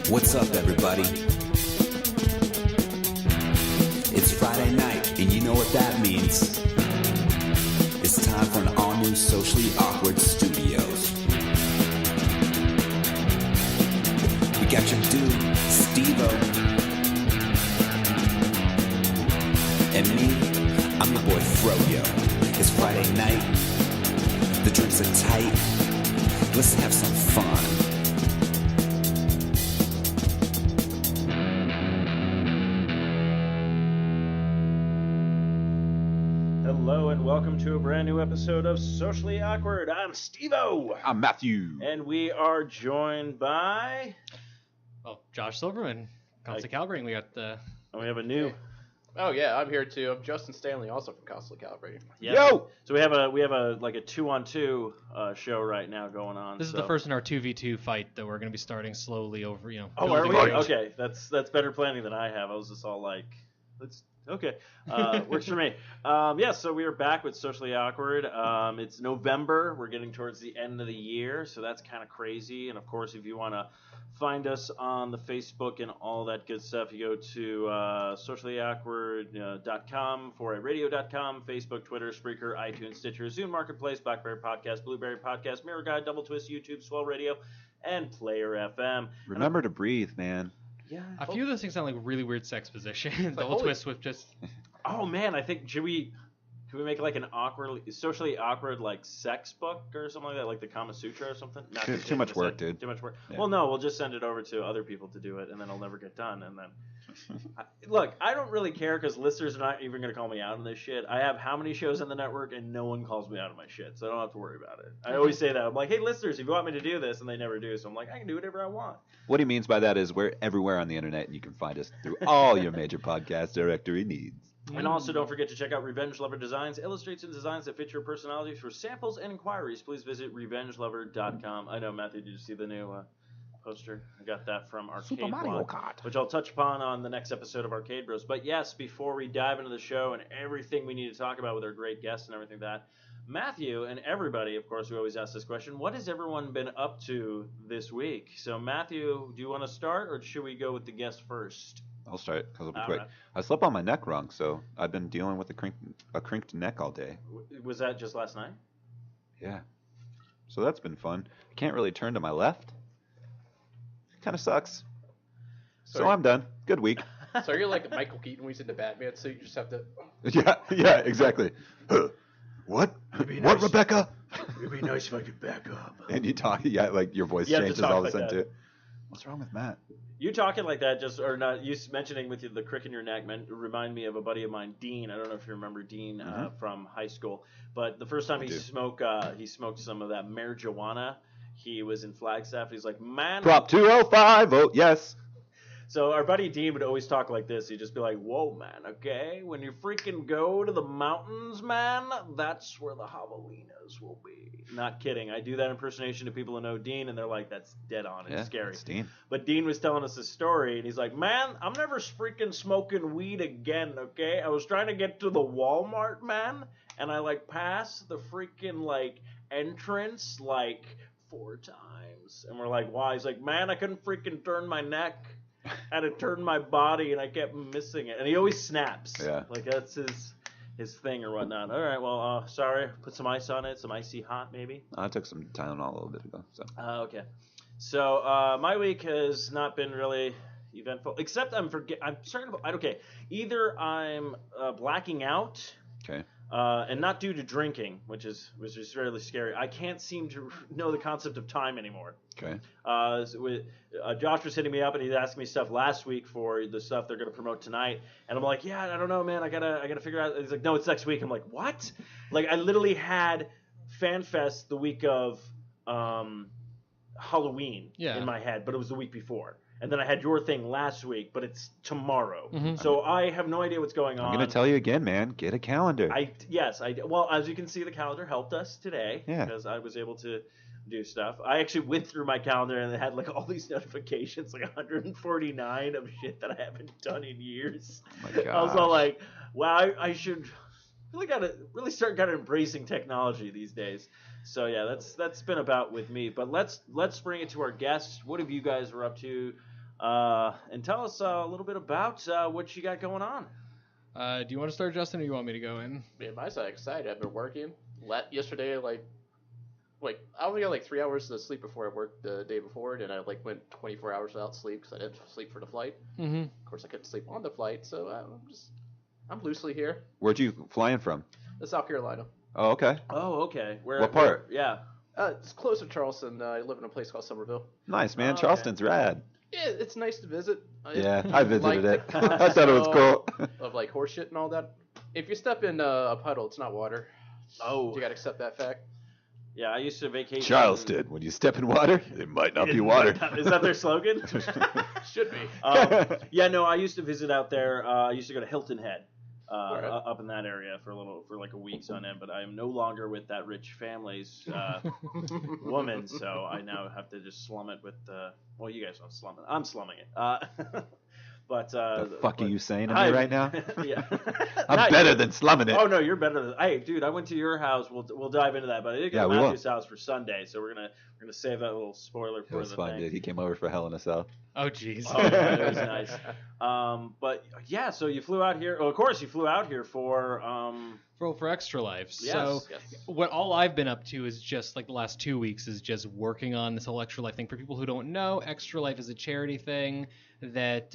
What's up, everybody? It's Friday night, and you know what that means. It's time for an all-new Socially Awkward Studios. We got your dude, Steve-O. And me, I'm your boy, Froyo. It's Friday night. The drinks are tight. Let's have some fun. Hello and welcome to a brand new episode of Socially Awkward. I'm Steve-O. I'm Matthew. And we are joined by... Josh Silverman, Constantly Calibrating. We got the... And we have a new... Oh yeah, I'm here too. I'm Justin Stanley, also from Constantly Calibrating. Yeah. Yo! So we have a like a 2-on-2 show right now going on. This is the first in our 2v2 fight that we're going to be starting slowly over, Oh, are we? building. Okay, that's better planning than I have. I was just all like, okay, works for me. So we are back with Socially Awkward. It's November. We're getting towards the end of the year, so that's kind of crazy. And of course, if you want to find us on the Facebook and all that good stuff, you go to sociallyawkward.com, 4radio.com, Facebook, Twitter, Spreaker, iTunes, Stitcher, Zune Marketplace, BlackBerry Podcast, Blueberry Podcast, Mirror Guide, Double Twist, YouTube, Swell Radio, and Player FM. Remember to breathe, man. Yeah. A few of those things sound like really weird sex position. Like, Double holy- twist with just... Oh man, I think can we make like an socially awkward like sex book or something like that, like the Kama Sutra or something? Not Too much work, dude. Too much work. Yeah. Well, no, we'll just send it over to other people to do it, and then it'll never get done. And then, look, I don't really care because listeners are not even going to call me out on this shit. I have how many shows on the network, and no one calls me out on my shit, so I don't have to worry about it. I always say that. I'm like, hey, listeners, if you want me to do this, and they never do, so I'm like, I can do whatever I want. What he means by that is we're everywhere on the internet, and you can find us through all your major podcast directory needs. And also, don't forget to check out Revenge Lover Designs, illustrates and designs that fit your personality. For samples and inquiries, please visit revengelover.com. I know, Matthew, did you see the new poster? I got that from Arcade Blog, which I'll touch upon on the next episode of Arcade Bros. But yes, before we dive into the show and everything we need to talk about with our great guests and everything that, Matthew and everybody, of course, we always ask this question, what has everyone been up to this week? So, Matthew, do you want to start, or should we go with the guest first? I'll start because it'll be All quick. right. I slept on my neck wrong, so I've been dealing with a crinked neck all day. Was that just last night? Yeah. So that's been fun. I can't really turn to my left. Kind of sucks. So I'm done. Good week. So you're like Michael Keaton when he's into Batman, so you just have to... Yeah, exactly. What? What, Rebecca? It'd be nice if I could back up. And you talk, like your voice You have to changes talk all of a like sudden that. too. What's wrong with Matt? You talking like that, or not? You mentioning with you the crick in your neck remind me of a buddy of mine, Dean. I don't know if you remember Dean from high school, but the first time he smoked some of that marijuana. He was in Flagstaff. He's like, man. Prop 205. Oh yes. So our buddy Dean would always talk like this. He'd just be like, "Whoa, man, okay? When you freaking go to the mountains, man, that's where the javelinas will be." Not kidding. I do that impersonation to people who know Dean, and they're like, "That's dead on. It's scary." It's Dean. But Dean was telling us a story, and he's like, "Man, I'm never freaking smoking weed again, okay? I was trying to get to the Walmart, man, and I, like, passed the freaking, like, entrance, like, 4 times." And we're like, "Why?" He's like, "Man, I couldn't freaking turn my neck. I had to turn my body, and I kept missing it." And he always snaps. Yeah. Like, that's his thing or whatnot. All right, well, sorry. Put some ice on it, some icy hot, maybe. I took some Tylenol a little bit ago. So. Okay. So my week has not been really eventful, except I'm starting to. Okay, either I'm blacking out. Okay. And not due to drinking, which is really scary. I can't seem to know the concept of time anymore. Okay. Josh was hitting me up and he's asking me stuff last week for the stuff they're going to promote tonight, and I'm like, "Yeah, I don't know, man. I gotta figure out." He's like, "No, it's next week." I'm like, "What?" Like, I literally had FanFest the week of Halloween in my head, but it was the week before. And then I had your thing last week, but it's tomorrow. Mm-hmm. So I have no idea what's going on. I'm going to tell you again, man. Get a calendar. Well, as you can see, the calendar helped us today because I was able to do stuff. I actually went through my calendar and it had like all these notifications, like 149 of shit that I haven't done in years. Oh my gosh. I was all like, wow, I should really start kind of embracing technology these days. So yeah, that's been about with me. But let's bring it to our guests. What have you guys were up to? And tell us a little bit about what you got going on. Do you want to start, Justin, or you want me to go in? Man, my side excited. I've been working. Yesterday, like I only got like 3 hours of sleep before I worked the day before, and I like went 24 hours without sleep because I didn't sleep for the flight. Mm-hmm. Of course, I couldn't sleep on the flight, so I'm loosely here. Where'd you flying from? South Carolina. Oh, okay. Oh, okay. What part? Yeah. It's close to Charleston. I live in a place called Somerville. Nice, man. Oh, Charleston's rad. Yeah, it's nice to visit. Yeah, I visited like it. the I thought it was cool. of like horse shit and all that. If you step in a puddle, it's not water. Oh. You gotta accept that fact. Yeah, I used to vacation. Charleston, when you step in water, it might not be water. Is that their slogan? Should be. Yeah, no, I used to visit out there. I used to go to Hilton Head. Right. Up in that area for like a week's on end, but I am no longer with that rich family's woman, so I now have to just slum it with. Well, you guys don't slum it. I'm slumming it. But The fuck are you saying to me right now? Yeah, I'm better than slumming it. Oh no, you're better than. Hey, dude, I went to your house. We'll dive into that, but I did go to Matthew's house for Sunday, so we're gonna save that little spoiler for It was the fun, thing. dude. He came over for Hell in a Cell. Oh, jeez. Oh, yeah, it was nice. But yeah, so you flew out here. Oh, of course, you flew out here for. For Extra Life. Yes. So Yes. what all I've been up to is just like the last 2 weeks is just working on this whole Extra Life thing. For people who don't know, Extra Life is a charity thing that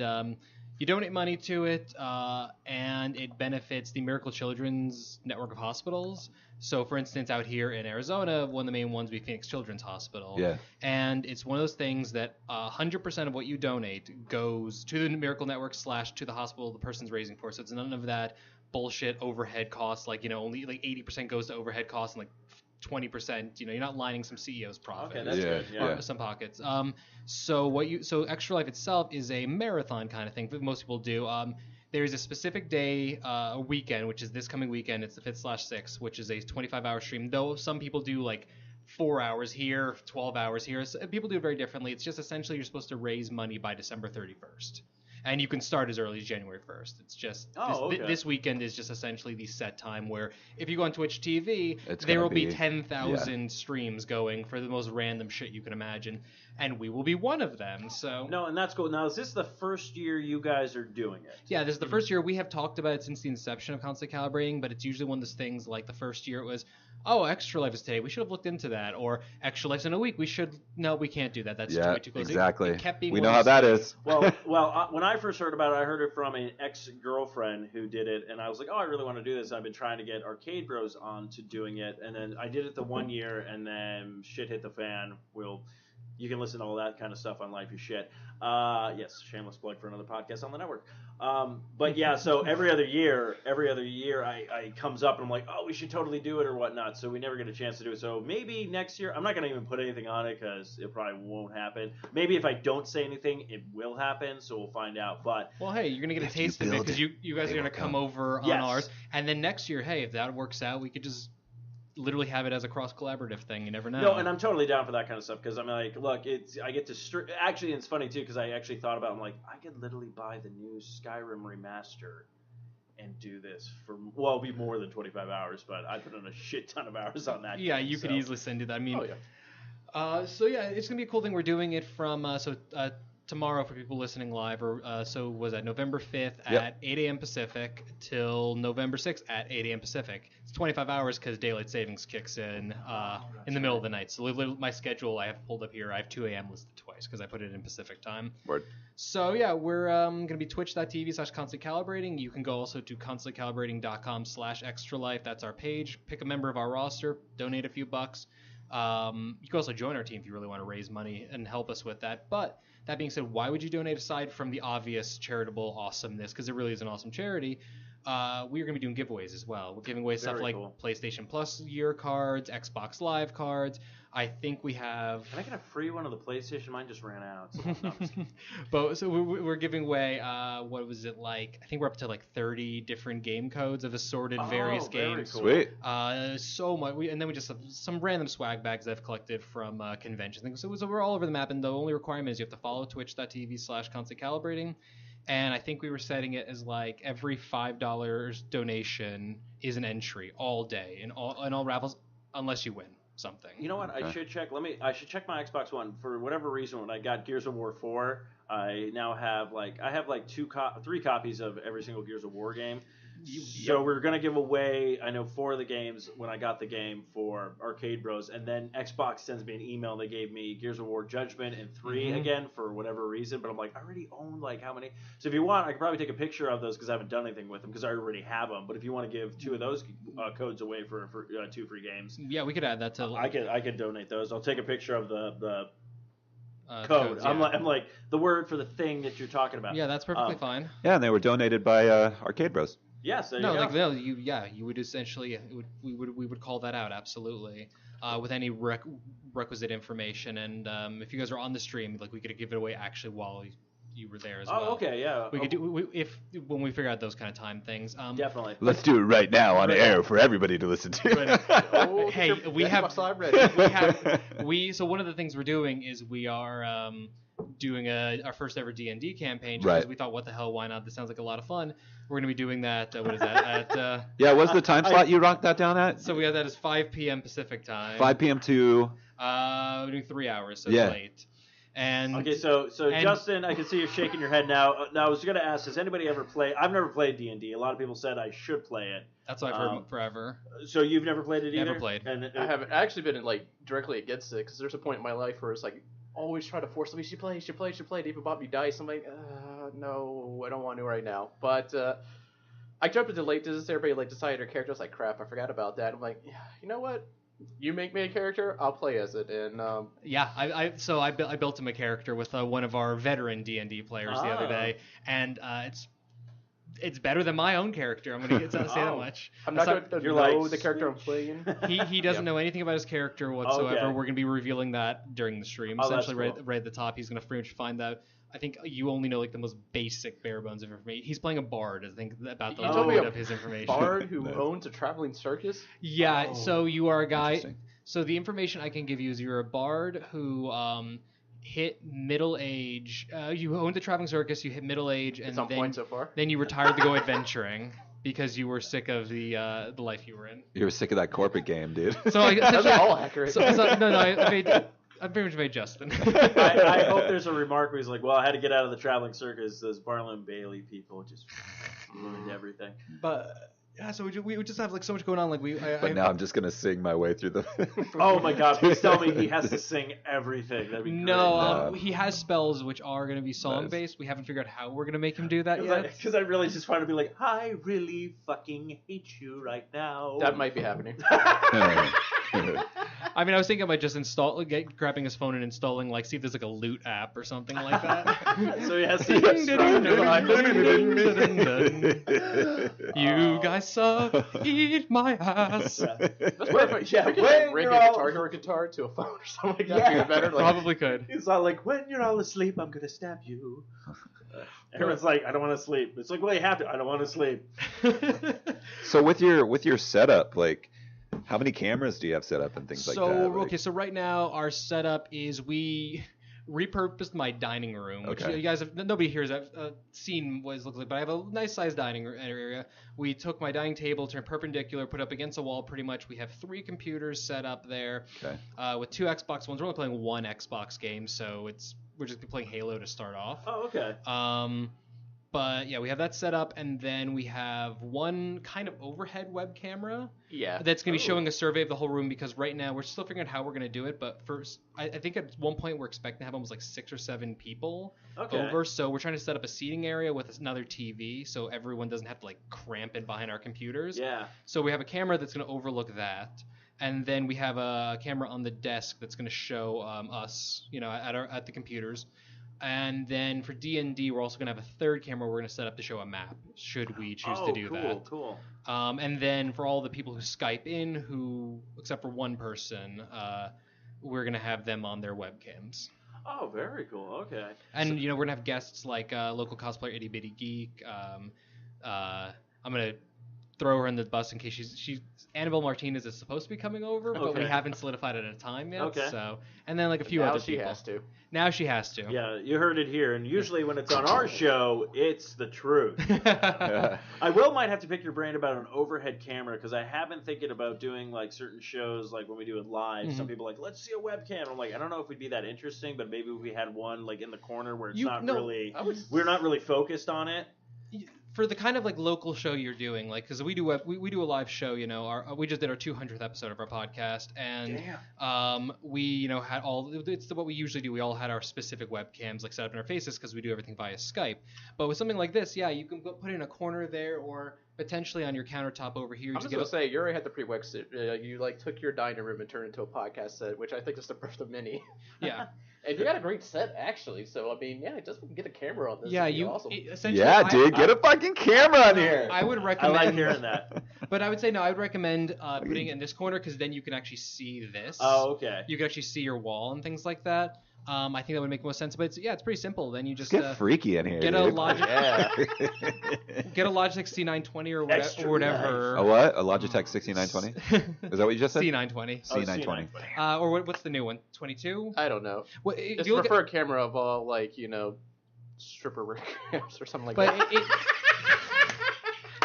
you donate money to it, and it benefits the Miracle Children's network of hospitals. So, for instance, out here in Arizona, one of the main ones would be Phoenix Children's Hospital. Yeah. And it's one of those things that 100% of what you donate goes to the Miracle Network / to the hospital the person's raising for. So it's none of that bullshit overhead costs. Like, only like 80% goes to overhead costs and like 20%, you're not lining some CEO's profit. Okay, that's good. Yeah. Some pockets. So Extra Life itself is a marathon kind of thing that most people do. There's a specific day, a weekend, which is this coming weekend. It's the 5th/6th, which is a 25-hour stream. Though some people do like 4 hours here, 12 hours here. So people do it very differently. It's just essentially you're supposed to raise money by December 31st. And you can start as early as January 1st. It's just this weekend is just essentially the set time where if you go on Twitch TV, there will be 10,000 streams going for the most random shit you can imagine, and we will be one of them. So No, and that's cool. Now, is this the first year you guys are doing it? yeah, this is the first year. We have talked about it since the inception of Constantly Calibrating, but it's usually one of those things like the first year it was, oh, Extra Life is today. We should have looked into that. Or Extra Life's in a week. No, we can't do that. That's way too close. Exactly. It kept being we one know how of that those is. Well, when I first heard about it, I heard it from an ex-girlfriend who did it, and I was like, oh, I really want to do this. I've been trying to get Arcade Bros on to doing it, and then I did it the 1 year, and then shit hit the fan. You can listen to all that kind of stuff on Life You Shit. Yes, shameless plug for another podcast on the network. But yeah, so every other year, I comes up and I'm like, oh, we should totally do it or whatnot. So we never get a chance to do it. So maybe next year, I'm not gonna even put anything on it because it probably won't happen. Maybe if I don't say anything, it will happen. So we'll find out. But well, hey, you're gonna get a taste of it because you guys are gonna come over on ours, and then next year, hey, if that works out, we could just literally have it as a cross-collaborative thing. You never know. No, and I'm totally down for that kind of stuff because I'm like, look, I get to actually, it's funny too because I actually thought about it, I'm like, I could literally buy the new Skyrim remaster and do this for, well, it'll be more than 25 hours, but I put in a shit ton of hours on that. Yeah, game, you could easily send it. I mean, Oh, yeah. It's gonna be a cool thing. We're doing it from tomorrow for people listening live, or so was that November 5th at 8 a.m. Pacific till November 6th at 8 a.m. Pacific. It's 25 hours because daylight savings kicks in the middle of the night. So my schedule I have pulled up here. I have 2 a.m. listed twice because I put it in Pacific time. Word. So yeah, we're gonna be twitch.tv/constantly calibrating. You can go also to constantlycalibrating.com/extralife. That's our page. Pick a member of our roster. Donate a few bucks. You can also join our team if you really want to raise money and help us with that. But that being said, why would you donate aside from the obvious charitable awesomeness? Because it really is an awesome charity. We are going to be doing giveaways as well. We're giving away stuff like PlayStation Plus year cards, Xbox Live cards. I think we have... Can I get a free one of the PlayStation? Mine just ran out. So no, but so we're giving away, what was it like? I think we're up to like 30 different game codes of assorted various games. Cool. Sweet. So much. And then we just have some random swag bags that I've collected from conventions. So we're all over the map, and the only requirement is you have to follow twitch.tv/constantcalibrating. And I think we were setting it as like every $5 donation is an entry all day in all raffles, unless you win something. You know what? I should check. I should check my Xbox One. For whatever reason, when I got Gears of War 4, I now have three copies of every single Gears of War game. So we're gonna give away, I know, 4 of the games when I got the game for Arcade Bros, and then Xbox sends me an email and they gave me Gears of War Judgment and 3 again for whatever reason. But I'm like, I already own like how many? So if you want, I could probably take a picture of those because I haven't done anything with them because I already have them. But if you want to give 2 of those codes away for 2 free games, yeah, we could add that to. I could donate those. I'll take a picture of the code. Codes, yeah. I'm like the word for the thing that you're talking about. Yeah, that's perfectly fine. Yeah, and they were donated by Arcade Bros. Yes, there no, you go. you would essentially we would call that out absolutely with any requisite information, and if you guys are on the stream, like we could give it away actually while you were there as well. Oh, okay, yeah. We could do when we figure out those kind of time things. Definitely. Let's do it right now on air for everybody to listen to. Hey, we have. So one of the things we're doing is we are doing our first ever D&D campaign because we thought, what the hell, why not? This sounds like a lot of fun. We're going to be doing that. What is that? Yeah, what's the time slot you rocked that down at? So we have that as 5 p.m. Pacific time. 5 p.m. to. We're doing 3 hours, so it's late. And okay, so Justin, I can see you're shaking your head now. Now I was going to ask, has anybody ever played? I've never played D&D. A lot of people said I should play it. That's what I've heard forever. So you've never played it either? Never played. And I haven't actually been like directly against it because there's a point in my life where it's like always try to force somebody, you should play. They even bought me dice. I'm like, no, I don't want to right now. But I jumped into late. Does everybody like decide their character? I was like, crap, I forgot about that. I'm like, yeah, you know what? You make me a character, I'll play as it. And yeah, I built him a character with one of our veteran D&D players the other day, and it's better than my own character. I'm gonna say that much. I'm not going to know the character I'm playing. He doesn't know anything about his character whatsoever. Okay. We're gonna be revealing that during the stream. Essentially, right at the top, he's gonna pretty much find that. I think you only know like the most basic bare bones of information. He's playing a bard. I think about the limit of his information. Bard who owns a traveling circus. Yeah. So you are a guy. So the information I can give you is you're a bard who hit middle age. You owned the traveling circus. You hit middle age, and then you retired to go adventuring because you were sick of the life you were in. You were sick of that corporate game, dude. So that's all accurate. I pretty much made Justin. I hope there's a remark where he's like, well, I had to get out of the traveling circus. Those Barlow and Bailey people just ruined everything. But Yeah, so we would just have like so much going on. Like But now I'm just gonna sing my way through the. Oh my god! Please tell me he has to sing everything. That'd be great. No, he has spells which are going to be song based. We haven't figured out how we're going to make him do that yet. Because I really just want to be like, I really fucking hate you right now. That might be happening. I mean, I was thinking about just grabbing his phone and installing, like, see if there's like a loot app or something like that. So he has to get You guys suck, eat my ass. That's perfect. Yeah, when rig you're a all- guitar to a phone or something like that. Even better. Like, Probably could. It's not like, when you're all asleep, I'm gonna stab you. Everyone's like, I don't want to sleep. It's like, well, you have to. I don't want to sleep. So with your setup, like, how many cameras do you have set up and things like that? Okay, so right now our setup is we repurposed my dining room, which Okay. you guys have, nobody here has seen what it looks like, but I have a nice sized dining area. We took my dining table, turned perpendicular, put up against a wall pretty much. We have 3 computers set up there with 2 Xbox Ones. We're only playing 1 Xbox game, so we're just playing Halo to start off. Oh, okay. But yeah, we have that set up, and then we have one kind of overhead web camera. yeah. That's going to be showing a survey of the whole room, because right now we're still figuring out how we're going to do it. But first, I think at one point we're expecting to have almost like 6 or 7 people over. So we're trying to set up a seating area with another TV, so everyone doesn't have to like cramp in behind our computers. Yeah. So we have a camera that's going to overlook that, and then we have a camera on the desk that's going to show us, at the computers. And then for D&D, we're also going to have a 3rd camera we're going to set up to show a map, should we choose to do that. Cool. And then for all the people who Skype in, except for one person, we're going to have them on their webcams. Oh, very cool. Okay. And, we're going to have guests like local cosplayer Itty Bitty Geek. I'm going to throw her in the bus in case she's Annabelle Martinez is supposed to be coming over, but we haven't solidified it at a time yet. Okay. So, and then like a few now other she people. has to. Now she has to. Yeah, you heard it here, and usually when it's on our show, it's the truth. I might have to pick your brain about an overhead camera, because I have been thinking about doing like certain shows, like when we do it live. Some people are like, let's see a webcam. I'm like, I don't know if we'd be that interesting, but maybe if we had one like in the corner where it's we're not really focused on it. For the kind of like local show you're doing, like, because we do a live show, we just did our 200th episode of our podcast, and we had what we usually do. We all had our specific webcams like set up in our faces because we do everything via Skype. But with something like this, you can put in a corner there, or potentially on your countertop over here. I'm just gonna say, you already had the prerequisite. You like took your dining room and turned it into a podcast set, which I think is the birth of mini. Yeah. And you got a great set, actually. So, I mean, just get a camera on this. Yeah, awesome. Essentially. Yeah, dude, get a fucking camera on here. I would recommend. I like hearing that. But I would say no. I would recommend putting it in this corner, because then you can actually see this. Oh, okay. You can actually see your wall and things like that. I think that would make most sense. But it's pretty simple. Then you just get freaky in here. Get dude. a Logitech. Yeah. Get a Logitech C920 or whatever. A what? A Logitech 6920? Is that what you just said? C920. C920. Or what's the new one? 22? I don't know. If Just prefer a camera of all, stripper webcams or something like that.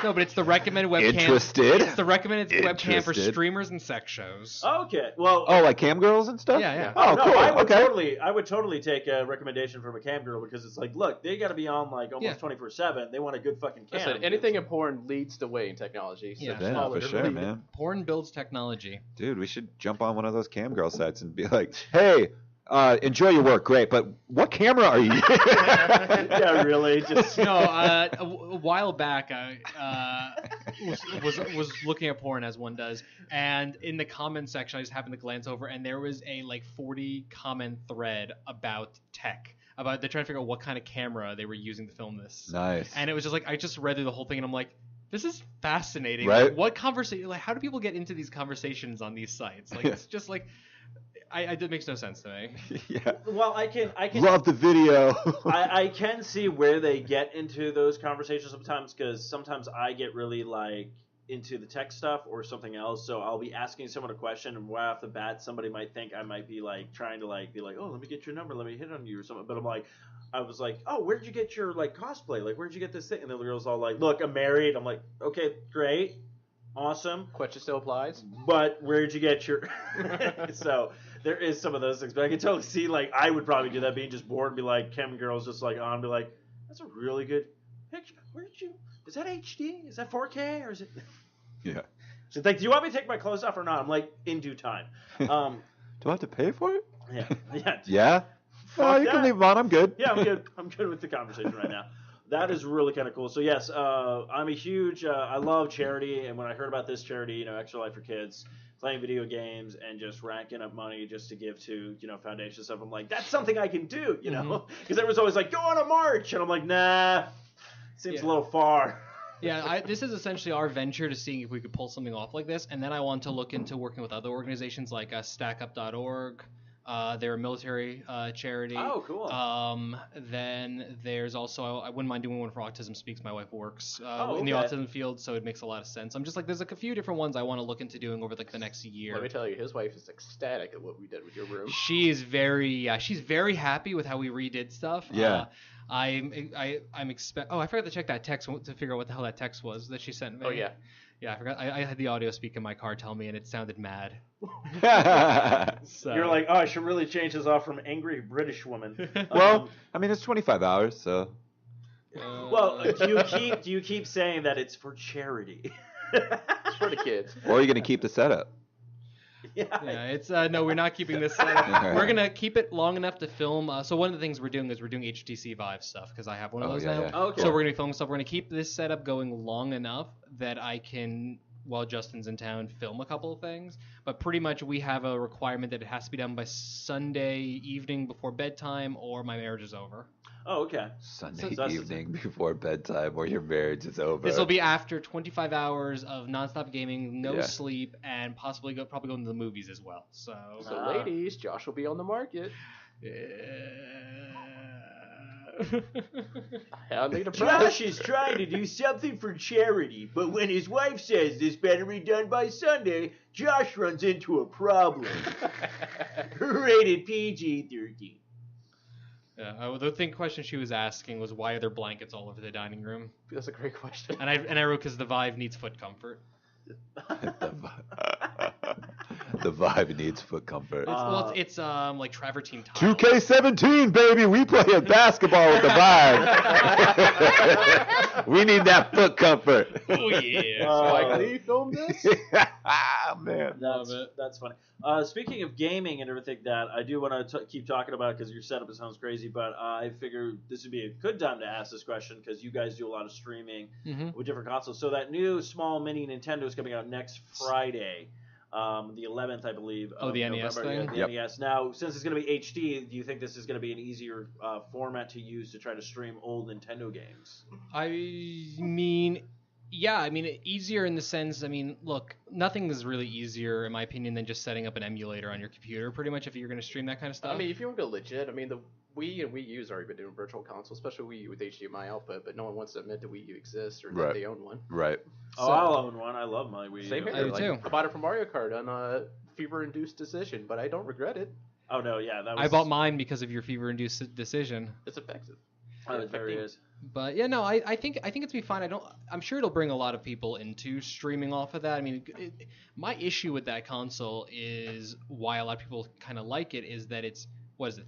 No, but it's the recommended webcam. Interested? It's the recommended webcam for streamers and sex shows. Okay. Well. Oh, like cam girls and stuff? Yeah. Oh, no, cool. I would totally take a recommendation from a cam girl, because it's like, look, they got to be on like almost 24/7. They want a good fucking cam. Listen, anything in porn leads the way in technology. So Yeah, for sure, man. Porn builds technology. Dude, we should jump on one of those cam girl sites and be like, hey, enjoy your work, great, but what camera are you? Yeah, really. Just No, a while back, was looking at porn as one does, and in the comment section, I just happened to glance over, and there was a 40 comment thread about tech. They're trying to figure out what kind of camera they were using to film this. Nice. And it was just like, I just read through the whole thing, and I'm like, this is fascinating. Right? Like, what conversation? Like, how do people get into these conversations on these sites? Like, it's just like, it makes no sense to me. Yeah. Well, I can Love the video. I can see where they get into those conversations sometimes, because sometimes I get really into the tech stuff or something else, so I'll be asking someone a question, and right off the bat somebody might think I might be trying to be like, oh, let me get your number, let me hit on you or something, but I was like, oh, where'd you get your cosplay, where'd you get this thing? And the girl's all like, look, I'm married. I'm like, okay, great, awesome, Question still applies, but where'd you get your so there is some of those things, but I can totally see I would probably do that, being just bored, and be like, chem girls just on, be like, that's a really good picture, is that HD, is that 4K, or is it Yeah. She's like, do you want me to take my clothes off or not? I'm like, in due time. Do I have to pay for it? Yeah. Yeah. Yeah. Oh, you can that. leave them on. I'm good. Yeah, I'm good. I'm good with the conversation right now. That is really kind of cool. So yes, I'm a huge. I love charity, and when I heard about this charity, Extra Life for Kids, playing video games and just racking up money just to give to foundation stuff, I'm like, that's something I can do, because everyone's always like, go on a march, and I'm like, nah, seems a little far. Yeah, this is essentially our venture to seeing if we could pull something off like this, and then I want to look into working with other organizations like StackUp.org. They're a military charity. Oh, cool. Then there's also, I wouldn't mind doing one for Autism Speaks. My wife works in the okay. autism field, so it makes a lot of sense. I'm just like, there's like a few different ones I want to look into doing over like the next year. Let me tell you, his wife is ecstatic at what we did with your room. She is she's very happy with how we redid stuff. Yeah. I'm Oh, I forgot to check that text to figure out what the hell that text was that she sent me. Oh yeah. Yeah, I forgot. I had the audio speak in my car tell me, and it sounded mad. So. You're like, oh, I should really change this off from angry British woman. Well, I mean, it's 25 hours, so. Well, do you keep saying that it's for charity? It's for the kids. Or are you going to keep the setup? Yeah, it's no, we're not keeping this set up. We're gonna keep it long enough to film. So one of the things we're doing is we're doing HTC Vive stuff because I have one of those now. Yeah. Oh, okay. So we're gonna be filming stuff. We're gonna keep this setup going long enough that I can, while Justin's in town, film a couple of things. But pretty much we have a requirement that it has to be done by Sunday evening before bedtime, or my marriage is over. Oh, okay. Sunday So- evening before bedtime or your marriage is over. This will be after 25 hours of nonstop gaming, no Yeah. sleep, and possibly probably going to the movies as well. So. So ladies, Josh will be on the market. I need a prize. Josh is trying to do something for charity, but when his wife says this better be done by Sunday, Josh runs into a problem. Rated PG-13. Yeah, the question she was asking was why are there blankets all over the dining room? That's a great question. And I wrote because the Vive needs foot comfort. The Vive needs foot comfort. It's like travertine tile. 2K17, baby, we play basketball with the Vive. We need that foot comfort. Oh yeah. Spike Lee filmed this? Man. That's funny. Speaking of gaming and everything that I do want to keep talking about because your setup sounds crazy, but I figure this would be a good time to ask this question because you guys do a lot of streaming with different consoles. So that new small mini Nintendo is coming out next Friday, the 11th, I believe. Oh, the NES thing? Yeah, the NES. Now, since it's going to be HD, do you think this is going to be an easier format to use to try to stream old Nintendo games? I mean, yeah, I mean, easier in the sense, I mean, look, nothing is really easier, in my opinion, than just setting up an emulator on your computer, pretty much, if you're going to stream that kind of stuff. I mean, if you want to go legit, I mean, the Wii and Wii U's already been doing virtual console, especially Wii U with HDMI output, but no one wants to admit that Wii U exists or that they own one. Right. Oh, I'll own one. I love my Wii U. Same here. I do too. I bought it for Mario Kart on a fever-induced decision, but I don't regret it. Oh, no, yeah. That was... I bought mine because of your fever-induced decision. It's effective. Oh, there he is. But yeah, no, I think it's be fine. I'm sure it'll bring a lot of people into streaming off of that. I mean, my issue with that console is why a lot of people kind of like it is that it's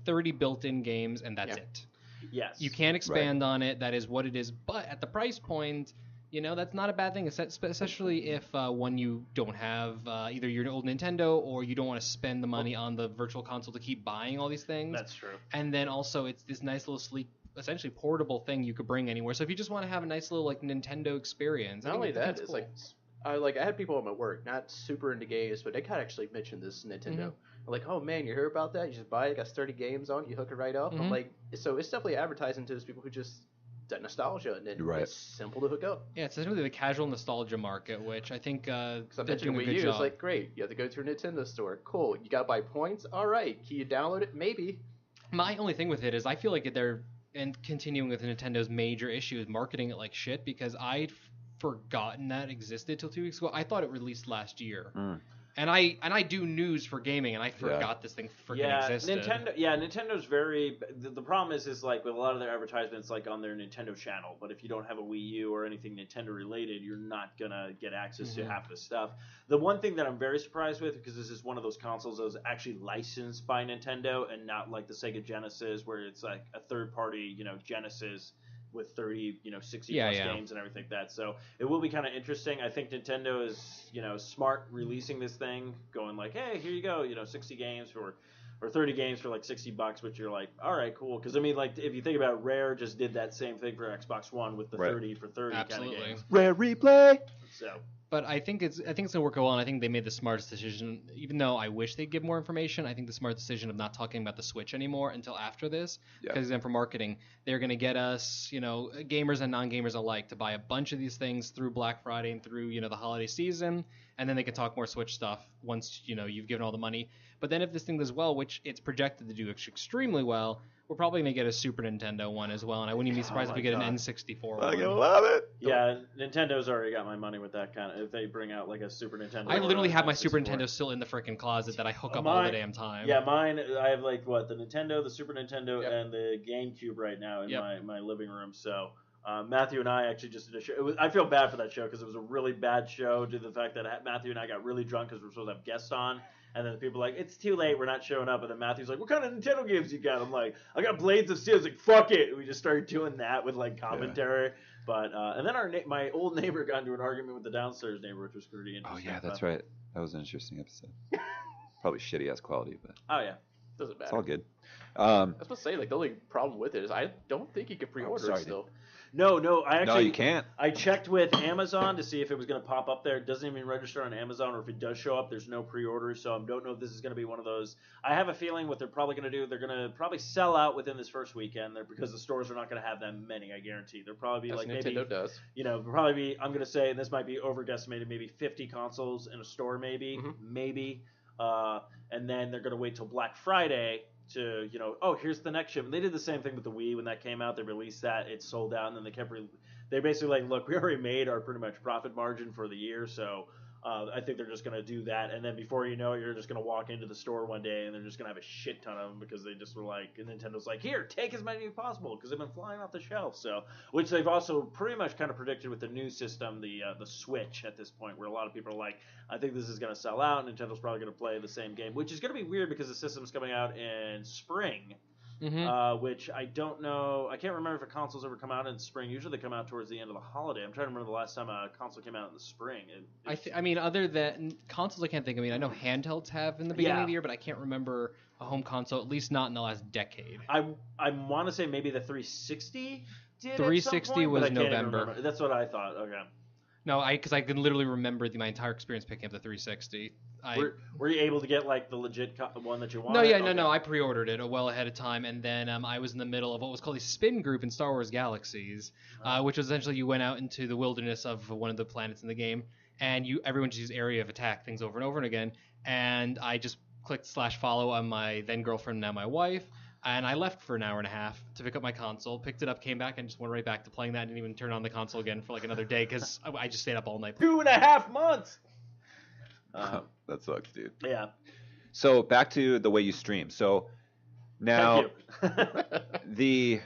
30 built-in games and that's it. Yes. You can't expand on it. That is what it is. But at the price point, that's not a bad thing, especially if when you don't have either your old Nintendo or you don't want to spend the money on the virtual console to keep buying all these things. That's true. And then also it's this nice little sleek, essentially portable thing you could bring anywhere. So if you just want to have a nice little like Nintendo experience, not only that, it's cool. I had people at my work not super into games, but they kind of actually mentioned this Nintendo. Like, oh man, you hear about that? You just buy it, it got 30 games on it, you hook it right up. I'm like, so it's definitely advertising to those people who just that nostalgia, and it's simple to hook up. Yeah, it's really the casual nostalgia market, which I think because I mentioned Wii U, it's like great. You have to go to a Nintendo store. Cool. You gotta buy points. All right. Can you download it? Maybe. My only thing with it is I feel like they're continuing with Nintendo's major issue is marketing it like shit because I'd forgotten that existed till 2 weeks ago. I thought it released last year. And I do news for gaming, and I forgot this thing freaking existed. Nintendo's very. The problem is like with a lot of their advertisements, like on their Nintendo channel. But if you don't have a Wii U or anything Nintendo related, you're not gonna get access to half the stuff. The one thing that I'm very surprised with, because this is one of those consoles that was actually licensed by Nintendo and not like the Sega Genesis, where it's like a third party, Genesis with 30, 60 Yeah, plus yeah. games and everything like that. So it will be kind of interesting. I think Nintendo is, smart releasing this thing, going like, hey, here you go, 60 games or 30 games for like $60, which you're like, all right, cool. Because I mean, like, if you think about it, Rare just did that same thing for Xbox One with the Right. 30 for 30 kind of Absolutely. games. Rare replay. So But I think it's gonna work well, and I think they made the smartest decision. Even though I wish they'd give more information, I think the smart decision of not talking about the Switch anymore until after this, Yeah. because then for marketing, they're gonna get us, gamers and non-gamers alike, to buy a bunch of these things through Black Friday and through the holiday season, and then they can talk more Switch stuff once you've given all the money. But then if this thing does well, which it's projected to do extremely well, we're probably gonna get a Super Nintendo one as well, and I wouldn't even be surprised if we get an N64 I one. love it. yeah, Nintendo's already got my money with that kind of. If they bring out like a Super Nintendo, I literally or have my N64. Super Nintendo still in the frickin' closet that I hook up all Mine- the damn time. Yeah, mine. I have like the Nintendo, the Super Nintendo, Yep. and the GameCube right now in Yep. my living room. So Matthew and I actually just did a show. I feel bad for that show because it was a really bad show due to the fact that Matthew and I got really drunk because we're supposed to have guests on. And then people were like, it's too late, we're not showing up. And then Matthew's like, what kind of Nintendo games you got? I'm like, I got Blades of Steel. I was like, fuck it. We just started doing that with like commentary. But and then my old neighbor got into an argument with the downstairs neighbor, which was pretty Oh interesting. yeah, that's right. That was an interesting episode. Probably shitty ass quality, but Oh yeah. Doesn't matter. it's all good. I was supposed to say, like, the only problem with it is I don't think you can pre-order sorry, it still. No, I actually No, you can't. I checked with Amazon to see if it was going to pop up there. It doesn't even register on Amazon, or if it does show up, there's no pre-order. So I don't know if this is going to be one of those. I have a feeling what they're probably going to do, they're going to probably sell out within this first weekend there because the stores are not going to have that many, I guarantee. They'll probably be As like Nintendo maybe, does. probably be, I'm going to say, and this might be overestimated, maybe 50 consoles in a store maybe. And then they're going to wait till Black Friday to, oh, here's the next shipment. They did the same thing with the Wii when that came out. They released that, it sold out, and then they kept they basically like, look, we already made our pretty much profit margin for the year, so I think they're just going to do that. And then before you know it, you're just going to walk into the store one day and they're just going to have a shit ton of them because they just were like, and Nintendo's like, here, take as many as possible because they've been flying off the shelf. So, which they've also pretty much kind of predicted with the new system, the Switch at this point, where a lot of people are like, I think this is going to sell out. Nintendo's probably going to play the same game, which is going to be weird because the system's coming out in spring. Which I don't know. I can't remember if a console's ever come out in spring. Usually they come out towards the end of the holiday. I'm trying to remember the last time a console came out in the spring. I mean, other than consoles, I can't think. I mean, I know handhelds have in the beginning of the year, but I can't remember a home console, at least not in the last decade. I want to say maybe the 360 did. 360 at some point, was but I can't even November. remember. That's what I thought. Okay. No, because I can literally remember my entire experience picking up the 360. Were you able to get like the legit one that you wanted? No, yeah, Okay. no. I pre-ordered it well ahead of time, and then I was in the middle of what was called a spin group in Star Wars Galaxies, which was essentially you went out into the wilderness of one of the planets in the game, and everyone just used area of attack things over and over and again. And I just clicked /follow on my then girlfriend, now my wife, and I left for an hour and a half to pick up my console, picked it up, came back, and just went right back to playing that. And didn't even turn on the console again for like another day because I just stayed up all night. 2.5 months. That sucks, dude. Yeah. So back to the way you stream. So now Thank you.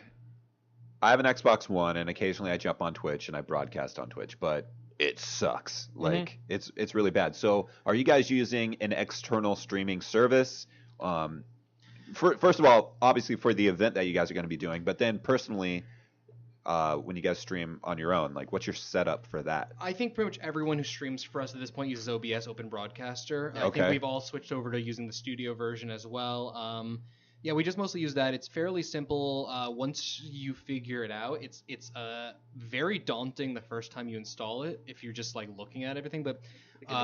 I have an Xbox One, and occasionally I jump on Twitch and I broadcast on Twitch, but it sucks. Like it's really bad. So are you guys using an external streaming service? First of all, obviously for the event that you guys are going to be doing, but then personally, when you guys stream on your own, like what's your setup for that? I think pretty much everyone who streams for us at this point uses OBS, Open Broadcaster. I Okay. think we've all switched over to using the studio version as well. Yeah, we just mostly use that. It's fairly simple. Once you figure it out, it's very daunting the first time you install it if you're just like looking at everything. But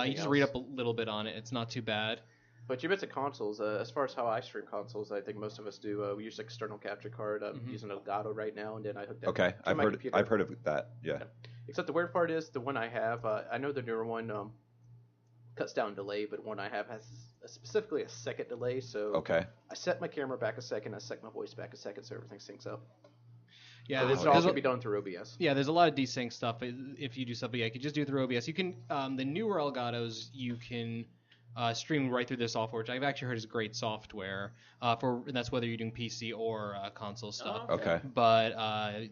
you just read up a little bit on it. It's not too bad. But you mentioned consoles. As far as how I stream consoles, I think most of us do. We use external capture card. I'm using Elgato right now, and then I hook that. Okay, to my computer. I've heard of that. Yeah. Except the weird part is the one I have. I know the newer one cuts down delay, but one I have has specifically a second delay. So Okay. I set my camera back a second. I set my voice back a second, so everything syncs up. Yeah, This all can be done through OBS. Yeah, there's a lot of desync stuff if you do something. Yeah, you can just do it through OBS. You can the newer Elgatos you can stream right through the software, which I've actually heard is great software and that's whether you're doing PC or console stuff. Oh, Okay. But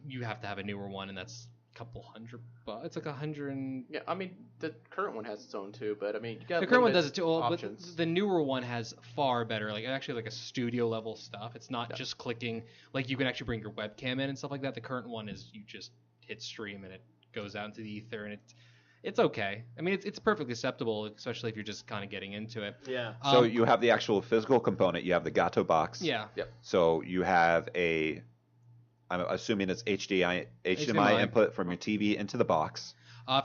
you have to have a newer one, and that's couple $100. It's like $100. Yeah, I mean the current one has its own too, but I mean you got The current one does it too. Well, options. but the newer one has far better, like actually like a studio level stuff. It's not just clicking. Like you can actually bring your webcam in and stuff like that. The current one is you just hit stream and it goes out into the ether, and it's okay. I mean, it's perfectly acceptable, especially if you're just kind of getting into it. Yeah. So you have the actual physical component. You have the Gato box. Yeah. Yep. So you have I'm assuming it's HDMI input from your TV into the box.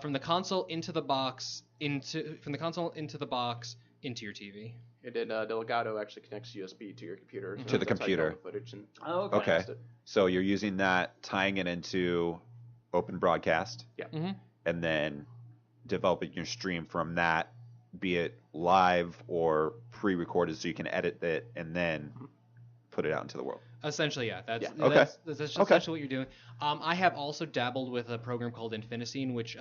From the console into the box into your TV. And then Delgado actually connects USB to your computer. So To the that's how you computer. get all the footage and Okay. Okay. So you're using that, tying it into Open Broadcast. Yeah. Mm-hmm. And then developing your stream from that, be it live or pre-recorded, so you can edit it and then put it out into the world. Essentially, yeah. That's Okay. that's essentially what you're doing. I have also dabbled with a program called Infiniscene, which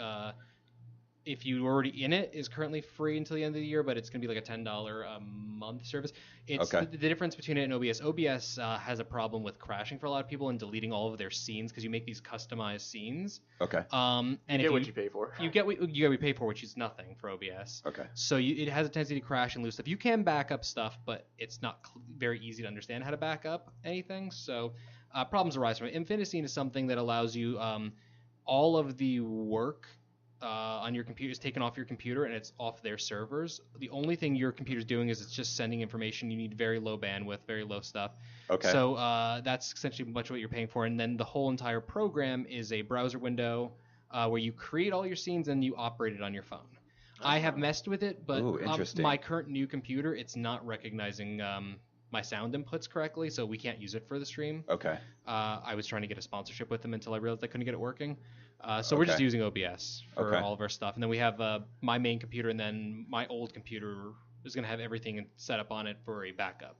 if you're already in it, is currently free until the end of the year, but it's going to be like a $10 a month service. It's Okay. the difference between it and OBS. OBS has a problem with crashing for a lot of people and deleting all of their scenes because you make these customized scenes. Okay. And you get what you pay for. You get what you pay for, which is nothing for OBS. Okay. So it has a tendency to crash and lose stuff. You can back up stuff, but it's not very easy to understand how to back up anything. So problems arise from it. Infiniscene is something that allows you all of the work on your computer is taken off your computer and it's off their servers. The only thing your computer's doing is it's just sending information. You need very low bandwidth, very low stuff. Okay. So that's essentially much what you're paying for. And then the whole entire program is a browser window where you create all your scenes and you operate it on your phone. I have messed with it, but Ooh, interesting. my current new computer, it's not recognizing my sound inputs correctly, so we can't use it for the stream. Okay. I was trying to get a sponsorship with them until I realized I couldn't get it working. So we're just Okay. using OBS for Okay. all of our stuff. And then we have my main computer, and then my old computer is going to have everything set up on it for a backup.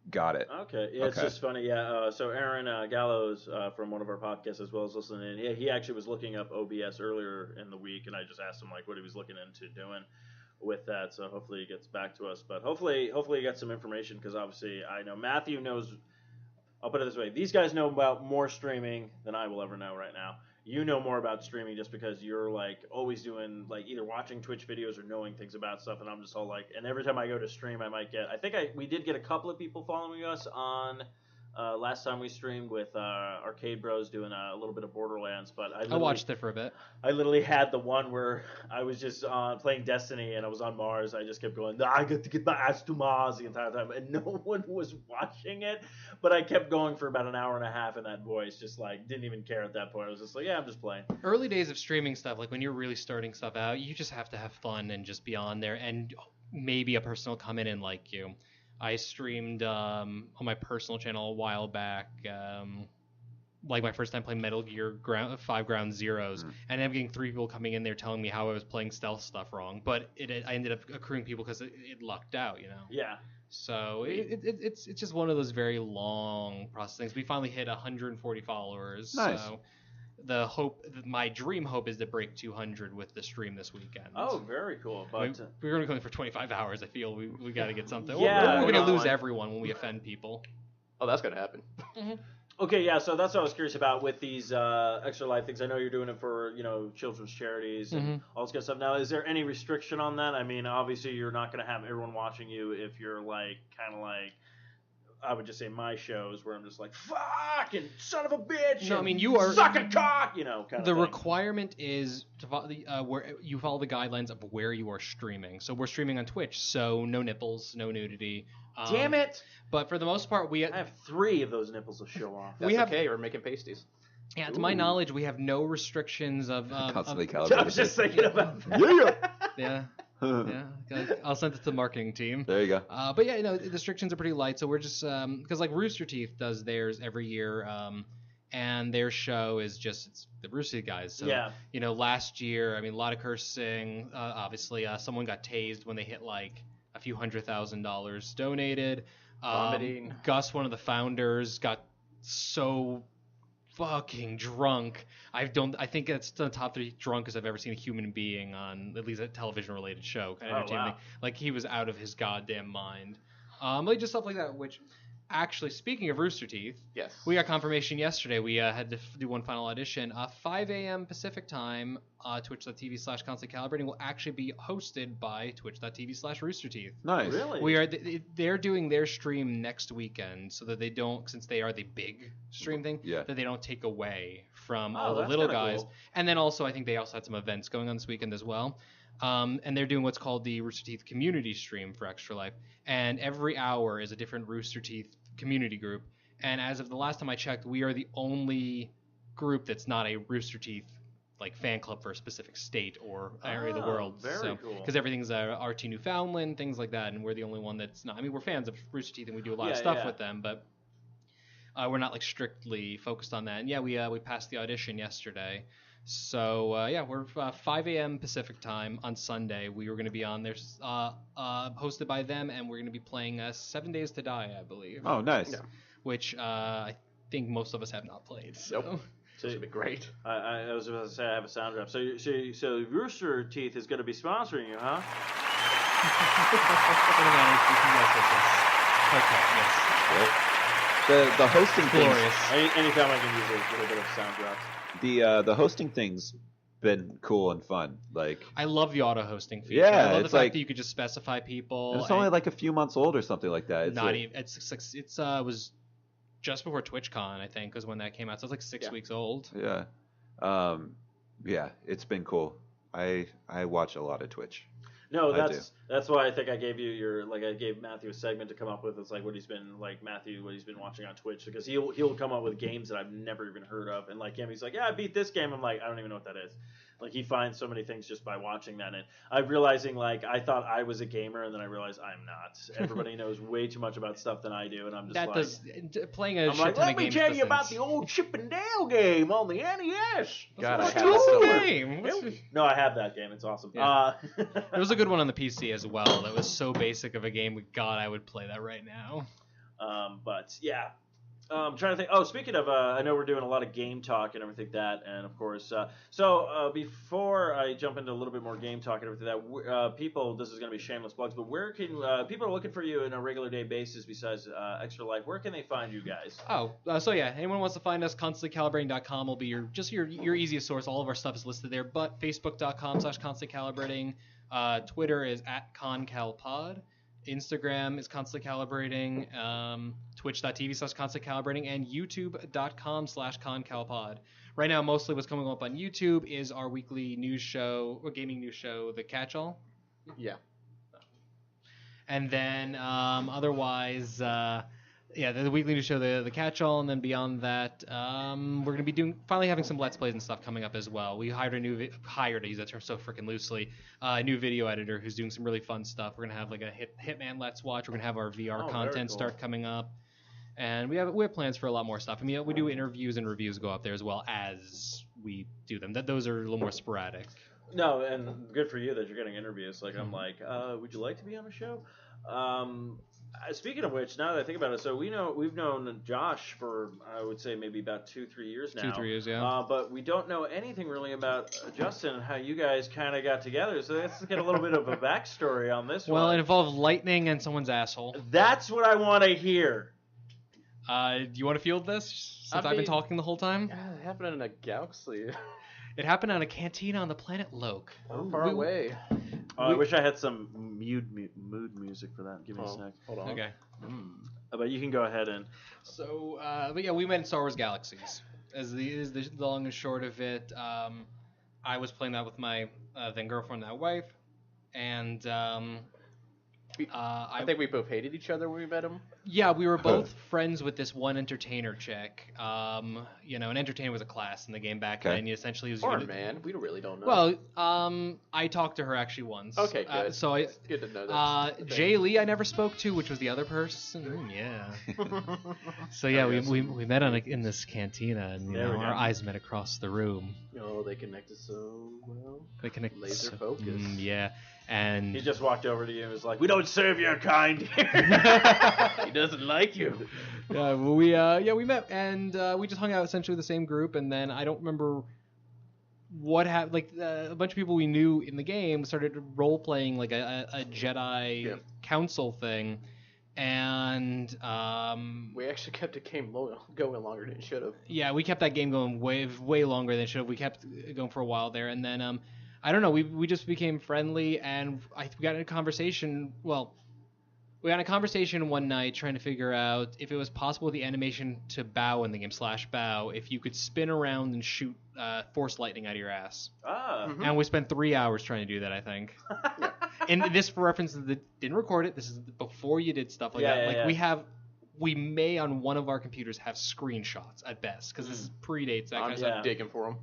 Got it. Okay, yeah, it's Okay. just funny. Yeah, so Aaron Gallows from one of our podcasts as well as listening in. He actually was looking up OBS earlier in the week, and I just asked him like what he was looking into doing with that. So hopefully he gets back to us. But hopefully he gets some information because obviously I know Matthew knows. I'll put it this way: these guys know about more streaming than I will ever know right now. You know more about streaming just because you're like always doing like either watching Twitch videos or knowing things about stuff, and I'm just all like, and every time I go to stream, I think we did get a couple of people following us on last time we streamed with Arcade Bros doing a little bit of Borderlands, but I watched it for a bit. I literally had the one where I was just playing Destiny and I was on Mars. I just kept going, I got to get my ass to Mars the entire time, and no one was watching it. But I kept going for about an hour and a half in that voice, just like didn't even care at that point. I was just like, yeah, I'm just playing. Early days of streaming stuff, like when you're really starting stuff out, you just have to have fun and just be on there, and maybe a person will come in and like you. I streamed on my personal channel a while back, like my first time playing Metal Gear 5 Ground Zeroes, and I ended up getting 3 people coming in there telling me how I was playing stealth stuff wrong, but I ended up accruing people because it lucked out, you know. Yeah. So it's just one of those very long process things. We finally hit 140 followers. Nice. So my dream hope is to break 200 with the stream this weekend. Oh, very cool. But we're only going for 25 hours. I feel we got to get something. Yeah, we're going to lose like- everyone when we offend people. Oh, that's gonna happen. okay, yeah. So that's what I was curious about with these extra life things. I know you're doing it for children's charities and all this good stuff. Now, is there any restriction on that? I mean, obviously, you're not going to have everyone watching you if you're like kind of like. I would just say my shows where I'm just like, fucking son of a bitch. No, I and mean, you are- suck a cock, kind of The thing. requirement is to where you follow the guidelines of where you are streaming. So we're streaming on Twitch, so no nipples, no nudity. Damn it! But for the most part, I have 3 of those nipples to show off. That's okay. We're making pasties. Yeah, to my knowledge, we have no restrictions of Constantly I calibrated. was just thinking about that. Yeah. yeah. I'll send it to the marketing team. There you go. But yeah, the restrictions are pretty light. So we're just because like Rooster Teeth does theirs every year, and their show is just it's the Rooster Teeth guys. So Yeah. last year, I mean, a lot of cursing. Obviously, someone got tased when they hit like a few $100,000 donated. Vomiting. Gus, one of the founders, got so fucking drunk. I think it's the top 3 drunkest I've ever seen a human being on at least a television related show. Kind of Oh, entertainment. wow. Like he was out of his goddamn mind. Like just stuff like that, which actually, speaking of Rooster Teeth, Yes. we got confirmation yesterday. We had to do one final audition. 5 a.m. Pacific time, twitch.tv/Constantly Calibrating will actually be hosted by twitch.tv/Rooster Teeth. Nice. Really? They're doing their stream next weekend so that they don't, since they are the big stream thing, Yeah. that they don't take away from Oh, all the that's little kinda guys. cool. And then also, I think they also had some events going on this weekend as well. And they're doing what's called the Rooster Teeth community stream for Extra Life. And every hour is a different Rooster Teeth community group. And as of the last time I checked, we are the only group that's not a Rooster Teeth like fan club for a specific state or area of the world. Very cool. Because everything's RT Newfoundland, things like that, and we're the only one that's not. I mean, we're fans of Rooster Teeth and we do a lot of Yeah, stuff yeah. with them, but we're not like strictly focused on that. And yeah, we passed the audition yesterday. So yeah, we're 5 a.m. Pacific time on Sunday. We were going to be on there, hosted by them, and we're going to be playing 7 Days to Die, I believe. Oh, nice. Yeah. Which I think most of us have not played. So. Nope. This should be great. I was about to say I have a sound drop. So Rooster Teeth is going to be sponsoring you, huh? Okay, yes. The hosting Glorious. Anytime I can use a little bit of sound drops. things, the hosting thing's been cool and fun. Like, I love the auto hosting feature. Yeah, I love the it's fact like- that you could just specify people. and it's only like a few months old or something like that. It's not like- even. It's was just before TwitchCon, I think, was when that came out. So it's like 6 Yeah. weeks old. Yeah. Yeah, it's been cool. I watch a lot of Twitch. No, I that's why I think I gave you I gave Matthew a segment to come up with. It's like what he's been watching on Twitch, because he'll come up with games that I've never even heard of, and like him, he's like, yeah, I beat this game. I'm like, I don't even know what that is. Like he finds so many things just by watching that, and I'm realizing like I thought I was a gamer, and then I realized I'm not. Everybody knows way too much about stuff than I do, and I'm just That like, does playing a I'm shit like, ton let of me games tell does you about things. the old Chip and Dale game on the NES. God, I What's have the it old somewhere. game? No, I have that game. It's awesome. Yeah. There was a good one on the PC as well. That was so basic of a game. God, I would play that right now. But yeah, I'm trying to think. Oh, speaking of, I know we're doing a lot of game talk and everything like that, and of course, before I jump into a little bit more game talk and everything like that, people, this is going to be shameless plugs, but where can people are looking for you on a regular day basis besides Extra Life? Where can they find you guys? So yeah, anyone wants to find us, constantlycalibrating.com will be your easiest source. All of our stuff is listed there, but facebook.com/constantlycalibrating. Twitter is @concalpod. Instagram is Constantly Calibrating, twitch.tv/Constantly Calibrating, and youtube.com/concalpod. Right now, mostly what's coming up on YouTube is our weekly news show, or gaming news show, The Catch-All. Yeah. And then otherwise, the weekly news show, the Catch-All, and then beyond that, we're going to be finally having some Let's Plays and stuff coming up as well. We hired I use that term so freaking loosely, a new video editor who's doing some really fun stuff. We're going to have like a Hitman Let's Watch. We're going to have our VR Oh, content very cool. start coming up. And we have plans for a lot more stuff. I mean, we do interviews and reviews go up there as well as we do them. Those are a little more sporadic. No, and good for you that you're getting interviews. Like I'm like, would you like to be on a show? Speaking of which, now that I think about it, so we've known Josh for I would say maybe about 2-3 years now. 2-3 years, yeah. But we don't know anything really about Justin and how you guys kind of got together. So let's get a little bit of a backstory on this Well, one. it involved lightning and someone's asshole. That's what I want to hear. Do you want to field this since I've been talking the whole time? Yeah, it happened in a galaxy. It happened on a cantina on the planet Loke. How far away? I wish I had some mood music for that. Give me a sec. Hold on. Okay. But you can go ahead and. So, but yeah, we met in Star Wars Galaxies. As the long and short of it, I was playing that with my then girlfriend, now wife, and I think we both hated each other when we met him. yeah, we were both friends with this one entertainer chick. An entertainer was a class in the game back Okay. then. You essentially was Or man, we really don't know. Well, I talked to her actually once. Okay, good. So I. It's good to know that. Jay Lee I never spoke to, which was the other person. Yeah. So yeah, we met in this cantina, and There we go. our eyes met across the room. Oh, they connected so well. They connected. Laser focus. Yeah, and He just walked over to you and was like, "We don't serve your kind here." He doesn't like you. yeah, well, we met, and we just hung out essentially with the same group, and then I don't remember what happened. Like a bunch of people we knew in the game started role playing like a Jedi Yeah. council thing. And We actually kept the game going longer than it should have. yeah, we kept that game going way longer than it should have. We kept it going for a while there, and then I don't know, we just became friendly, and we got in a conversation. Well, we got in a conversation one night trying to figure out if it was possible with the animation to bow in the game /bow, if you could spin around and shoot force lightning out of your ass. Ah. Mhm. And we spent 3 hours trying to do that, I think. And this, for reference, didn't record it. This is before you did stuff like that. Like we may on one of our computers have screenshots at best because this predates that kind of stuff. I'm digging for them.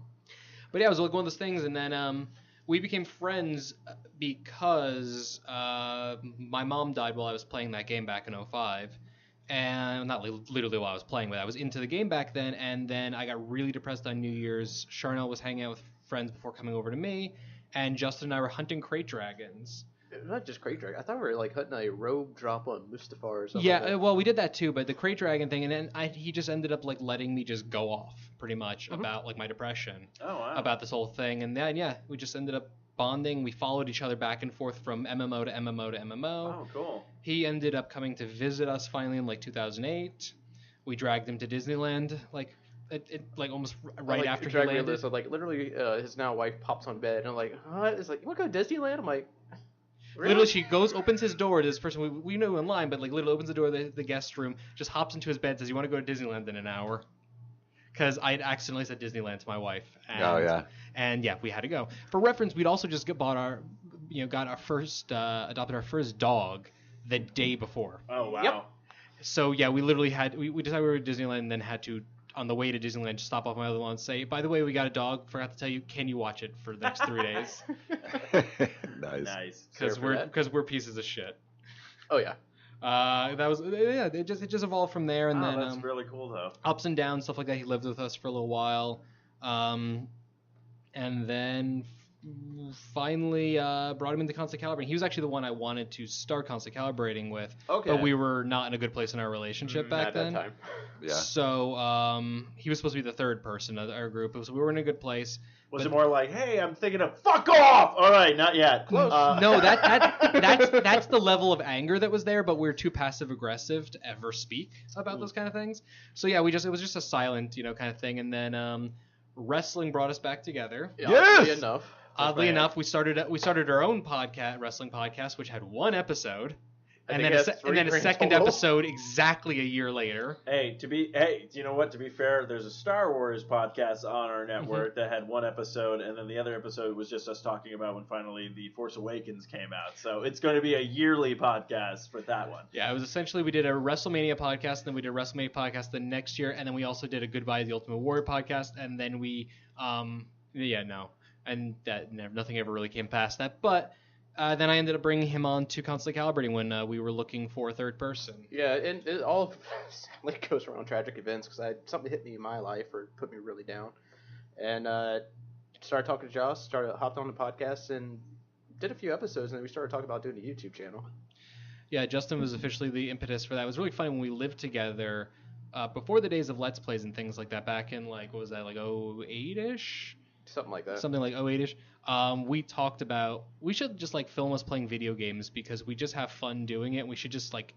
But yeah, it was like one of those things, and then we became friends because my mom died while I was playing that game back in 2005. And not literally while I was playing, but I was into the game back then, and then I got really depressed on New Year's. Charnel was hanging out with friends before coming over to me, and Justin and I were hunting crate dragons. Not just crate dragon. I thought we were like hunting a rogue drop on Mustafar or something. Yeah, like that. well, we did that too, but the crate dragon thing, and then he just ended up like letting me just go off pretty much about like my depression, Oh, wow. about this whole thing, and then yeah, we just ended up bonding. We followed each other back and forth from MMO to MMO to MMO. Oh, cool. He ended up coming to visit us finally in like 2008. We dragged him to Disneyland like like almost right after he landed. So like literally, his now wife pops on bed and I'm like, what? It's like, you want to go to Disneyland? I'm like, really? Literally, she opens his door to this person we know in line, but like literally opens the door to the guest room, just hops into his bed, says, "You want to go to Disneyland in an hour?" Because I had accidentally said Disneyland to my wife. And, Oh, yeah. And yeah, we had to go. For reference, we'd also just adopted our first dog the day before. Oh, wow. Yep. So yeah, we literally we decided we were at Disneyland, and then had to, on the way to Disneyland, just stop off my other one and say, "By the way, we got a dog. Forgot to tell you. Can you watch it for the next 3 days?" Nice. Nice. Because we're pieces of shit. Oh yeah. That was it just evolved from there, and Oh, then that's really cool, though. ups and downs, stuff like that. He lived with us for a little while, and then finally brought him into constant calibrating. He was actually the one I wanted to start constant calibrating with, Okay. but we were not in a good place in our relationship back At then. that time. Yeah. So he was supposed to be the third person of our group, so we were in a good place. Was But- it more like, hey, I'm thinking of fuck off? All right, not yet. Close. No, that's the level of anger that was there, but we're too passive aggressive to ever speak about those kind of things. So yeah, it was just a silent, kind of thing, and then wrestling brought us back together. Yeah, Yes! oddly enough. Oddly right. enough, we started our own wrestling podcast, which had one episode, I and think then it has and then a 3 in second total. episode exactly a year later. Hey, you know what? To be fair, there's a Star Wars podcast on our network that had one episode, and then the other episode was just us talking about when finally The Force Awakens came out. So it's going to be a yearly podcast for that one. Yeah, it was essentially we did a WrestleMania podcast, and then we did a WrestleMania podcast the next year, and then we also did a Goodbye to the Ultimate Warrior podcast, and then we and that nothing ever really came past that. But then I ended up bringing him on to Constantly Calibrating when we were looking for a third person. Yeah, and it all like goes around tragic events because something hit me in my life or put me really down, and started talking to Josh, hopped on the podcast and did a few episodes, and then we started talking about doing a YouTube channel. Yeah, Justin was officially the impetus for that. It was really funny when we lived together before the days of Let's Plays and things like that. Back in like what was that, like 08-ish? Something like that. Something like 08-ish. We talked about we should just like film us playing video games because we just have fun doing it. We should just like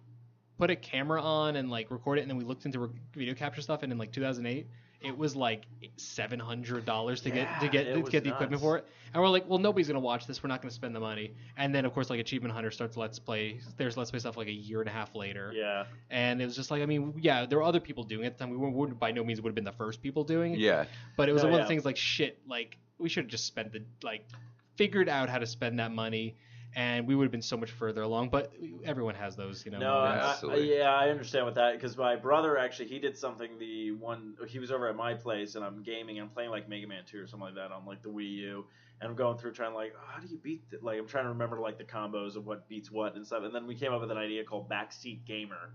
put a camera on and like record it. And then we looked into video capture stuff, and in like 2008, it was like $700 to get the equipment nuts. for it. And we're like, well, nobody's gonna watch this. We're not gonna spend the money. And then of course like Achievement Hunter starts Let's Play. There's Let's Play stuff like a year and a half later. Yeah. And it was just like, I mean, yeah, there were other people doing it at the time. We would by no means would have been the first people doing it. Yeah. But it was No, one of yeah. the things like shit. Like we should have just spent figured out how to spend that money, and we would have been so much further along. But everyone has those, No, moments. Absolutely. I understand with that because my brother actually he did something. He was over at my place and I'm gaming. I'm playing like Mega Man 2 or something like that on like the Wii U, and I'm going through trying like, how do you beat like I'm trying to remember like the combos of what beats what and stuff. And then we came up with an idea called Backseat Gamer.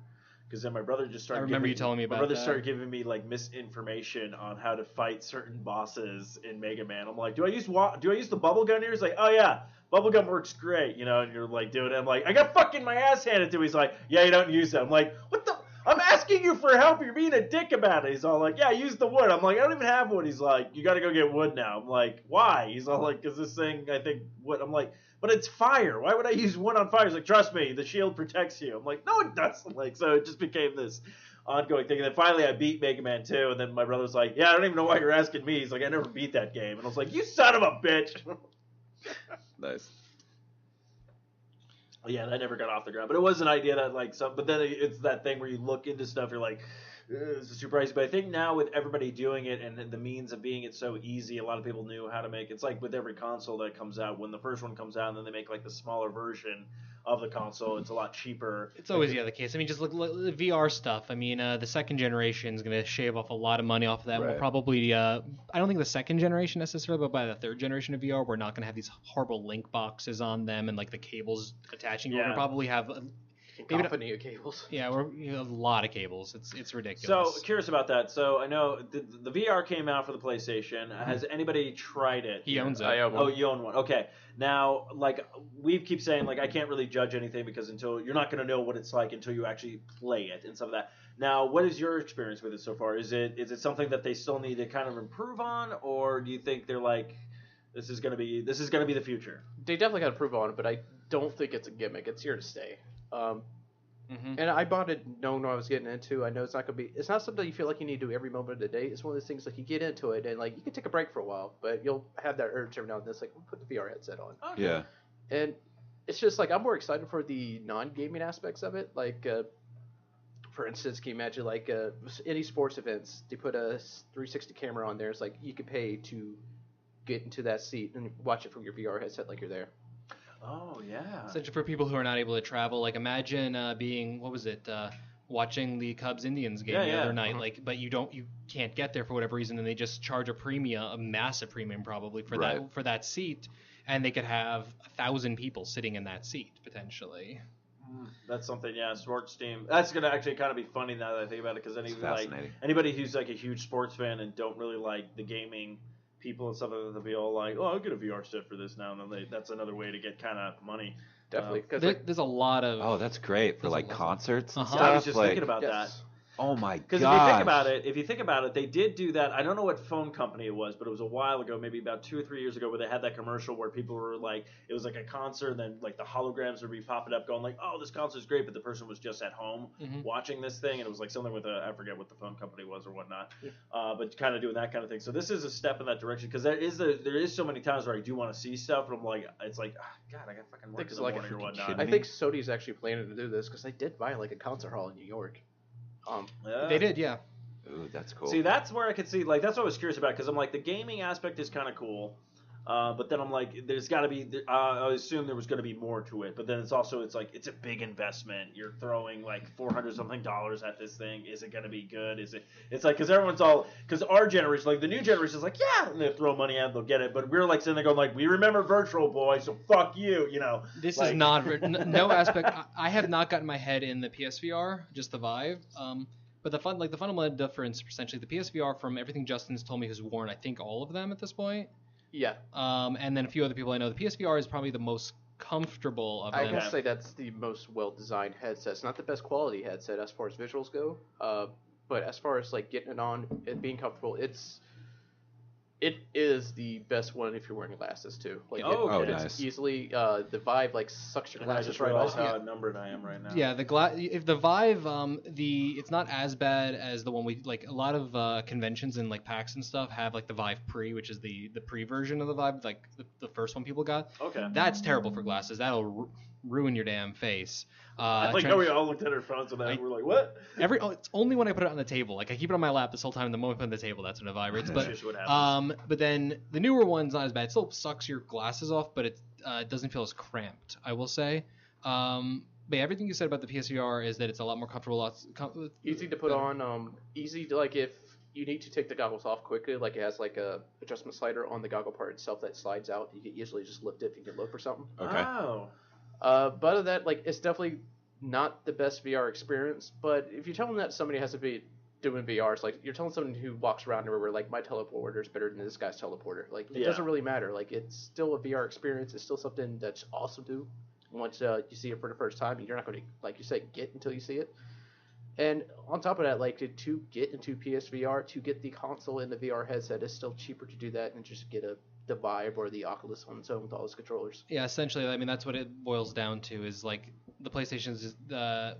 Because then my brother just started. I remember you telling me about My brother that. started giving me like misinformation on how to fight certain bosses in Mega Man. I'm like, do I use the bubble gun here? He's like, oh yeah, bubble gun works great, And you're like doing it. I'm like, I got fucking my ass handed to me. He's like, yeah, you don't use it. I'm like, what the? I'm asking you for help. You're being a dick about it. He's all like, yeah, use the wood. I'm like, I don't even have wood. He's like, you got to go get wood now. I'm like, why? He's all like, because this thing, I think, wood. I'm like, but it's fire. Why would I use wood on fire? He's like, trust me, the shield protects you. I'm like, no, it doesn't. Like, so it just became this ongoing thing. And then finally I beat Mega Man 2. And then my brother's like, yeah, I don't even know why you're asking me. He's like, I never beat that game. And I was like, you son of a bitch. Nice. Yeah, that never got off the ground. But it was an idea that, like, but then it's that thing where you look into stuff, you're like, this is super pricey. But I think now with everybody doing it and the means of being it so easy, a lot of people knew how to make. It's like with every console that comes out, when the first one comes out and then they make like the smaller version of the console, it's a lot cheaper. It's always the other case. I mean, just look the VR stuff. I mean, the second generation is going to shave off a lot of money off of that. Right. We'll probably, I don't think the second generation necessarily, but by the third generation of VR, we're not going to have these horrible link boxes on them and like the cables attaching. We're going to probably have Company of cables. Yeah, we're a lot of cables. It's ridiculous. So curious about that. So I know the VR came out for the PlayStation. Has anybody tried it? He owns it. I own one. Oh, you own one. Okay. Now, like we keep saying, like I can't really judge anything because until you're not going to know what it's like until you actually play it and stuff like that. Now, what is your experience with it so far? Is it something that they still need to kind of improve on, or do you think they're like, this is going to be the future? They definitely got to improve on it, but I don't think it's a gimmick. It's here to stay. And I bought it knowing what I was getting into. I know it's not something you feel like you need to do every moment of the day. It's one of those things like you get into it and like you can take a break for a while, but you'll have that urge every now and then. It's like, put the VR headset on. Okay. Yeah. And it's just like I'm more excited for the non-gaming aspects of it. Like, for instance, can you imagine like any sports events? They put a 360 camera on there. It's like you could pay to get into that seat and watch it from your VR headset like you're there. Oh yeah. Essentially for people who are not able to travel, like imagine being watching the Cubs Indians game the other night, like, but you can't get there for whatever reason, and they just charge a massive premium probably for that seat, and they could have 1,000 people sitting in that seat potentially. That's something, sports team. That's gonna actually kind of be funny now that I think about it, because anybody who's like a huge sports fan and don't really like the gaming people and stuff like that, they'll be all like, "Oh, I'll get a VR set for this now," and then that's another way to get kind of money. Definitely, because there's a lot of. Oh, that's great for like concerts and stuff. I was just like, thinking about that. Oh my god! Because if you think about it, they did do that. I don't know what phone company it was, but it was a while ago, maybe about 2 or 3 years ago, where they had that commercial where people were like, it was like a concert, and then like the holograms would be popping up, going like, "Oh, this concert's great," but the person was just at home watching this thing, and it was like something with I forget what the phone company was or whatnot, but kind of doing that kind of thing. So this is a step in that direction, because there is so many times where I do want to see stuff, but I'm like, it's like, God, I got fucking work in the morning or whatnot. I think Sony's actually planning to do this because they did buy like a concert hall in New York. They did, yeah. Ooh, that's cool. See, that's where I could see, like, that's what I was curious about, because I'm like, the gaming aspect is kind of cool, but then I'm like, there's got to be, I assume there was going to be more to it, but then it's like, it's a big investment. You're throwing like $400-something at this thing. Is it going to be good? It's like, because our generation, like the new generation is like, yeah, and they throw money at it, they'll get it, but we're like sitting there going like, we remember Virtual Boy, so fuck you, you know. This like, is not, no aspect, I have not gotten my head in the PSVR, just the Vive, but the fundamental difference, essentially, the PSVR, from everything Justin's told me, who's worn, I think, all of them at this point. Yeah. And then a few other people I know. The PSVR is probably the most comfortable of them. I can say that's the most well-designed headset. It's not the best quality headset as far as visuals go, but as far as like getting it on, it being comfortable, it is the best one if you're wearing glasses too. Like nice. It's easily the Vive like sucks your and I glasses just right realized off. how numbered I am right now. Yeah, if the Vive, it's not as bad as the one we like. A lot of conventions and like PAX and stuff have like the Vive Pre, which is the pre version of the Vive, like the first one people got. Okay. That's terrible for glasses. That'll ruin your damn face. I like how we all looked at our phones and we're like, what? It's only when I put it on the table. Like I keep it on my lap this whole time. The moment I put it on the table, that's when it vibrates. But What happens. but then the newer one's not as bad. It still sucks your glasses off, but it doesn't feel as cramped, I will say. But yeah, everything you said about the PSVR is that it's a lot more comfortable. Easy to put on. Easy to, like, if you need to take the goggles off quickly, like it has like a adjustment slider on the goggle part itself that slides out. You can easily just lift it if you can look for something. Okay. Oh. But other than that, like, it's definitely not the best VR experience. But if you're telling that somebody has to be doing VR, it's like you're telling someone who walks around everywhere, like, my teleporter is better than this guy's teleporter. Like, it doesn't really matter. Like, it's still a VR experience. It's still something that's awesome to do. Once you see it for the first time, you're not going to, like you said, get until you see it. And on top of that, like to get into PSVR, to get the console and the VR headset, is still cheaper to do that than just get the Vive or the Oculus on its own with all its controllers. Yeah, essentially, I mean, that's what it boils down to is like the PlayStation's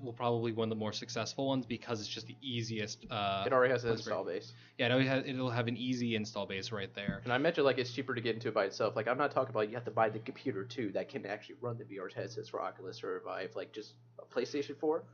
will probably be one of the more successful ones because it's just the easiest. It already has an install base. Yeah, it'll have an easy install base right there. And I mentioned like it's cheaper to get into it by itself. Like I'm not talking about you have to buy the computer too that can actually run the VR headsets for Oculus or Vive. Like just a PlayStation 4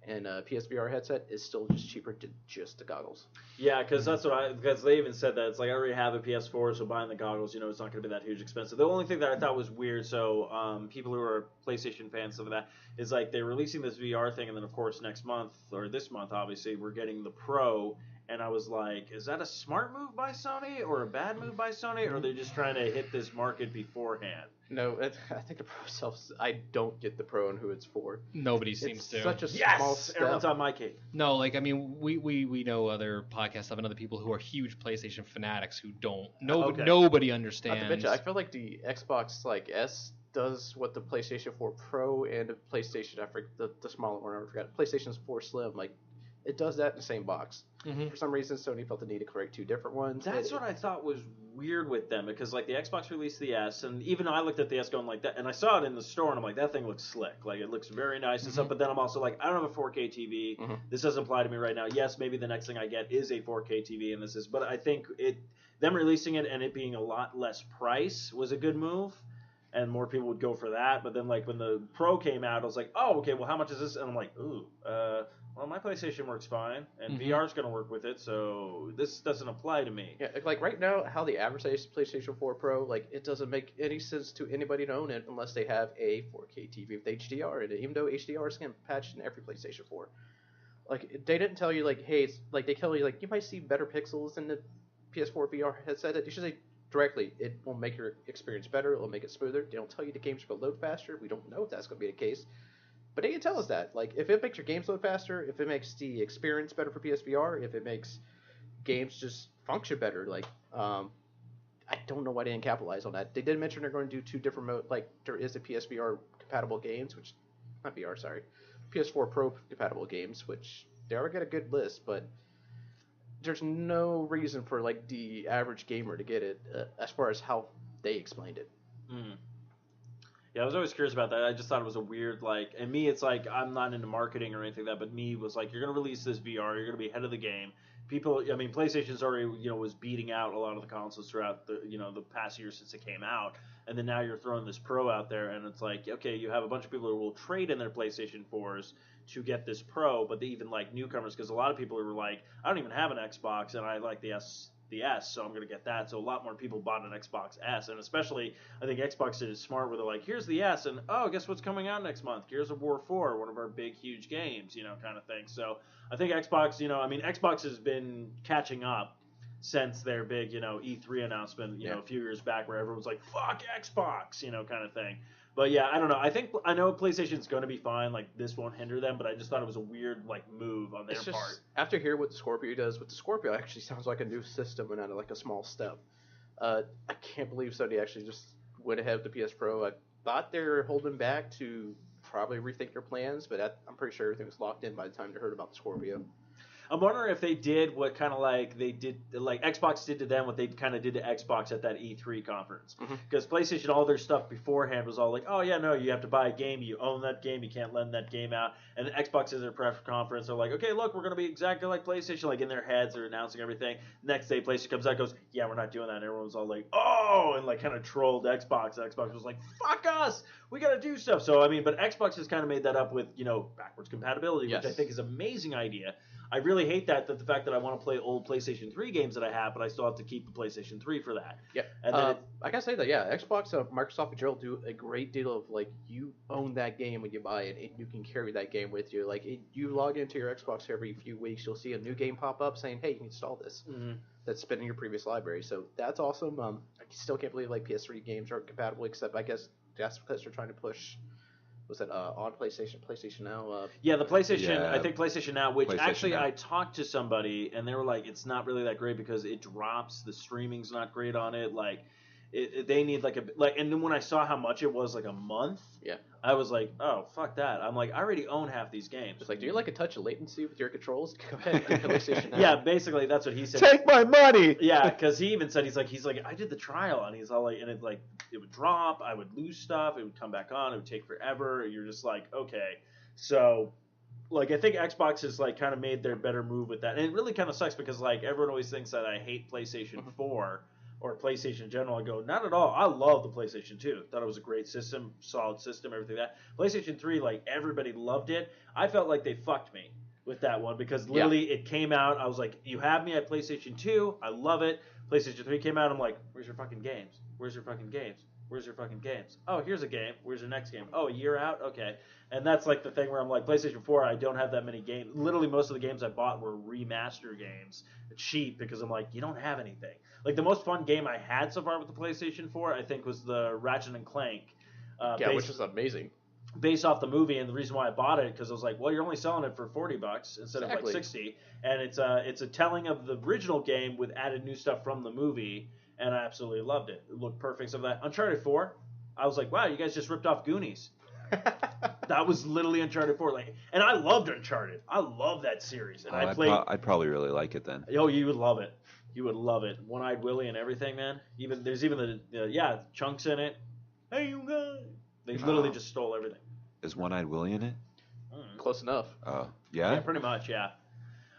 and a PSVR headset is still just cheaper than just the goggles. Yeah, because because they even said that it's like I already have a PS4, so buying the goggles, it's not going to be that huge expensive. The only thing that I thought was weird, so people who are PlayStation fans, stuff like that, is like they're releasing this VR thing, and then of course next month or this month, obviously, we're getting the Pro. And I was like, is that a smart move by Sony or a bad move by Sony, or are they just trying to hit this market beforehand? No, I think the Pro itself, I don't get the Pro and who it's for. Nobody seems it's to. Such a small step. Everyone's on my case. No, like I mean, we know other podcasts have and other people who are huge PlayStation fanatics who don't. Nobody understands. Not to mention, I feel like the Xbox like S does what the PlayStation 4 Pro and the PlayStation, I forget the smaller one, I forgot, PlayStation 4 Slim, like it does that in the same box. Mm-hmm. For some reason, Sony felt the need to create two different ones. That's what I thought was weird with them, because like the Xbox released the S, and even I looked at the S going like that, and I saw it in the store, and I'm like, that thing looks slick, like it looks very nice and stuff. But then I'm also like, I don't have a 4K TV. This doesn't apply to me right now. Yes, maybe the next thing I get is a 4K TV, and this is, but I think them releasing it and it being a lot less price was a good move. And more people would go for that. But then, like, when the Pro came out, I was like, oh, okay, well, how much is this? And I'm like, ooh, well, my PlayStation works fine, and VR's going to work with it, so this doesn't apply to me. Yeah, like, right now, how they advertise PlayStation 4 Pro, like, it doesn't make any sense to anybody to own it unless they have a 4K TV with HDR in it, even though HDR is getting patched in every PlayStation 4. Like, they didn't tell you, like, hey, it's, like, they tell you, like, you might see better pixels in the PS4 VR headset. They should say, directly, it will make your experience better, it will make it smoother. They don't tell you the games will load faster. We don't know if that's going to be the case. But they can tell us that. Like, if it makes your games load faster, if it makes the experience better for PSVR, if it makes games just function better, like, I don't know why they didn't capitalize on that. They did mention they're going to do two different modes. Like, there is a PSVR compatible games, which, not VR, sorry, PS4 Pro compatible games, which they already got a good list, but there's no reason for like the average gamer to get it as far as how they explained it. Yeah, I was always curious about that. I just thought it was a weird, like, and me, it's like, I'm not into marketing or anything like that, but me was like, you're going to release this VR, you're going to be ahead of the game. People, I mean, PlayStation's already, was beating out a lot of the consoles throughout the, the past year since it came out. And then now you're throwing this Pro out there, and it's like, okay, you have a bunch of people who will trade in their PlayStation 4s to get this Pro, but they even like newcomers, because a lot of people were like, I don't even have an Xbox, and I like the S, so I'm going to get that. So a lot more people bought an Xbox S, and especially, I think Xbox did it smart where they're like, here's the S, and oh, guess what's coming out next month? Gears of War 4, one of our big, huge games, kind of thing. So I think Xbox, Xbox has been catching up since their big, E3 announcement, a few years back where everyone's like, fuck Xbox, kind of thing. But yeah, I don't know. I know PlayStation's going to be fine. Like, this won't hinder them, but I just thought it was a weird, like, move on their part. After hearing what the Scorpio does, with the Scorpio actually sounds like a new system and not like a small step. I can't believe Sony actually just went ahead with the PS Pro. I thought they were holding back to probably rethink their plans, but I'm pretty sure everything was locked in by the time they heard about the Scorpio. I'm wondering if they did what kind of like they did, like Xbox did to them, what they kind of did to Xbox at that E3 conference. Because PlayStation, all their stuff beforehand was all like, oh yeah, no, you have to buy a game, you own that game, you can't lend that game out. And Xbox is their press conference, they're like, okay, look, we're going to be exactly like PlayStation, like in their heads, they're announcing everything. Next day, PlayStation comes out, goes, yeah, we're not doing that. And everyone was all like, oh, and like kind of trolled Xbox. And Xbox was like, fuck us, we got to do stuff. So I mean, but Xbox has kind of made that up with backwards compatibility, which I think is an amazing idea. I really hate that the fact that I want to play old PlayStation 3 games that I have, but I still have to keep the PlayStation 3 for that. Yeah, and then I gotta say that Xbox, Microsoft and Joel do a great deal of like you own that game when you buy it, and you can carry that game with you. Like you log into your Xbox every few weeks, you'll see a new game pop up saying, "Hey, you can install this." That's been in your previous library, so that's awesome. I still can't believe like PS3 games aren't compatible, except I guess that's because they're trying to push. Was that on PlayStation Now? Yeah, the PlayStation. Yeah. I think PlayStation Now. Which PlayStation actually, Now. I talked to somebody and they were like, "It's not really that great because it drops. The streaming's not great on it. Like, they need like and then when I saw how much it was, like a month, Yeah. I was like, oh fuck that. I'm like, I already own half these games. It's like, do you like a touch of latency with your controls? Go ahead, get PlayStation now. Yeah, basically that's what he said. Take my money. Yeah, because he even said he's like I did the trial and he's all like, and it would drop, I would lose stuff, it would come back on, it would take forever. You're just like, okay, so. Like, I think Xbox has, like, kind of made their better move with that. And it really kind of sucks because, like, everyone always thinks that I hate PlayStation 4 or PlayStation in general. I go, not at all. I love the PlayStation 2. Thought it was a great system, solid system, everything like that. PlayStation 3, like, everybody loved it. I felt like they fucked me with that one because literally it came out. I was like, you have me at PlayStation 2. I love it. PlayStation 3 came out. I'm like, where's your fucking games? Where's your fucking games? Where's your fucking games? Oh, here's a game. Where's your next game? Oh, a year out? Okay. And that's like the thing where I'm like, PlayStation 4, I don't have that many games. Literally, most of the games I bought were remaster games. Cheap because I'm like, you don't have anything. Like, the most fun game I had so far with the PlayStation 4, I think, was the Ratchet and Clank. Which is amazing. Based off the movie, and the reason why I bought it because I was like, well, you're only selling it for $40 instead of like 60, and it's a telling of the original game with added new stuff from the movie, and I absolutely loved it. It looked perfect. So that Uncharted 4, I was like, wow, you guys just ripped off Goonies. That was literally Uncharted 4, like, and I loved Uncharted. I love that series, and I played. I'd probably really like it then. Oh, you would love it. You would love it. One-Eyed Willie and everything, man. There's even the Chunks in it. Hey, you guys. They literally just stole everything. Is One-Eyed Willie in it? Close enough. Oh, yeah? Yeah, pretty much, yeah.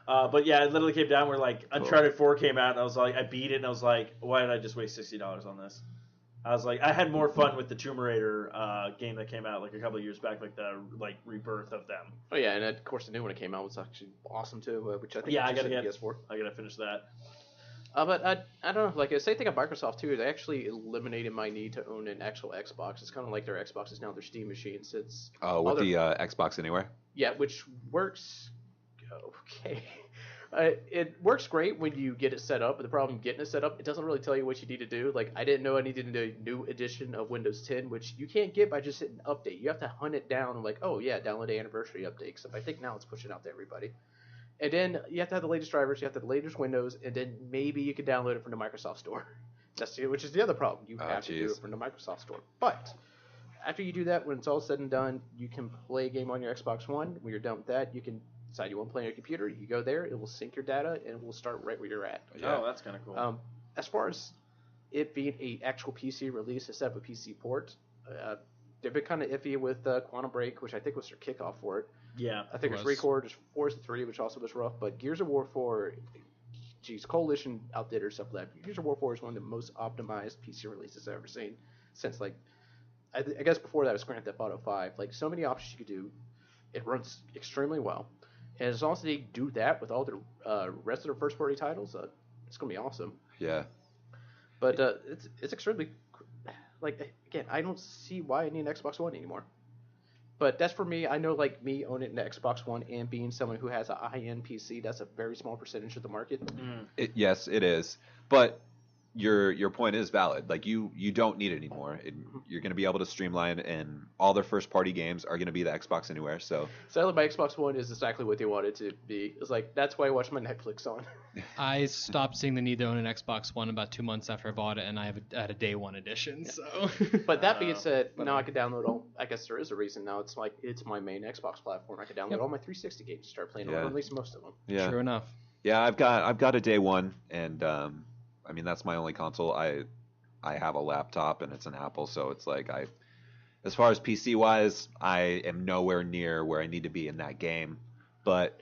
But yeah, it literally came down where like Uncharted 4 came out, and I was like, I beat it, and I was like, why did I just waste $60 on this? I was like, I had more fun with the Tomb Raider game that came out like a couple of years back, like the rebirth of them. Oh yeah, and of course the new one that came out was actually awesome too, which I think I gotta get PS4. I gotta finish that. But I don't know, like the same thing at Microsoft too. They actually eliminated my need to own an actual Xbox. It's kind of like their Xbox is now their Steam machines. It's with the Xbox Anywhere. Yeah, which works okay. It works great when you get it set up, but the problem getting it set up, it doesn't really tell you what you need to do. Like, I didn't know I needed a new edition of Windows 10, which you can't get by just hitting update. You have to hunt it down and like, oh yeah, download the anniversary update. So I think now it's pushing out to everybody. And then you have to have the latest drivers, you have to have the latest Windows, and then maybe you can download it from the Microsoft Store. Which is the other problem. You have to do it from the Microsoft Store. But after you do that, when it's all said and done, you can play a game on your Xbox One. When you're done with that, you can decide you want to play on your computer. You go there, it will sync your data, and it will start right where you're at. Yeah. Oh, that's kind of cool. As far as it being a actual PC release instead of a PC port, they've been kind of iffy with Quantum Break, which I think was their kickoff for it. Yeah. I think there's 3 core, there's 4 is the 3, which also was rough. But Gears of War 4, Coalition outdid or stuff like that. Gears of War 4 is one of the most optimized PC releases I've ever seen since, like, I guess before that was Grand Theft Auto 5. Like, so many options you could do. It runs extremely well. And as long as they do that with all the rest of their first-party titles, it's going to be awesome. Yeah. But it's extremely, like, again, I don't see why I need an Xbox One anymore. But that's for me. I know, like, me owning an Xbox One and being someone who has a high-end PC, that's a very small percentage of the market. Yes, it is. But your point is valid. Like, you don't need it anymore. You're going to be able to streamline, and all their first-party games are going to be the Xbox Anywhere. So sadly, my Xbox One is exactly what they want it to be. It's like, that's why I watch my Netflix on. I stopped seeing the need to own an Xbox One about 2 months after I bought it, and I had a day one edition. Yeah. So, but that being said, now I can download all. I guess there is a reason now. It's like it's my main Xbox platform. I can download all my 360 games and start playing, or at least most of them. Yeah, true enough. Yeah, I've got a day one, and I mean, that's my only console. I have a laptop, and it's an Apple, so it's like as far as PC wise, I am nowhere near where I need to be in that game, but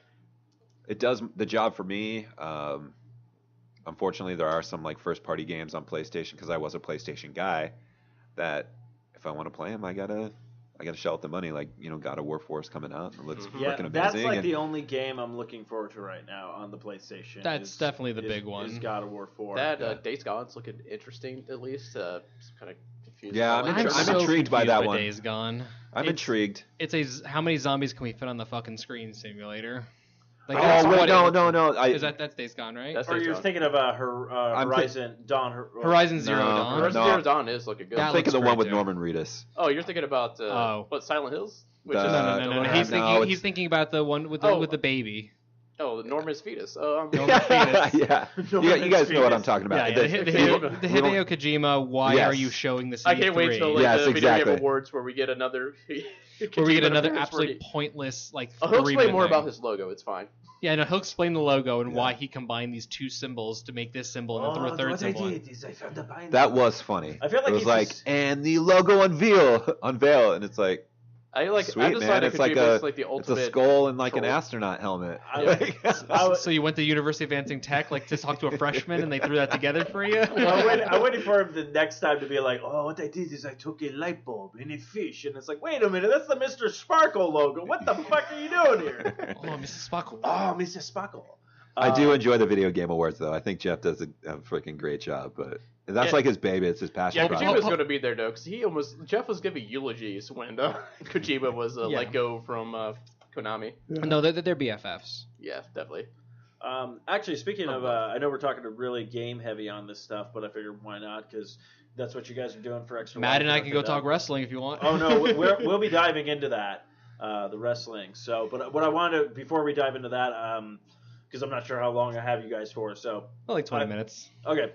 it does the job for me. Unfortunately, there are some like first party games on PlayStation, because I was a PlayStation guy, that if I want to play them, I gotta shell out the money. Like, God of War 4 is coming out, and it looks freaking amazing. That's like the only game I'm looking forward to right now on the PlayStation. That's definitely the big one. Is God of War 4. That Days Gone's looking interesting, at least. Kind of confused. Yeah, I'm intrigued by that one. Days Gone. I'm intrigued. It's how many zombies can we fit on the fucking screen simulator? Like, no. That's Days Gone, right? That's or you're thinking of Horizon Dawn. Horizon Zero Dawn. Horizon Zero Dawn is looking good. I'm thinking the one with Norman Reedus. Oh, you're thinking about Silent Hills? No. He's thinking about the one with the baby. Oh, Norman's fetus. Yeah. You guys know what I'm talking about. Yeah, the Hideo Kojima, why Yes. are you showing this? I can't wait till Yes, the Video exactly. Game Awards where we get another. Absolutely pointless He'll 3 explain minute more thing. about his logo. It's fine. Yeah, no, he'll explain the logo and why he combined these 2 symbols to make this symbol and then throw a third symbol. That was funny. I feel like it was he's like, just- and the logo unveil, and it's like, I like. sweet, I man. decided It's like Kojima's a, the it's ultimate. a skull and like an troll. astronaut helmet. So you went to University of Advancing Tech to talk to a freshman and they threw that together for you? I'm waiting for him the next time to be like, oh, what I did is I took a light bulb and a fish, and it's like, wait a minute, that's the Mr. Sparkle logo. What the fuck are you doing here? Oh, Mrs. Sparkle. Oh, Mr. Sparkle. I do enjoy the Video Game Awards, though. I think Jeff does a freaking great job, but that's like his baby. It's his passion Yeah, project. Kojima's going to be there though, because Jeff was giving eulogies when Kojima was let go from Konami. No, they're BFFs. Yeah, definitely. Actually, speaking of, I know we're talking really game heavy on this stuff, but I figured why not? Because that's what you guys are doing for extra. Matt and I life. can go talk wrestling if you want. Oh no, we'll be diving into that, the wrestling. So, but what I wanted to, before we dive into that, because I'm not sure how long I have you guys for. So, Like 20 minutes. okay.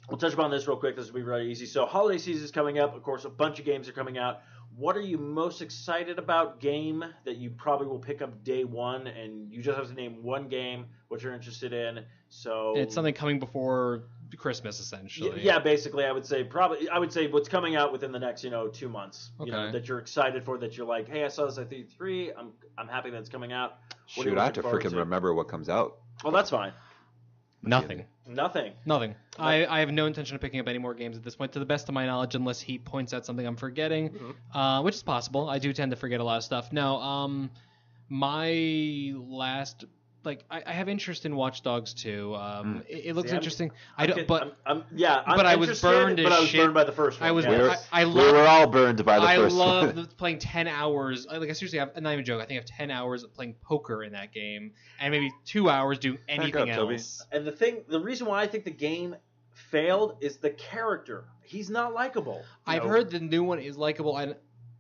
We'll touch upon this real quick. This will be really easy. So, holiday season is coming up. Of course, a bunch of games are coming out. What are you most excited about game that you probably will pick up day one? And you just have to name one game, what you're interested in. So It's something coming before Christmas, essentially. yeah, basically, I would say what's coming out within the next 2 months. Okay. That you're excited for. That you're like, hey, I saw this at E3. I'm happy that it's coming out. What are you Shoot, I have to looking forward freaking remember what comes out. Well, that's fine. Nothing. Nothing. I have no intention of picking up any more games at this point, to the best of my knowledge, unless he points out something I'm forgetting, which is possible. I do tend to forget a lot of stuff. No, my last... I have interest in Watch Dogs 2. It looks interesting. I was burned as shit. But I was burned by the first one. We were all burned by the first one. I love playing 10 hours. I seriously have, not even a joke, I think I have 10 hours of playing poker in that game, and maybe 2 hours doing anything else. And the reason why I think the game failed is the character. He's not likable. I've heard the new one is likable.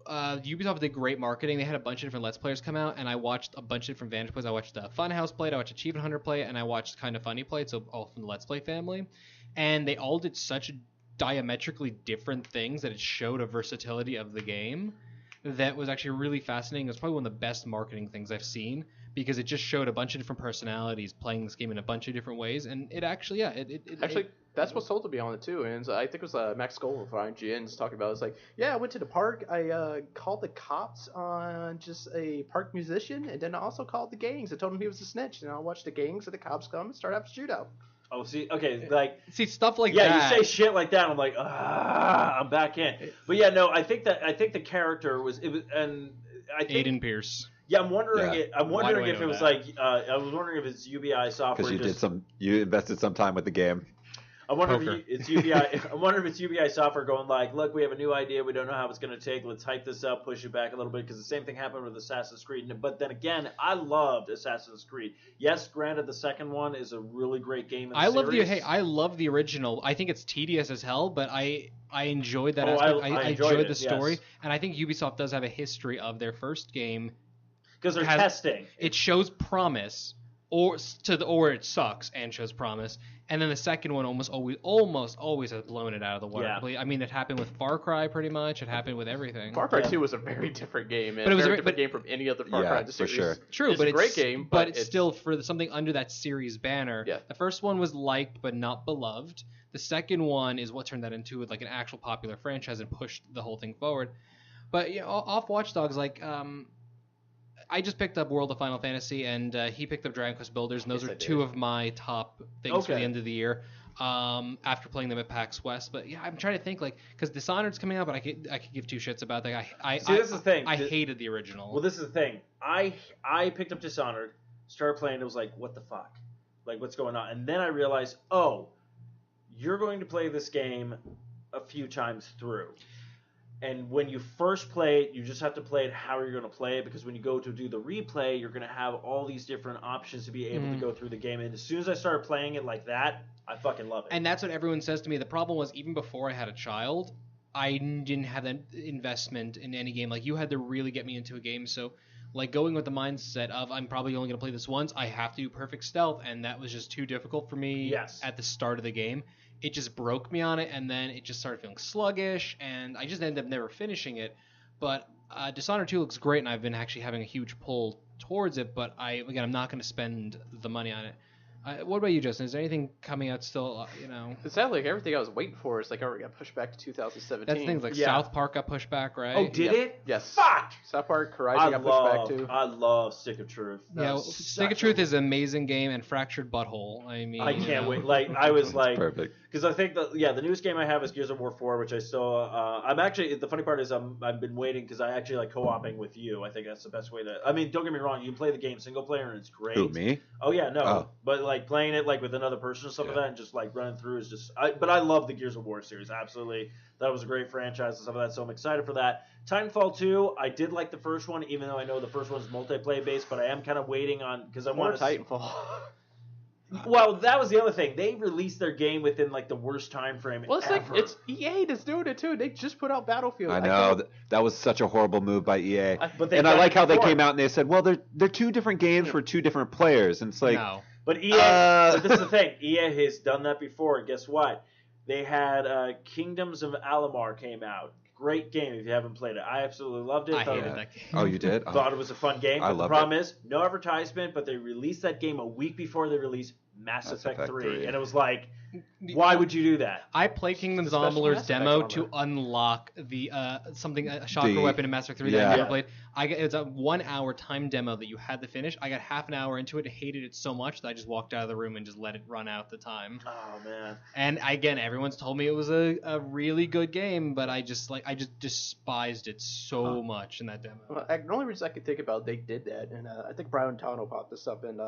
Ubisoft did great marketing. They had a bunch of different Let's Players come out, and I watched a bunch of different Vantage Plays. I watched Funhouse play it, I watched Achievement Hunter play it, and I watched Kinda Funny play it, so all from the Let's Play family. And they all did such diametrically different things that it showed a versatility of the game that was actually really fascinating. It was probably one of the best marketing things I've seen, because it just showed a bunch of different personalities playing this game in a bunch of different ways, and it actually, that's what sold to me on it too, and I think it was Max Scoville from IGN's talking about it. It's like, yeah, I went to the park, I called the cops on just a park musician, and then I also called the gangs and told him he was a snitch, and I watched the gangs and the cops come and start having a shootout. Oh, see, okay, stuff like that. Yeah, you say shit like that, I'm like, I'm back in. But yeah, no, I think the character was, and I think Aiden Pierce. Yeah, I'm wondering. Yeah. I'm wondering if it was I was wondering if it's UBI software. Because you invested some time with the game. I wonder if it's UBI. I wonder if it's UBI software going like, look, we have a new idea. We don't know how it's going to take. Let's hype this up, push it back a little bit, because the same thing happened with Assassin's Creed. But then again, I loved Assassin's Creed. Yes, granted, the second one is a really great game. I love the original. I think it's tedious as hell, but I enjoyed that aspect. I enjoyed the story, yes. And I think Ubisoft does have a history of their first game. Because they're testing. It shows promise, or it sucks and shows promise, and then the second one almost always has blown it out of the water. Yeah. I mean, it happened with Far Cry pretty much. It happened with everything. Far Cry 2 was a very different game, and but it was a very different game from any other Far Cry in the series. For sure. True, it's but a great game, but it's still for something under that series banner. Yeah. The first one was liked but not beloved. The second one is what turned that into an actual popular franchise and pushed the whole thing forward. But off Watch Dogs, I just picked up World of Final Fantasy, and he picked up Dragon Quest Builders, and those are two of my top things for the end of the year. After playing them at PAX West, but yeah, I'm trying to think because Dishonored's coming out, but I could give two shits about that. See, this is the thing. I hated the original. Well, this is the thing. I picked up Dishonored, started playing. It was like, what the fuck? Like, what's going on? And then I realized, oh, you're going to play this game a few times through. And when you first play it, you just have to play it how you're going to play it, because when you go to do the replay, you're going to have all these different options to be able to go through the game. And as soon as I started playing it like that, I fucking love it. And that's what everyone says to me. The problem was, even before I had a child, I didn't have that investment in any game. Like, you had to really get me into a game. So like going with the mindset of I'm probably only going to play this once. I have to do perfect stealth, and that was just too difficult for me at the start of the game. It just broke me on it, and then it just started feeling sluggish, and I just ended up never finishing it. But Dishonored 2 looks great, and I've been actually having a huge pull towards it, but I'm not going to spend the money on it. What about you, Justin? Is there anything coming out still, It sounded like everything I was waiting for is like already got pushed back to 2017. That's things like South Park got pushed back, right? Oh, did it? Yes. Fuck! South Park, Horizon got pushed back too. I love Stick of Truth. Yeah, Stick of Truth is an amazing game, and Fractured Butthole. I mean, I can't wait. Like, I was like, perfect. Because I think the newest game I have is Gears of War 4, which I still I'm actually, the funny part is I've been waiting because I actually like co-oping with you. I think that's the best way to. I mean, don't get me wrong, you can play the game single player and it's great. Who, me? Oh yeah, no, Oh. but like playing it like with another person and stuff like that, and just like running through is just. But I love the Gears of War series, absolutely. That was a great franchise and stuff like that, so I'm excited for that. Titanfall 2, I did like the first one, even though I know the first one's multiplayer based, but I am kind of waiting on because I want to. Titanfall. Well, that was the other thing. They released their game within like the worst time frame Well, it's ever. like it's EA that's doing it too. They just put out Battlefield. I know that was such a horrible move by EA. But and I like how they before. came out and they said, "Well, they're two different games for two different players." And it's like, no. But EA, but this is the thing. EA has done that before. And guess what? They had Kingdoms of Alamar came out. Great game if you haven't played it. I absolutely loved it. I hated that game. oh, you did? Thought it was a fun game. I But the loved problem is, no advertisement. But they released that game a week before they released Mass Effect 3, and it was like, why would you do that? I played Kingdoms of Special Amalur's Mass Effect demo armor. to unlock the a shocker weapon in Mass Effect 3 that I never played. It was a 1 hour time demo that you had to finish. I got half an hour into it, hated it so much that I just walked out of the room and just let it run out the time. Oh man. And again, everyone's told me it was a really good game, but I just despised it so much in that demo. Well, the only reason I could think about they did that, and I think Brian Tano popped this up in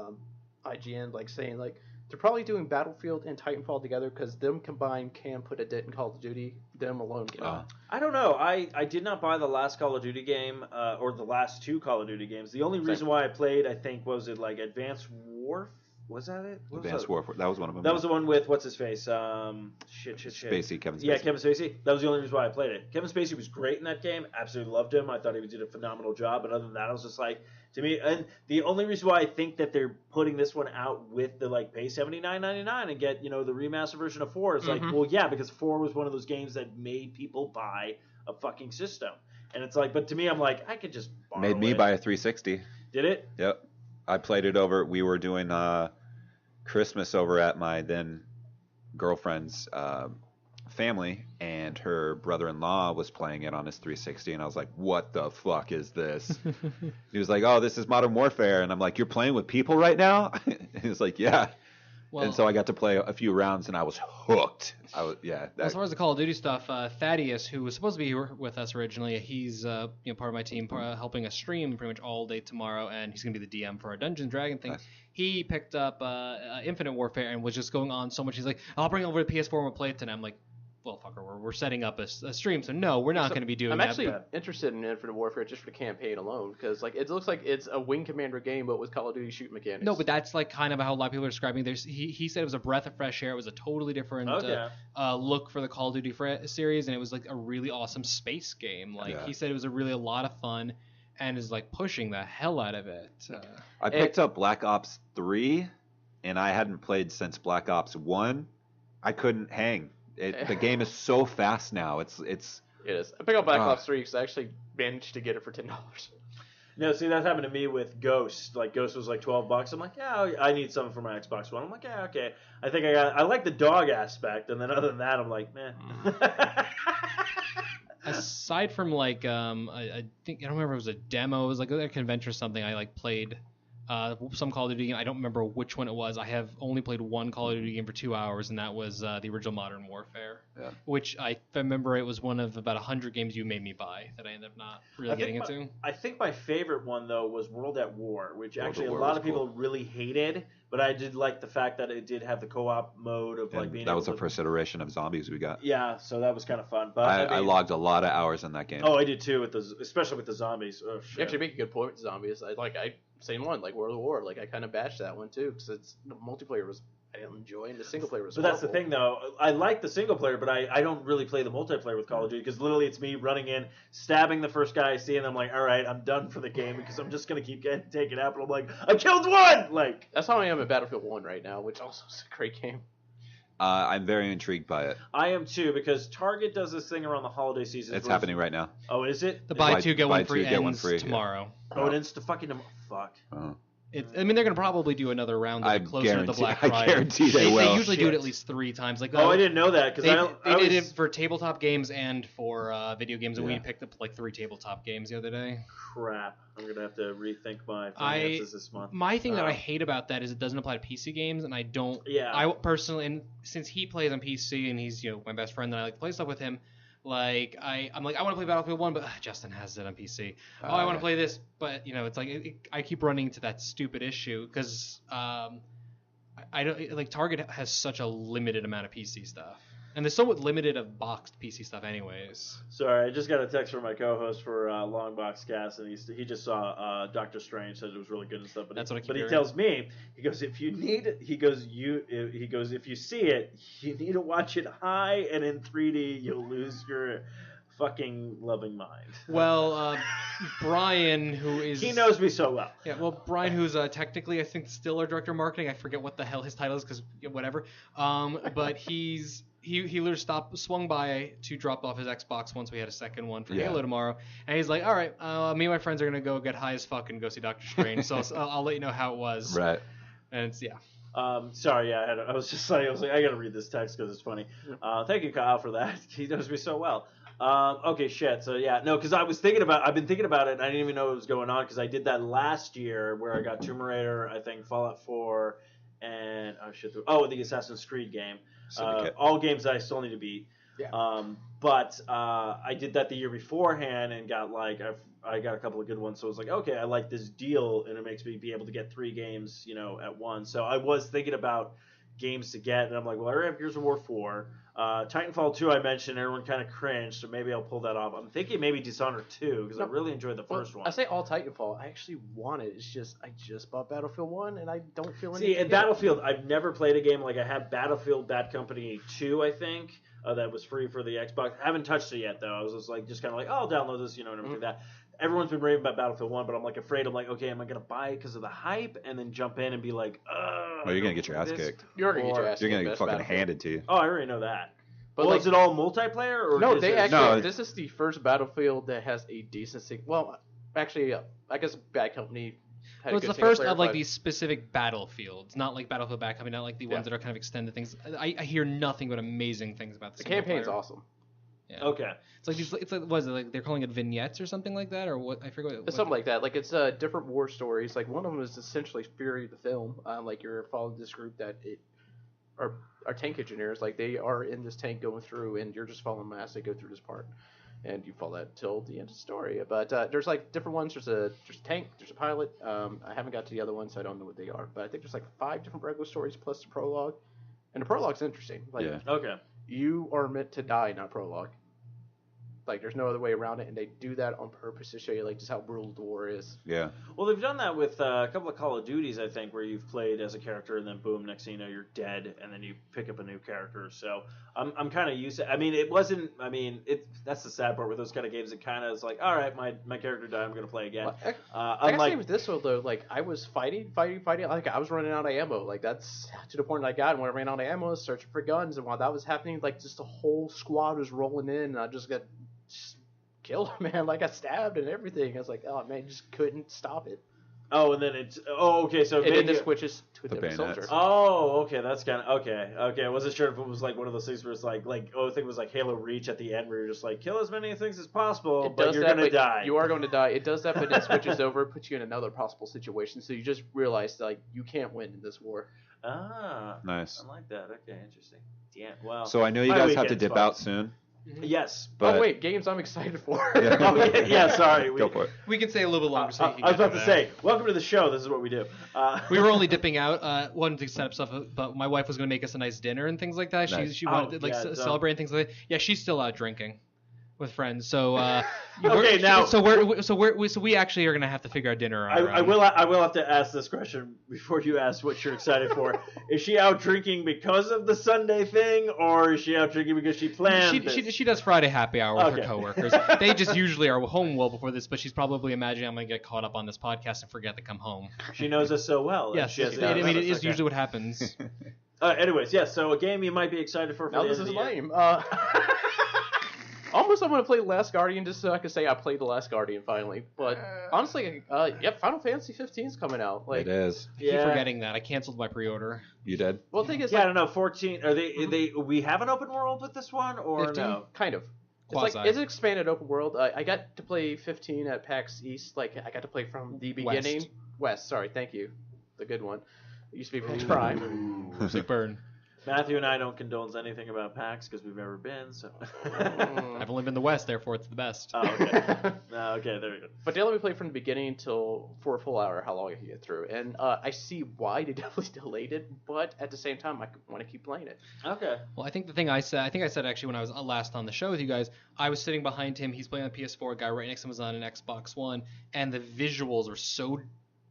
IGN, like saying like they're probably doing Battlefield and Titanfall together because them combined can put a dent in Call of Duty. Them alone can. I don't know. I did not buy the last Call of Duty game or the last two Call of Duty games. The only reason why I played, I think, was it like Advanced Warfare? Was that it? What was Advanced Warfare. That was one of them. That was the one with what's his face? Shit. Spacey, Kevin Spacey. Yeah, Kevin Spacey. That was the only reason why I played it. Kevin Spacey was great in that game. Absolutely loved him. I thought he did a phenomenal job. But other than that, I was just like, to me, and the only reason why I think that they're putting this one out with the like pay $79.99 and get the remaster version of 4 is like, well, yeah, because 4 was one of those games that made people buy a fucking system. And it's like, but to me, I'm like, I could just borrow Made me it. buy a 360. Did it? Yep. I played it over. We were doing Christmas over at my then girlfriend's family, and her brother-in-law was playing it on his 360, and I was like, what the fuck is this? He was like, oh, this is Modern Warfare, and I'm like, you're playing with people right now? He was like, yeah. Well, and so I got to play a few rounds, and I was hooked. As far as the Call of Duty stuff, Thaddeus, who was supposed to be with us originally, he's part of my team, helping us stream pretty much all day tomorrow, and he's going to be the DM for our Dungeons & Dragons thing. Nice. He picked up Infinite Warfare and was just going on so much. He's like, I'll bring it over to PS4 and we'll play it tonight. I'm like, well, fucker, we're setting up a stream, so no, we're not going to be doing that. I'm actually interested in Infinite Warfare just for the campaign alone, because like it looks like it's a Wing Commander game, but with Call of Duty shoot mechanics. No, but that's like kind of how a lot of people are describing. He said it was a breath of fresh air. It was a totally different look for the Call of Duty series, and it was like a really awesome space game. Like he said, it was a lot of fun, and is like pushing the hell out of it. I picked up Black Ops 3, and I hadn't played since Black Ops 1. I couldn't hang. The game is so fast now. It is. I picked up Black Ops 3 because I actually managed to get it for $10. No, see, that happened to me with Ghost. Like, Ghost was like $12. I'm like, yeah, I need something for my Xbox One. I'm like, yeah, okay. I like the dog aspect, and then other than that, I'm like, meh. Aside from like, I think I don't remember if it was a demo. It was like a convention or something. I like played some Call of Duty game. I don't remember which one it was. I have only played one Call of Duty game for 2 hours, and that was the original Modern Warfare, which I remember it was one of about 100 games you made me buy that I ended up not really getting into. I think my favorite one, though, was World at War, which actually a War lot was of people cool. really hated, but I did like the fact that it did have the co-op mode of like being that able was the to... first iteration of zombies we got. Yeah, so that was kind of fun. But I logged a lot of hours in that game. Oh, I did too, especially with the zombies. Oh, shit. You actually make a good point with zombies. Same one, like World of War. Like I kind of bashed that one too because the multiplayer was enjoying the single player. But that's the thing, though. I like the single player, but I don't really play the multiplayer with Call of Duty because literally it's me running in, stabbing the first guy I see, and I'm like, all right, I'm done for the game because I'm just gonna keep getting taken out. But I'm like, I killed one. Like that's how I am at Battlefield 1 right now, which also is a great game. I'm very intrigued by it. I am too because Target does this thing around the holiday season. It's happening right now. Oh, is it? The buy two get one free get one ends free, tomorrow. Oh, it ends to fucking fuck. Uh-huh. I mean, they're gonna probably do another round of it closer to the Black I Friday. guarantee they will. They usually do it Shit. at least 3 times. Like, Oh, I didn't know that because they did it for tabletop games and for video games, and we Yeah. picked up like 3 tabletop games the other day. Crap. I'm gonna have to rethink my finances this month. My thing that I hate about that is it doesn't apply to PC games, and I don't. Yeah. I personally, and since he plays on PC and he's my best friend, and I like to play stuff with him. Like I'm like I want to play Battlefield 1, but Justin has it on PC. I want to play this, but it's like I keep running into that stupid issue because I don't like Target has such a limited amount of PC stuff, and there's somewhat limited of boxed PC stuff anyways. Sorry, I just got a text from my co-host for Longbox Cast, and he just saw Doctor Strange, said it was really good and stuff. But That's what I keep But he hearing. tells me, he goes, if you need it, he goes, if you see it, you need to watch it high and in 3D. You'll lose your fucking loving mind. Well, Brian, who is He knows me so well. Yeah, well, Brian, who's technically, I think, still our director of marketing. I forget what the hell his title is because whatever. But he literally swung by to drop off his Xbox once we had a second one for Halo tomorrow, and he's like, "All right, me and my friends are gonna go get high as fuck and go see Doctor Strange. So I'll let you know how it was." Right. And it's Sorry, I was like, I gotta read this text because it's funny. Thank you, Kyle, for that. He knows me so well. Okay, shit. So yeah, no, because I've been thinking about it, and I didn't even know what was going on because I did that last year where I got Tomb Raider, I think Fallout 4, and the Assassin's Creed game. All games that I still need to beat. Yeah. But I did that the year beforehand and got I got a couple of good ones. So I was like, okay, I like this deal, and it makes me be able to get 3 games, at once. So I was thinking about games to get, and I'm like, well, I already have Gears of War 4. Titanfall 2 I mentioned, everyone kind of cringed, so maybe I'll pull that off. I'm thinking maybe Dishonored 2 because I really enjoyed the first one. I say all Titanfall. I actually want it. It's just I just bought Battlefield 1 and I don't feel any. See, in Battlefield, I've never played a game like I have Battlefield Bad Company 2, I think, that was free for the Xbox. I haven't touched it yet, though. I was just kind of like, oh, I'll download this, and everything like that. Everyone's been raving about Battlefield 1, but I'm afraid. I'm like, okay, am I going to buy it because of the hype and then jump in and be like, well, you're going to get your ass kicked. You're going to get your ass kicked. You're going to get fucking handed to you. Oh, I already know that. But is it all multiplayer? Or no, No. This is the first Battlefield that has a decent well, actually, I guess Bad Company. well, it's the first of these specific battlefields, not like Battlefield Bad Company, not like the ones that are kind of extended things. I hear nothing but amazing things about the campaign's awesome. Yeah. Okay. It's like what is it like? They're calling it vignettes or something like that, or what? I forget. It's something like that. Like it's different war stories. Like one of them is essentially Fury the film. Like you're following this group that are tank engineers. Like they are in this tank going through, and you're just following them as they go through this part, and you follow that till the end of the story. But there's like different ones. There's a tank. There's a pilot. I haven't got to the other ones, so I don't know what they are. But I think there's like 5 different regular stories plus the prologue, and the prologue's interesting. Like Okay. you are meant to die, not prologue. Like there's no other way around it, and they do that on purpose to show you like just how brutal the war is. Yeah. Well, they've done that with a couple of Call of Duties, I think, where you've played as a character and then boom, next thing you know, you're dead, and then you pick up a new character. So I'm kind of used to. I mean, it wasn't. I mean, that's the sad part with those kind of games. It kind of is like, all right, my character died, I'm gonna play again. Well, I gotta say with this one though, like I was fighting. Like I was running out of ammo. Like that's to the point that I got. And when I ran out of ammo, I was searching for guns, and while that was happening, like just the whole squad was rolling in, and I just got killed, man. Like I stabbed and everything. I was like, oh man, just couldn't stop it. Oh, and then it's okay. So and then it switches to a The different bayonets. soldier. Oh, okay, that's kind of okay. I wasn't sure if it was like one of those things where it's like I think it was like Halo Reach at the end where you're just like kill as many things as possible, but you're gonna die. You are going to die. It does that, but it switches over, puts you in another possible situation. So you just realize like you can't win in this war. Ah, Nice. I like that. Okay, interesting. Damn. Well. So I know you my guys have to weekend's dip fun. out soon, Yes. but Oh wait, games I'm excited for. Yeah. Oh, yeah, sorry. go for it. We can stay a little bit longer. So I you can was get about to to that. say, welcome to the show. This is what we do. We were only dipping out, wanted to set up stuff, but my wife was going to make us a nice dinner and things like that. Nice. She wanted to yeah, celebrate and things like that. Yeah, she's still out drinking. with friends. So Okay, now- so we actually are gonna have to figure out dinner. On our I own. will have to ask this question before you ask what you're excited for. Is she out drinking because of the Sunday thing, or is she out drinking because she planned this? She does Friday happy hour with Okay. her coworkers. They just usually are home well before this, but she's probably imagining I'm gonna get caught up on this podcast and forget to come home. She knows us so well. and Yes, she has it to ask us, is okay. usually what happens. Anyways, yes. So a game you might be excited for Now the this end is of the year. lame. Almost I'm going to play The Last Guardian just so I can say I played The Last Guardian finally. But honestly, Final Fantasy 15 is coming out. Like, It is. I keep Yeah. forgetting that. I canceled my pre-order. You did? well, the thing is, Yeah, I like, don't know. 14. Are they? We have an open world with this one, or 15? no? kind of. It's Quasi. like it's an expanded open world. I got to play 15 at PAX East. Like I got to play from the beginning. West. Sorry, thank you. The good one. It used to be PAX Prime. Sick burn. Matthew and I don't condone anything about PAX because we've never been. So. I've only been the West, therefore it's the best. Oh, okay. Okay, there you go. But they let me play from the beginning till for a full hour, how long I can get through. And I see why they definitely delayed it, but at the same time, I want to keep playing it. Okay. Well, I think the thing I said actually when I was last on the show with you guys, I was sitting behind him. He's playing on the PS4. A guy right next to him was on an Xbox One, and the visuals are so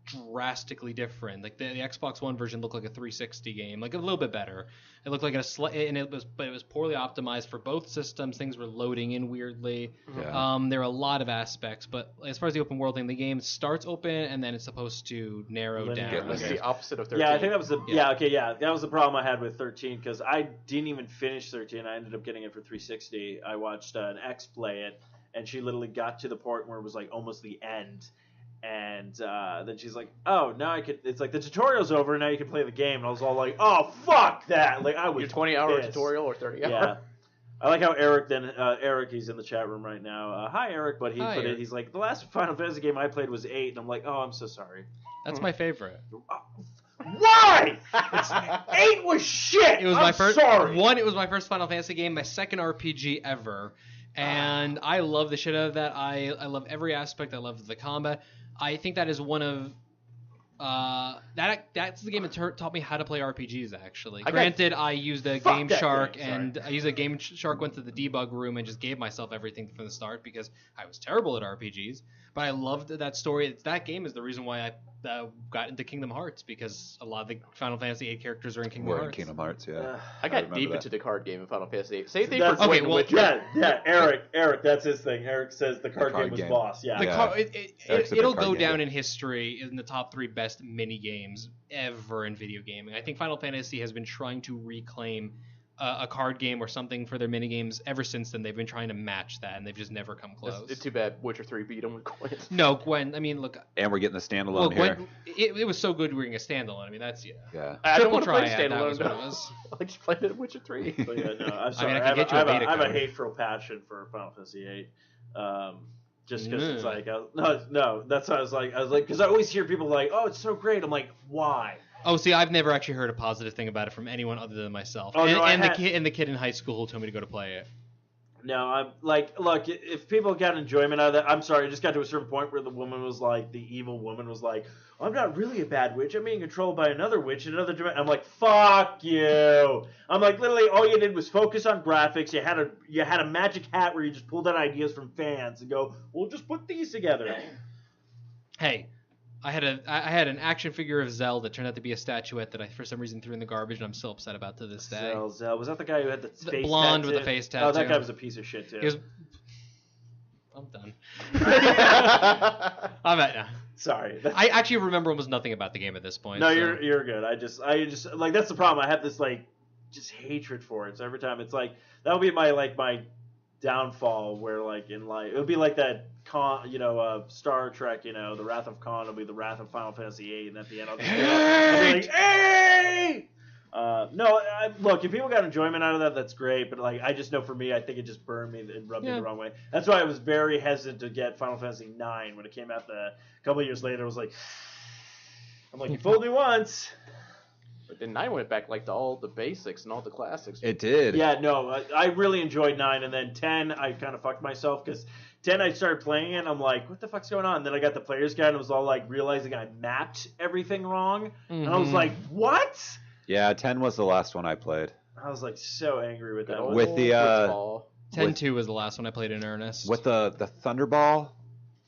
drastically different. Like the Xbox One version looked like a 360 game, like a little bit better. It looked like and it was poorly optimized for both systems. Things were loading in weirdly. Yeah. There are a lot of aspects, but as far as the open world thing, the game starts open and then it's supposed to narrow Linear. down. It's Okay. the opposite of 13. Yeah, I think that was the Yeah. that was the problem I had with 13 because I didn't even finish 13. I ended up getting it for 360. I watched an ex play it, and she literally got to the part where it was like almost the end, and then she's like, "Oh, now I could." It's like the tutorial's over, and now you can play the game. And I was all like, "Oh, fuck that!" Like I was Your 20-hour pissed. tutorial or 30 hour? Yeah. I like how Eric, he's in the chat room right now. Hi, Eric, but Hi, Eric. he's like, the last Final Fantasy game I played was 8, and I'm like, oh, I'm so sorry. That's my favorite. Why? 8 was shit! It was I'm my first sorry. one. It was my first Final Fantasy game, my second RPG ever, and I love the shit out of that. I love every aspect. I love the combat. I think that is one of that's the game that taught me how to play RPGs. Actually, granted, I used a Fuck Game that Shark, game, sorry. and I used a Game Shark. Went to the debug room and just gave myself everything from the start because I was terrible at RPGs. But I loved that story. That game is the reason why I got into Kingdom Hearts because a lot of the Final Fantasy VIII characters are in Kingdom We're in Hearts. Kingdom Hearts, yeah. I I got remember deep that. into the card game in Final Fantasy VIII. Same thing That's- for okay, Twin well, Witcher. Yeah, Eric, that's his thing. Eric says the card game was game. boss. Yeah. The Yeah. Eric's a big it'll card go game down guy. in history in the top 3 best mini games ever in video gaming. I think Final Fantasy has been trying to reclaim a card game or something for their mini games ever since then. They've been trying to match that, and they've just never come close. It's too bad Witcher 3 beat him with Gwent. No, Gwen. I mean, look. And we're getting the standalone Well, here. Gwen. It was so good we're getting a standalone. I mean, that's Yeah. I don't Triple want to play Triad, that standalone. was what it though. was. I just played it in Witcher 3. But yeah, no, I'm sorry. I could get you a beta I have a code. hateful passion for Final Fantasy VIII. Just because it's Mm. like, no, that's what I was like, because I always hear people like, oh, it's so great. I'm like, why? Oh, see, I've never actually heard a positive thing about it from anyone other than myself. Oh, and no, I and had- the kid in high school who told me to go to play it. No, I'm like, look, if people got enjoyment out of that, I'm sorry, it just got to a certain point where the woman was like, the evil woman was like, I'm not really a bad witch, I'm being controlled by another witch in another dimension. I'm like, fuck you. I'm like, literally, all you did was focus on graphics. You had a magic hat where you just pulled out ideas from fans and go, we'll just put these together. Hey, I had an action figure of Zell that turned out to be a statuette that I for some reason threw in the garbage, and I'm still upset about to this day. Zell, was that the guy who had the The face blonde tattoo? with the face Oh, that tattoo. guy was a piece of shit too. He was. I'm done. I'm at now. Sorry. I actually remember almost nothing about the game at this point. No, so. you're good. I just like that's the problem. I have this like just hatred for it. So every time it's like that'll be my downfall where like in life it'll be like that Star Trek, the Wrath of Khan will be the Wrath of Final Fantasy VIII, and at the end I'll be like, hey! Look, if people got enjoyment out of that, that's great. But like, I just know for me, I think it just burned me and rubbed me the wrong way. That's why I was very hesitant to get Final Fantasy IX when it came out. A couple of years later, I was like, you fooled me once. But then 9 went back like to all the basics and all the classics. It did. Yeah, no, I really enjoyed 9, and then 10, I kind of fucked myself because 10, I started playing it, and I'm like, what the fuck's going on? And then I got the player's guide, and it was all like realizing I mapped everything wrong, and I was like, what? Yeah, 10 was the last one I played. I was like so angry with that Good one. old With the, football. 10-2 was the last one I played in earnest. With the Thunderball?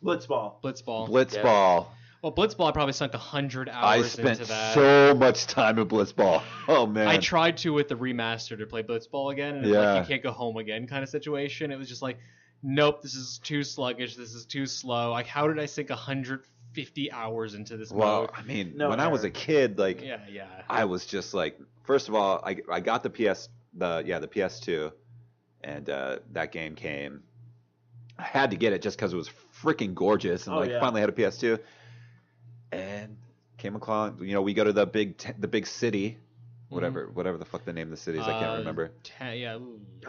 Blitzball. Blitzball. Well, Blitzball, I probably sunk 100 hours I into spent that. so much time at Blitzball. Oh, man. I tried to with the remaster to play Blitzball again, and it's like you can't go home again kind of situation. It was just like, nope, this is too sluggish. This is too slow. Like, how did I sink 150 hours into this mode? I mean, when I was a kid, like, I was just like, first of all, I got the PS2, and that game came. I had to get it just because it was freaking gorgeous, and finally had a PS2. And came along, we go to the big city, whatever the fuck the name of the city is, I can't remember. I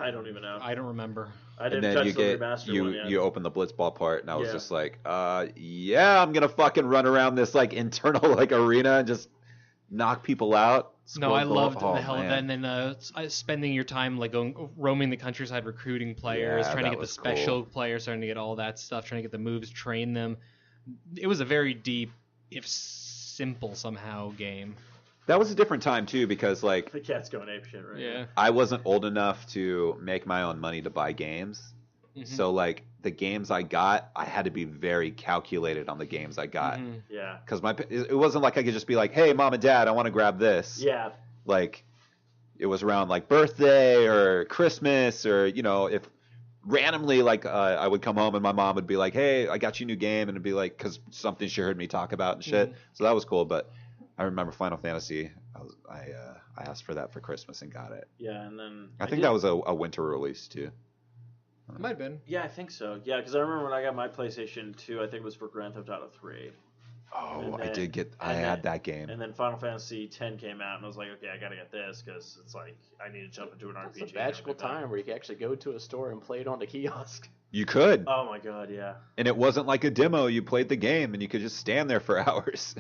don't even know. I don't remember. I didn't touch the remaster one yet. You open the Blitzball part, and I was just like, I'm gonna fucking run around this like internal like arena and just knock people out. No, I loved the hell of that. And then spending your time like roaming the countryside, recruiting players, trying to get the special players, trying to get all that stuff, trying to get the moves, train them. It was a very deep, if simple somehow, game. That was a different time too, because like the cat's going apeshit right now. I wasn't old enough to make my own money to buy games. So like the games I got, I had to be very calculated on the games I got. Yeah. Because it wasn't like I could just be like, hey, mom and dad, I want to grab this. Yeah. Like it was around like birthday or Christmas, or if randomly like I would come home and my mom would be like, hey, I got you a new game, and it'd be like because something she heard me talk about and shit. So that was cool. But I remember Final Fantasy. I asked for that for Christmas and got it. Yeah, and then I think that was a winter release too. It might have been. Yeah, I think so. Yeah, because I remember when I got my PlayStation 2, I think it was for Grand Theft Auto 3. Oh, I had that game. And then Final Fantasy X came out, and I was like, okay, I gotta get this because it's like I need to jump into an RPG. It's a magical time where you can actually go to a store and play it on the kiosk. You could. Oh my god, yeah. And it wasn't like a demo. You played the game, and you could just stand there for hours.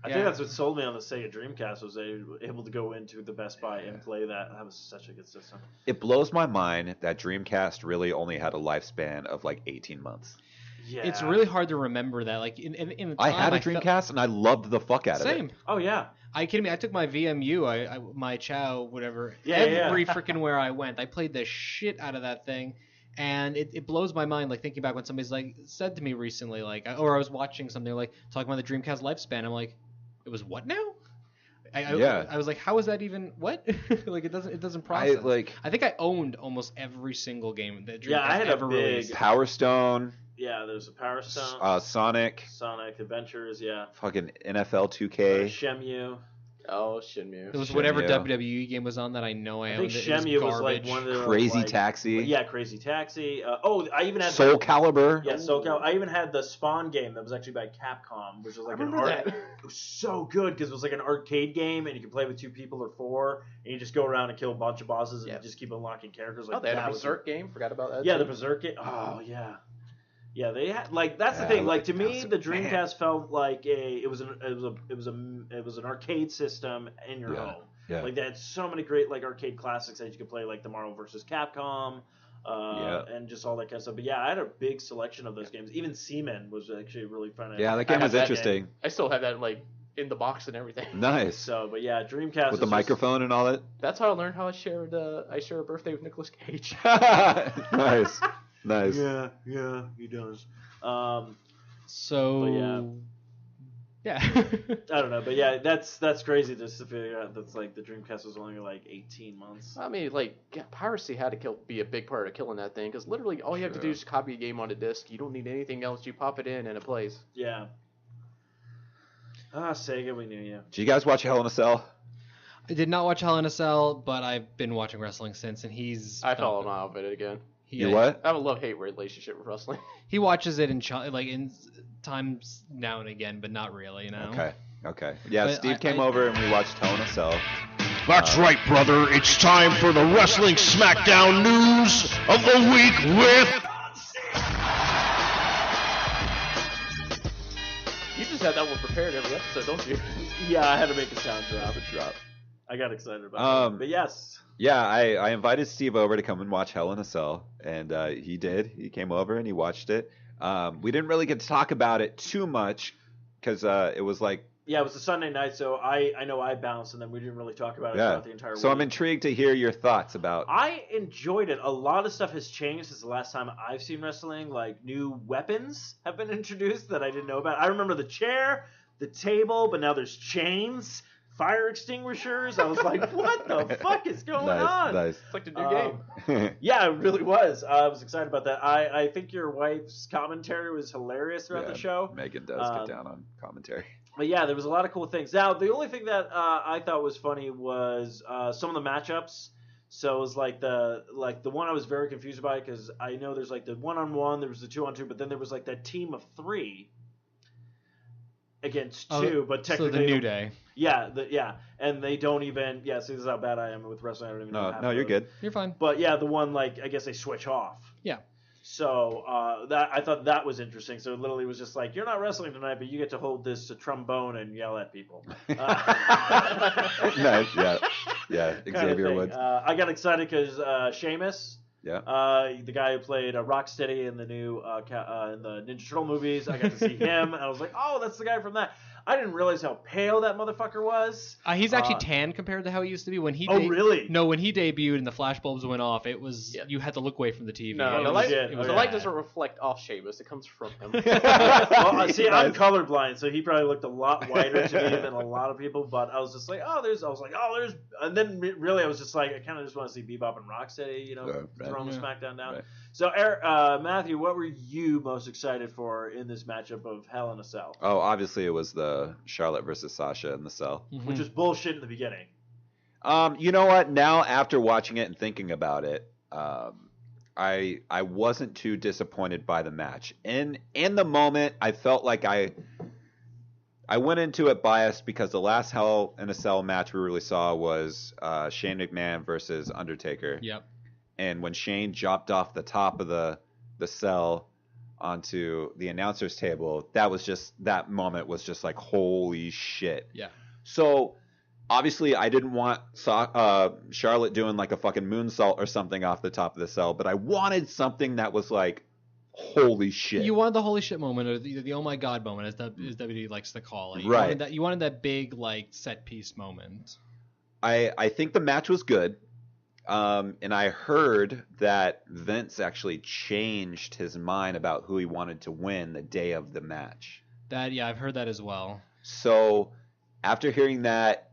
I think that's what sold me on the Sega Dreamcast, was able to go into the Best Buy and play that. That was such a good system. It blows my mind that Dreamcast really only had a lifespan of like 18 months. Yeah. It's really hard to remember that. Like in the time, I had a Dreamcast and I loved the fuck out of it. Same. Oh yeah. Are you kidding me? I took my VMU, my Chow, whatever. Yeah, every freaking where I went, I played the shit out of that thing. And it blows my mind, like thinking back when somebody's like said to me recently, like, or I was watching something like talking about the Dreamcast lifespan. I'm like, it was what now? I was like, how is that even what? Like it doesn't process. I think I owned almost every single game that Dreamcast I had ever a big released. Power Stone. Yeah, there's a Power Stone. Sonic Adventures, yeah. Fucking NFL 2K. Shenmue. Oh, Shenmue. It was whatever WWE game was on that I know I owned. I think Shenmue was like one of the Crazy Taxi. Yeah, Crazy Taxi. I even had Soul Calibur. Yeah, Soul Calibur. I even had the Spawn game that was actually by Capcom, which was like an art. It was so good because it was like an arcade game, and you could play with 2 people or 4, and you just go around and kill a bunch of bosses, and you just keep unlocking characters. Like they had a Berserk game. Forgot about that. Yeah, the Berserk game. Oh yeah. Yeah, they had that's the thing. Like to me, the Dreamcast felt like it was an arcade system in your home. Yeah. Like they had so many great like arcade classics that you could play, like the Marvel vs. Capcom, and just all that kind of stuff. But yeah, I had a big selection of those games. Even Seaman was actually really fun. Yeah, that game was interesting. I still have that like in the box and everything. Nice. So, but yeah, Dreamcast with the microphone and all that. That's how I learned how I share a birthday with Nicolas Cage. Nice. Nice. Yeah, he does. So, yeah. I don't know, but yeah, that's crazy just to figure out that's like the Dreamcast was only like 18 months. I mean, like piracy had to be a big part of killing that thing because literally all you have to do is copy a game on a disc. You don't need anything else. You pop it in and it plays. Yeah. Sega, we knew you. Did you guys watch Hell in a Cell? I did not watch Hell in a Cell, but I've been watching wrestling since, and I fell in love with it again. You what? I have a love-hate relationship with wrestling. He watches it in times now and again, but not really, you know. Okay. Yeah, but Steve came over and we watched Hell in a Cell. That's right, brother. It's time for the Wrestling SmackDown news of the week with. You just had that one prepared every episode, don't you? Yeah, I had to make a sound drop. I got excited about it. But yes. Yeah, I invited Steve over to come and watch Hell in a Cell, and he did. He came over and he watched it. We didn't really get to talk about it too much because it was like Yeah, it was a Sunday night, so I know I bounced, and then we didn't really talk about it throughout the entire week. So I'm intrigued to hear your thoughts about. I enjoyed it. A lot of stuff has changed since the last time I've seen wrestling. Like, new weapons have been introduced that I didn't know about. I remember the chair, the table, but now there's chains, fire extinguishers. I was like, what the fuck is going on? Nice. It's like the new game. Yeah, it really was. I was excited about that. I think your wife's commentary was hilarious throughout the show. Megan does get down on commentary. But yeah, there was a lot of cool things. Now, the only thing that I thought was funny was some of the matchups. So it was like the one I was very confused by, because I know there's like the 1-on-1, there was the 2-on-2, but then there was like that team of 3 against 2, but technically so the New Day. Yeah, and they don't even. Yeah, see, this is how bad I am with wrestling. I don't even know. No, you're good. You're fine. But yeah, the one, like, I guess they switch off. Yeah. So that I thought that was interesting. So it literally was just like, you're not wrestling tonight, but you get to hold this trombone and yell at people. Nice, yeah. Xavier Woods. I got excited because Sheamus, the guy who played Rocksteady in the new in the Ninja Turtle movies, I got to see him, and I was like, oh, that's the guy from that. I didn't realize how pale that motherfucker was. He's actually tan compared to how he used to be when he. Really? No, when he debuted and the flashbulbs went off, it was you had to look away from the TV. No, the light doesn't reflect off Sheamus. It comes from him. Well, see, I'm colorblind, so he probably looked a lot whiter to me than a lot of people. But I was just like, and then really I was just like, I kind of just want to see Bebop and Rocksteady, throwing the SmackDown down. Right. So, Matthew, what were you most excited for in this matchup of Hell in a Cell? Oh, obviously it was the Charlotte versus Sasha in the cell. Mm-hmm. Which was bullshit in the beginning. You know what? Now, after watching it and thinking about it, I wasn't too disappointed by the match. In the moment, I felt like I went into it biased because the last Hell in a Cell match we really saw was Shane McMahon versus Undertaker. Yep. And when Shane jumped off the top of the cell onto the announcer's table, that moment was just like, holy shit. Yeah. So obviously I didn't want Charlotte doing like a fucking moonsault or something off the top of the cell, but I wanted something that was like, holy shit. You wanted the holy shit moment, or the oh my god moment, as WWE likes to call it. Right. You wanted that big like set piece moment. I think the match was good. And I heard that Vince actually changed his mind about who he wanted to win the day of the match. I've heard that as well. So after hearing that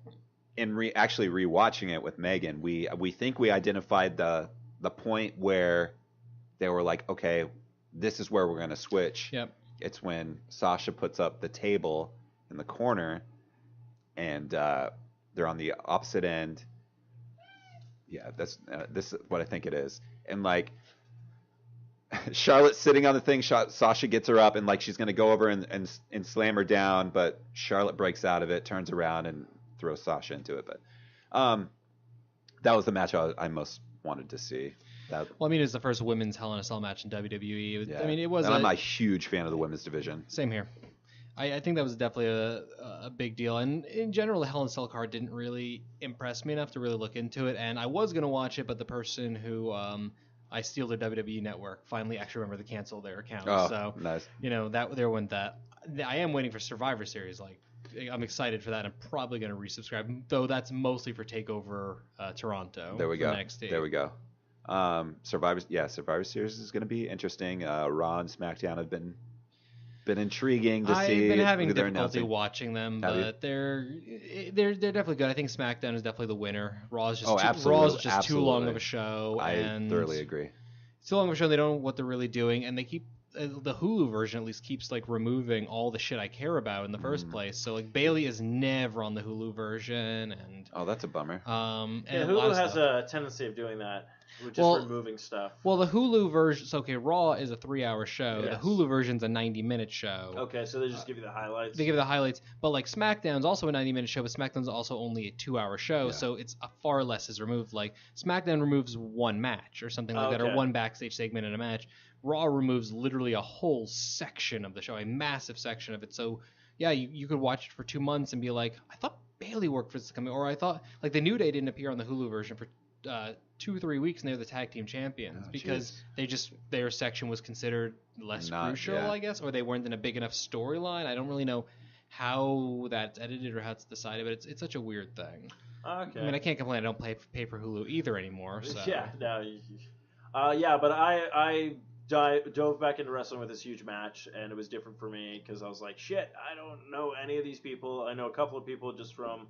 and actually rewatching it with Megan, we think we identified the point where they were like, okay, this is where we're going to switch. Yep. It's when Sasha puts up the table in the corner and they're on the opposite end. Yeah, this is what I think it is. And like Charlotte's sitting on the thing, Sasha gets her up and like she's gonna go over and slam her down, but Charlotte breaks out of it, turns around and throws Sasha into it. But that was the match I most wanted to see. Well, I mean, it's the first women's Hell in a Cell match in WWE. Yeah. I mean, it was. And I'm a huge fan of the women's division. Same here. I think that was definitely a big deal. And in general, the Hell in a Cell card didn't really impress me enough to really look into it. And I was going to watch it, but the person who I steal their WWE network finally actually remembered to cancel their account. Oh, so, nice. There went that. I am waiting for Survivor Series. Like, I'm excited for that. I'm probably going to resubscribe, though that's mostly for TakeOver Toronto. There we go. NXT. There we go. Survivor Series is going to be interesting. Raw and SmackDown have been intriguing to see. I've been having difficulty announcing. Watching them, but they're definitely good. I think SmackDown is definitely the winner. Raw is just too long of a show. I thoroughly agree. It's too long of a show. They don't know what they're really doing, and they keep the Hulu version at least keeps like removing all the shit I care about in the first place. So like Bailey is never on the Hulu version, and that's a bummer. And Hulu has a tendency of doing that. We're just removing stuff. Well, the Hulu version... So, okay, Raw is a 3-hour show. Yes. The Hulu version's a 90-minute show. Okay, so they just give you the highlights. They give you the highlights. But, like, SmackDown's also a 90-minute show, but SmackDown's also only a 2-hour show, so it's far less is removed. Like, SmackDown removes one match or something like that, or one backstage segment in a match. Raw removes literally a whole section of the show, a massive section of it. So, yeah, you could watch it for 2 months and be like, I thought Bailey worked for this company, or I thought... Like, the New Day didn't appear on the Hulu version for... 2 or 3 weeks, and they're the tag team champions because their section was considered less crucial, I guess, or they weren't in a big enough storyline. I don't really know how that's edited or how it's decided, but it's such a weird thing. Okay. I mean, I can't complain. I don't pay for Hulu either anymore. So. Yeah, no. Yeah, but I dove back into wrestling with this huge match, and it was different for me because I was like, shit, I don't know any of these people. I know a couple of people just from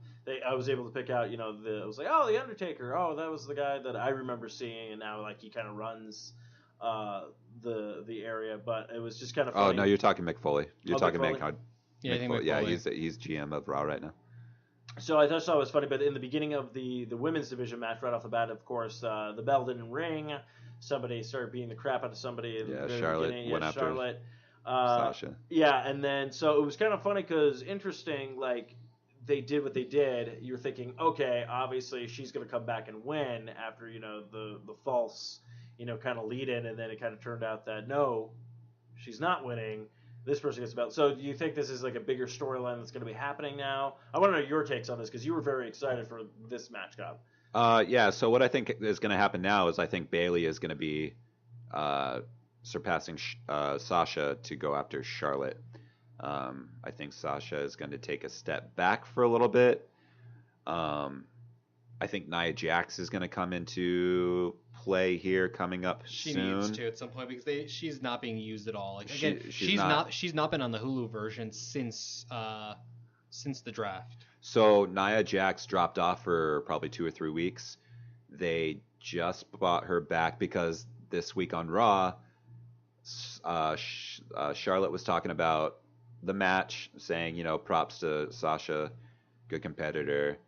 I was able to pick out, I was like, oh, the Undertaker. Oh, that was the guy that I remember seeing, and now like he kind of runs the area. But it was just kind of funny. Oh no, you're talking Mick Foley. You're talking Mick Mick. Yeah, I think Foley. Mick Yeah, Foley. he's GM of Raw right now. So I thought it was funny, but in the beginning of the women's division match, right off the bat, of course, the bell didn't ring. Somebody started beating the crap out of somebody. Yeah, Charlotte went after Charlotte. Sasha. Yeah, and then so it was kind of funny because interesting, like they did what they did. You're thinking, okay, obviously she's going to come back and win after the false kind of lead in, and then it kind of turned out that no, she's not winning. This person gets the belt. So do you think this is like a bigger storyline that's going to be happening now? I want to know your takes on this because you were very excited for this match, Cobb. Yeah, so what I think is going to happen now is I think Bayley is going to be surpassing Sasha to go after Charlotte. I think Sasha is going to take a step back for a little bit. I think Nia Jax is going to come into play here coming up She soon. needs to at some point because she's not being used at all. Like again, she's she's not been on the Hulu version since the draft. So Nia Jax dropped off for probably 2 or 3 weeks. They just brought her back because this week on Raw, Charlotte was talking about the match, saying, props to Sasha, good competitor.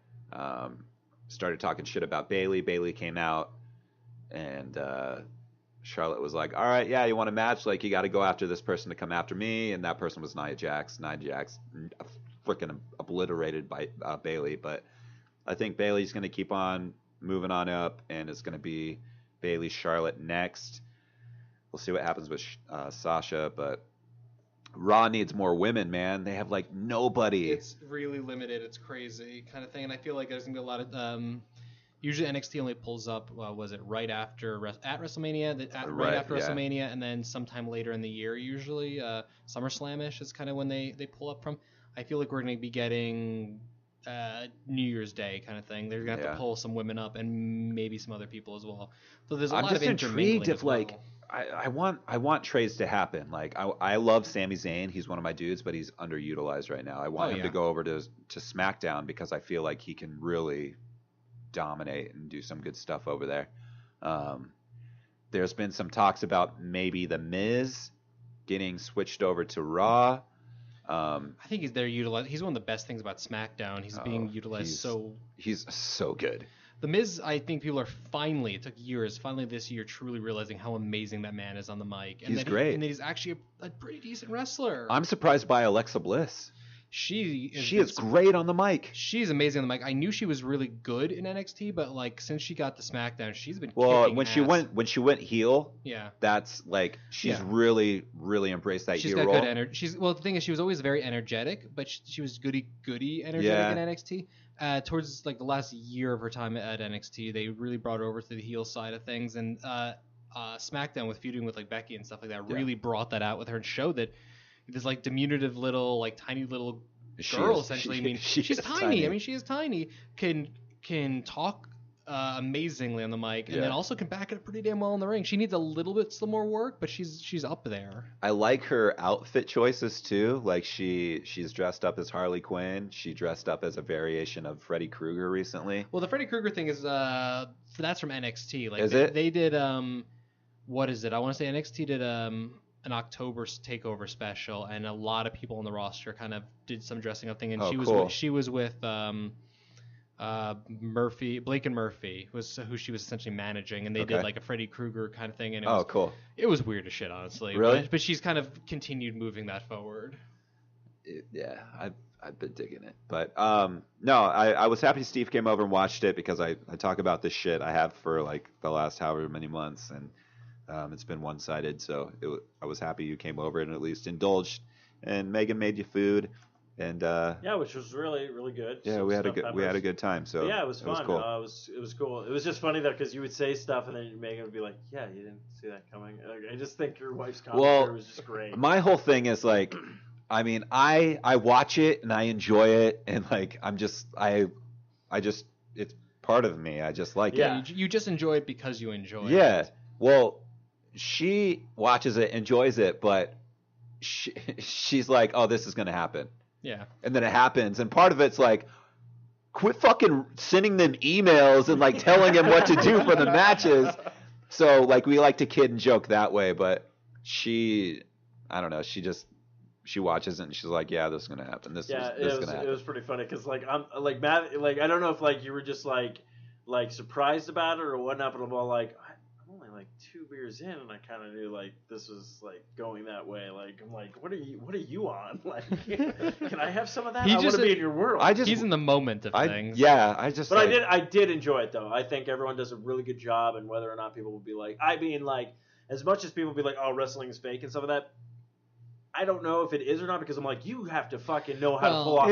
Started talking shit about Bayley. Bayley came out, and Charlotte was like, all right, yeah, you want a match? Like, you got to go after this person to come after me. And that person was Nia Jax. Nia Jax freaking obliterated by Bayley. But I think Bayley's going to keep on moving on up, and it's going to be Bayley Charlotte next. We'll see what happens with Sasha, but Raw needs more women, man. They have like nobody. It's really limited. It's crazy kind of thing, and I feel like there's gonna be a lot of. Usually NXT only pulls up. Was it right after at WrestleMania? Right after WrestleMania, and then sometime later in the year. Usually SummerSlam-ish is kind of when they pull up from. I feel like we're gonna be getting New Year's Day kind of thing. They're gonna have to pull some women up and maybe some other people as well. So there's a lot of intermingling as well. I want trades to happen. Like I love Sami Zayn. He's one of my dudes, but he's underutilized right now. I want him to go over to SmackDown because I feel like he can really dominate and do some good stuff over there. There's been some talks about maybe The Miz getting switched over to Raw. I think he's there utilized. He's one of the best things about SmackDown. He's being utilized He's so good. The Miz, I think people are finally, it took years, finally this year, truly realizing how amazing that man is on the mic. And he's great. And that he's actually a pretty decent wrestler. I'm surprised by Alexa Bliss. She is great on the mic. She's amazing on the mic. I knew she was really good in NXT, but like since she got to SmackDown, she's been kicking ass. when she went heel, yeah, that's like she's really embraced that heel role. She's got good energy. The thing is, she was always very energetic, but she was goody energetic in NXT. Towards like the last year of her time at NXT, they really brought her over to the heel side of things, and SmackDown with feuding with like Becky and stuff like that really brought that out with her and showed that this like diminutive little like tiny little girl essentially. She's tiny. I mean, she is tiny. Can talk amazingly on the mic, and then also can back it up pretty damn well in the ring. She needs a little bit still more work, but she's up there. I like her outfit choices too. Like she's dressed up as Harley Quinn. She dressed up as a variation of Freddy Krueger recently. Well, the Freddy Krueger thing is that's from NXT. Like is it? They did what is it? I want to say NXT did an October takeover special, and a lot of people on the roster kind of did some dressing up thing, and she was with Murphy, Blake and Murphy was who she was essentially managing, and they did like a Freddy Krueger kind of thing, and it was weird as shit, honestly. Really? But she's kind of continued moving that forward. I've been digging it, but no, I was happy Steve came over and watched it because I talk about this shit I have for like the last however many months, and it's been one-sided, so I was happy you came over and at least indulged. And Megan made you food, and which was really really good. Yeah, we had a good time. So yeah, it was fun. Cool. It was cool. It was just funny though because you would say stuff and then Megan would be like, "Yeah, you didn't see that coming." Like, I just think your wife's commentary was just great. My whole thing is like, I mean, I watch it and I enjoy it, and like I just it's part of me. I just like Yeah. it. You just enjoy it because you enjoy it. Yeah. Well, she watches it, enjoys it, but she's like, "Oh, this is gonna happen," Yeah. and then it happens, and part of it's like, quit fucking sending them emails and like telling him what to do for the matches. So like we like to kid and joke that way, but I don't know, she watches it and she's like, yeah, this is gonna happen. This is gonna happen. It was pretty funny because like I'm like Matt, like I don't know if like you were just like surprised about it or whatnot, but I'm all like I'm only like 2 beers in and I kind of knew like this was like going that way. Like I'm like, what are you on? Like, can I have some of that? I want to be in your world. He's in the moment of things. Yeah, But I did enjoy it though. I think everyone does a really good job, and whether or not people will be like, I mean, like as much as people be like, oh, wrestling is fake and stuff like that. I don't know if it is or not because I'm like, you have to fucking know how to pull off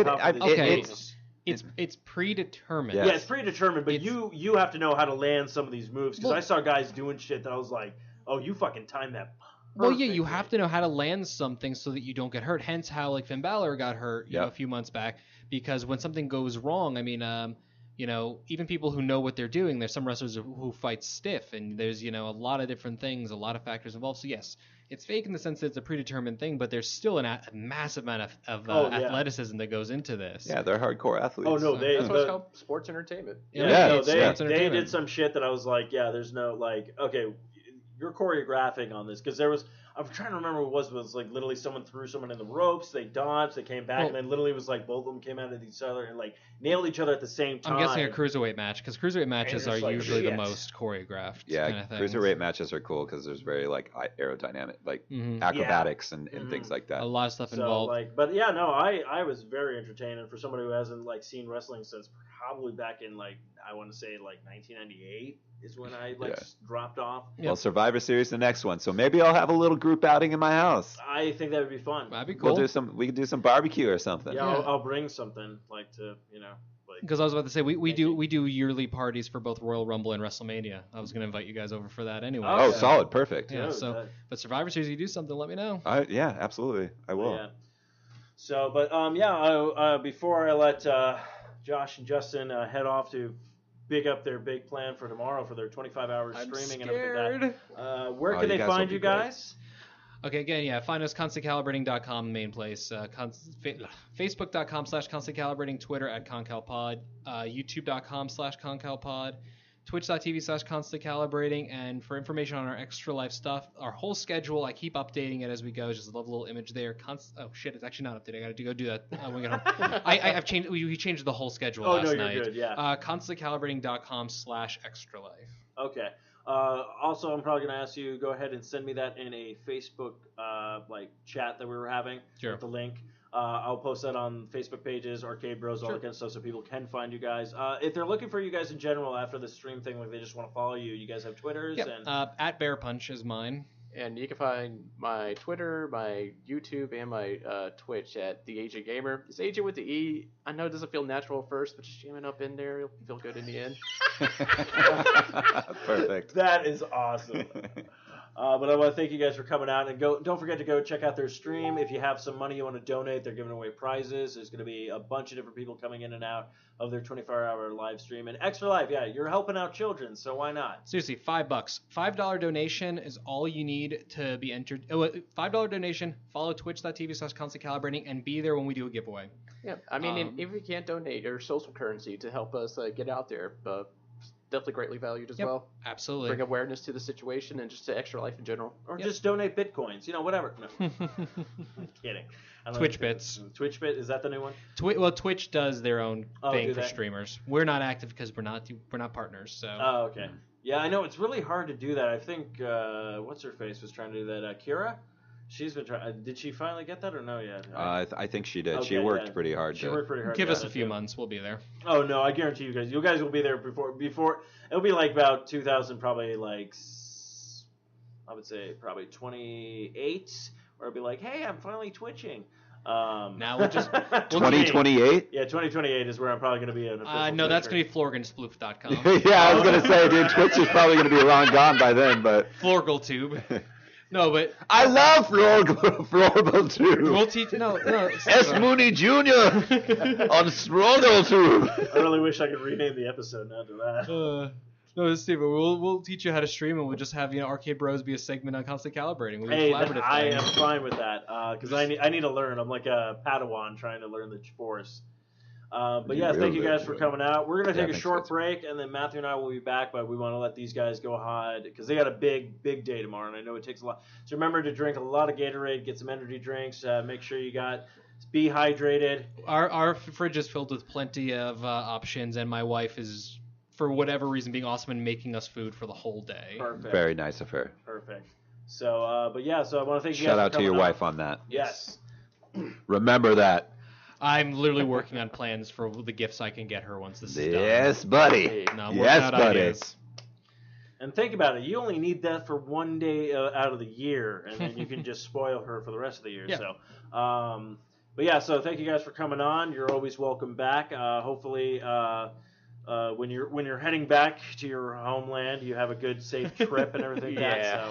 It's predetermined. Yeah, it's predetermined, but you have to know how to land some of these moves because I saw guys doing shit that I was like, oh, you fucking timed that. Well, yeah, you have to know how to land something so that you don't get hurt. Hence, how like Finn Balor got hurt, you know, a few months back, because when something goes wrong, I mean, you know, even people who know what they're doing, there's some wrestlers who fight stiff, and there's a lot of different things, a lot of factors involved. So yes, it's fake in the sense that it's a predetermined thing, but there's still a massive amount of athleticism that goes into this. Yeah, they're hardcore athletes. Oh no, that's what's called sports entertainment. They did some shit that I was like, yeah, there's no like, okay, you're choreographing on this because I'm trying to remember what it was like literally someone threw someone in the ropes, they dodged, they came back, and then literally it was like both of them came out at each other and like nailed each other at the same time. I'm guessing a cruiserweight match because cruiserweight matches are usually the most choreographed. Yeah, kind of cruiserweight matches are cool because there's very like aerodynamic, like acrobatics and things like that. A lot of stuff involved. But yeah, no, I was very entertained, and for somebody who hasn't like seen wrestling since probably back in like I want to say like 1998 is when I dropped off. Well, Survivor Series the next one, so maybe I'll have a little group outing in my house. I think that would be fun. That'd be cool. We could do some barbecue or something. Yeah, I'll bring something like to like. Because I was about to say we do yearly parties for both Royal Rumble and WrestleMania. I was going to invite you guys over for that anyway. Oh, solid, perfect. Yeah. But Survivor Series, you do something, let me know. Yeah, absolutely, I will. Yeah. So, but before I let Josh and Justin head off to big up their big plan for tomorrow for their 25-hour streaming and everything like that. Where can they find you guys? Okay, again, find us constantcalibrating.com, main place. Facebook.com/constantcalibrating, Twitter @ConcalPod, YouTube.com/ConcalPod, Twitch.tv/constantcalibrating, and for information on our Extra Life stuff, our whole schedule, I keep updating it as we go. Just a little image there. Oh shit, it's actually not updated. I got to go do that when we get home. I've changed. We changed the whole schedule last night. Good. Yeah. Constantcalibrating.com/extra-life. Okay. Also, I'm probably going to ask you go ahead and send me that in a Facebook chat that we were having with the link. I'll post that on Facebook pages, Arcade Bros, all that kind of stuff, so people can find you guys. If they're looking for you guys in general after the stream thing, like they just want to follow you, you guys have Twitters? Yep. And Bear Punch is mine. And you can find my Twitter, my YouTube, and my Twitch at The Agent Gamer. It's Agent with the E. I know it doesn't feel natural at first, but just jamming up in there, it'll feel good in the end. Perfect. That is awesome. But I want to thank you guys for coming out, and don't forget to go check out their stream. If you have some money you want to donate, they're giving away prizes. There's going to be a bunch of different people coming in and out of their 24-hour live stream. And Extra Life, you're helping out children, so why not? Seriously, $5. $5 donation is all you need to be entered. $5 donation, follow twitch.tv/constantcalibrating, and be there when we do a giveaway. Yeah, I mean, if you can't donate your social currency to help us get out there, definitely greatly valued as well. Absolutely. Bring awareness to the situation and just to Extra Life in general. Or just donate bitcoins, whatever. No. I'm kidding. Twitch bits. Twitch bit, is that the new one? Twitch does their own thing for streamers. We're not active because we're not partners. So. Oh, okay. Yeah, I know it's really hard to do that. I think what's her face was trying to do that. Kira. She's been trying. Did she finally get that or no yet? I think she did. Okay, she worked pretty hard. She worked pretty hard. Give us a few months. We'll be there. Oh no, I guarantee you guys. You guys will be there before. It'll be like about 2000, probably like I would say probably 28, where it'll be like, hey, I'm finally twitching. Now we'll just 2028. Yeah, 2028 is where I'm probably going to be an official. No, that's going to be florgansploof.com. Yeah, I was going to say, dude, Twitch is probably going to be long gone by then, but FlorgalTube. No, but I love Florbo too. we'll teach. No. S. Mooney Jr. on Struggle too. I really wish I could rename the episode now to that. No, Steve, we'll teach you how to stream, and we'll just have Arcade Bros be a segment on Constant Calibrating. We'll Hey, collaborative I thing. am fine with that because I need to learn. I'm like a Padawan trying to learn the Force. But yeah, thank you guys for coming out. We're gonna take a short break, and then Matthew and I will be back. But we want to let these guys go hide because they got a big day tomorrow, and I know it takes a lot. So remember to drink a lot of Gatorade, get some energy drinks. Make sure you be hydrated. Our fridge is filled with plenty of options, and my wife is, for whatever reason, being awesome and making us food for the whole day. Perfect. Very nice of her. Perfect. So, but yeah, so I want to thank you guys. Shout out for to your coming wife on that. Yes. Remember that. I'm literally working on plans for the gifts I can get her once this is done. Yes, buddy. No, I'm working Yes, out buddy. ideas. And think about it. You only need that for one day out of the year, and then you can just spoil her for the rest of the year. Yeah. So, but yeah. So thank you guys for coming on. You're always welcome back. Hopefully, when you're heading back to your homeland, you have a good, safe trip and everything like that. Yeah.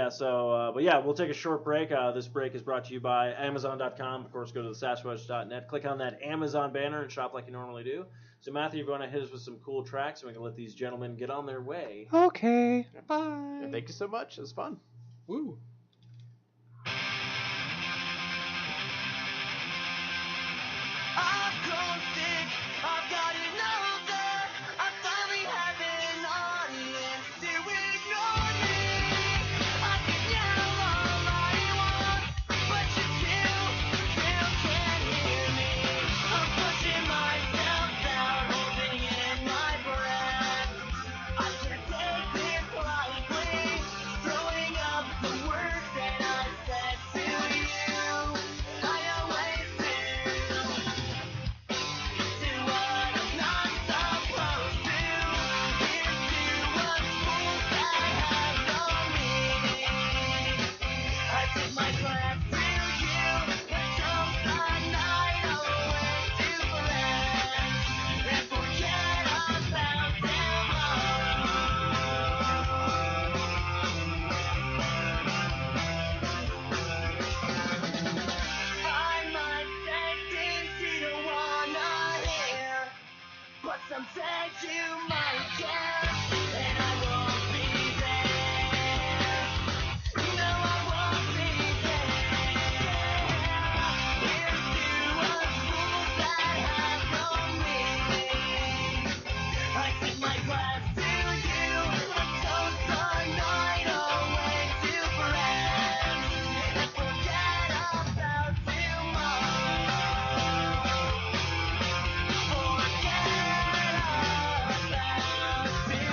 So, but yeah, we'll take a short break. This break is brought to you by Amazon.com. Of course, go to the Sasquatch.net, click on that Amazon banner, and shop like you normally do. So, Matthew, you're going to hit us with some cool tracks, and we can let these gentlemen get on their way. Okay. Bye. And thank you so much. It was fun. Woo. I've grown thick, I've gotten older, I finally have an audience to ignore me. I can yell all I want, but you still can't hear me. I'm pushing myself down, holding in my breath. I can't take this lightly, throwing up the words that I said to you. I always do. Do what I'm not supposed to. Here's to what's fools that have no meaning. I tip my glass to you, and toast the night away to friends, and forget about tomorrow. I might say things you don't wanna hear, but sometimes you might care, and I won't be there. No, I won't be there. Here's to us fools that have no meaning. I tip my glass to you, and toast the night away to friends, and forget about tomorrow. Forget about tomorrow.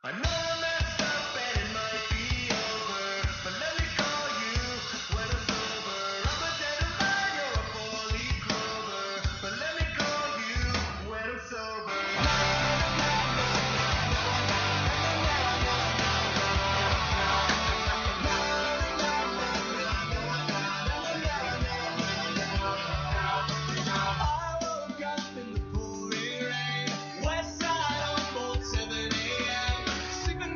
I know I messed up and it might be over, but let me call you when I'm sober. I'm a dandelion, you're a four-leaf clover, but let me call you when I'm sober. I woke up in the pouring rain, west side on board 7 a.m. Sleeping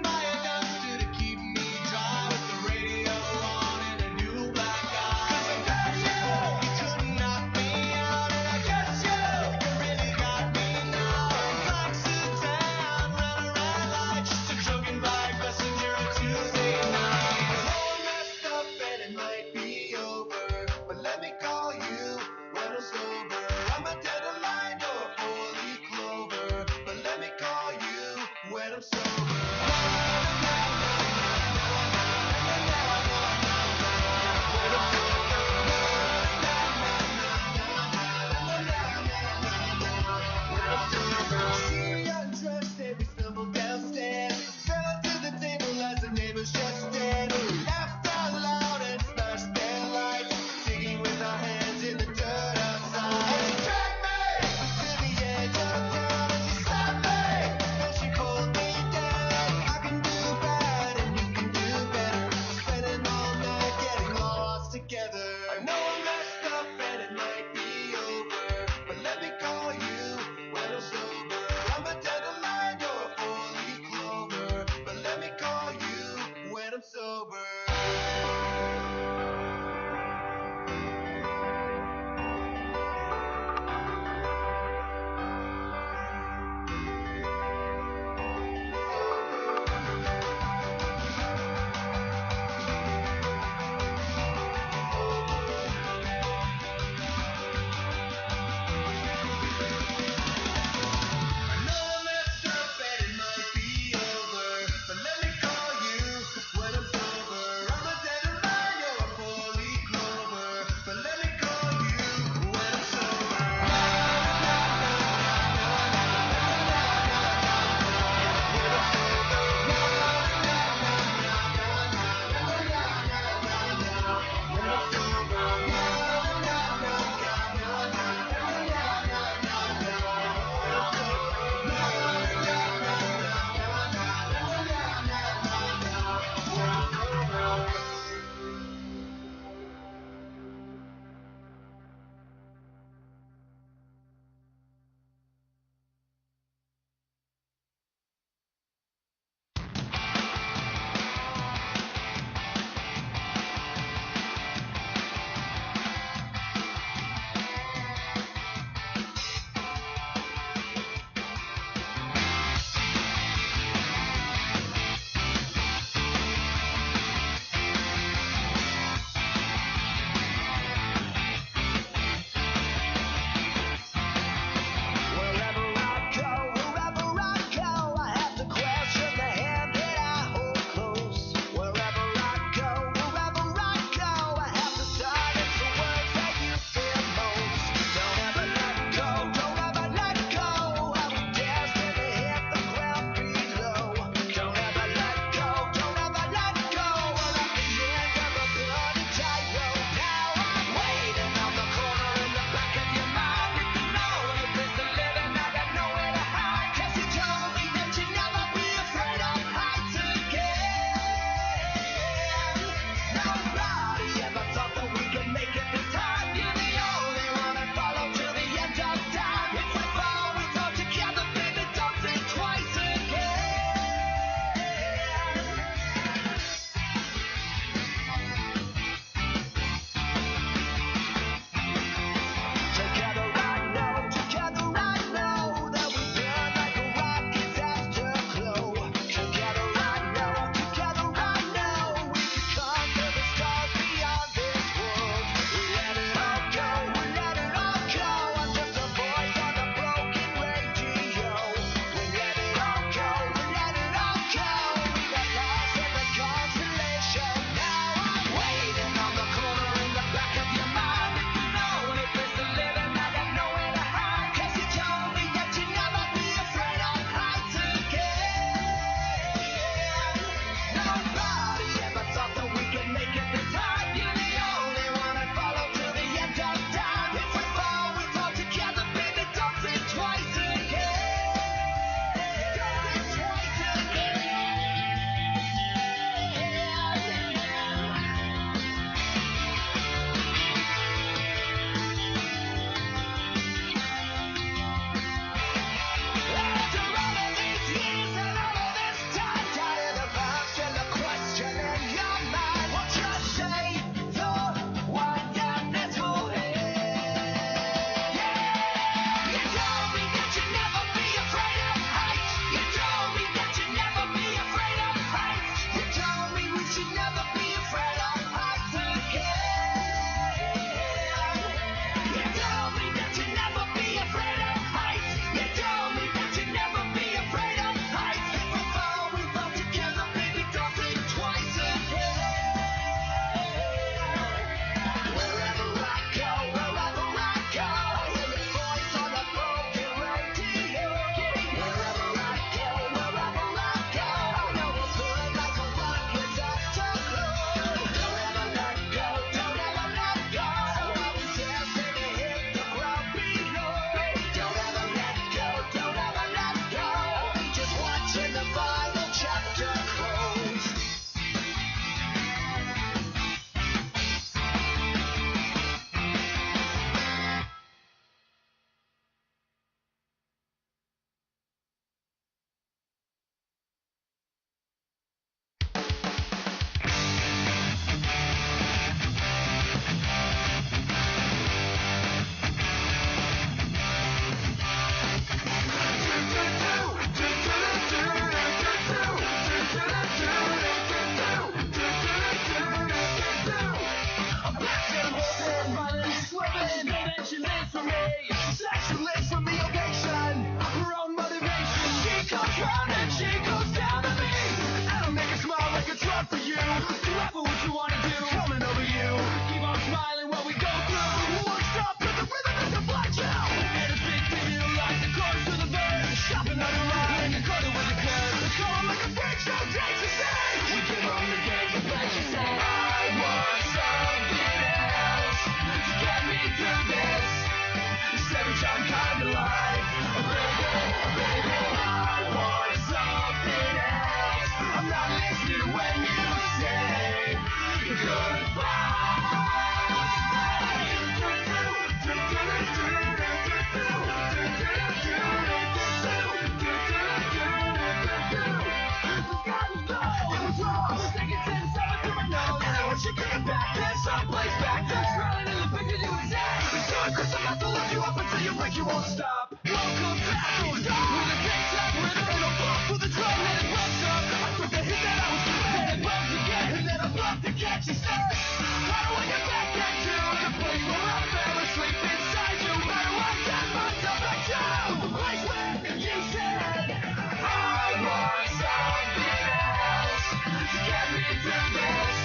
won't stop. Welcome back, with a big tap rhythm and a bump for the drum, and it bumps up. I took the hit that I was given, and it bumped again, and then I bumped again. She said, how do I get back into the place where I fell asleep inside you? How do I get myself back to the place where you said I want something else to get me through this?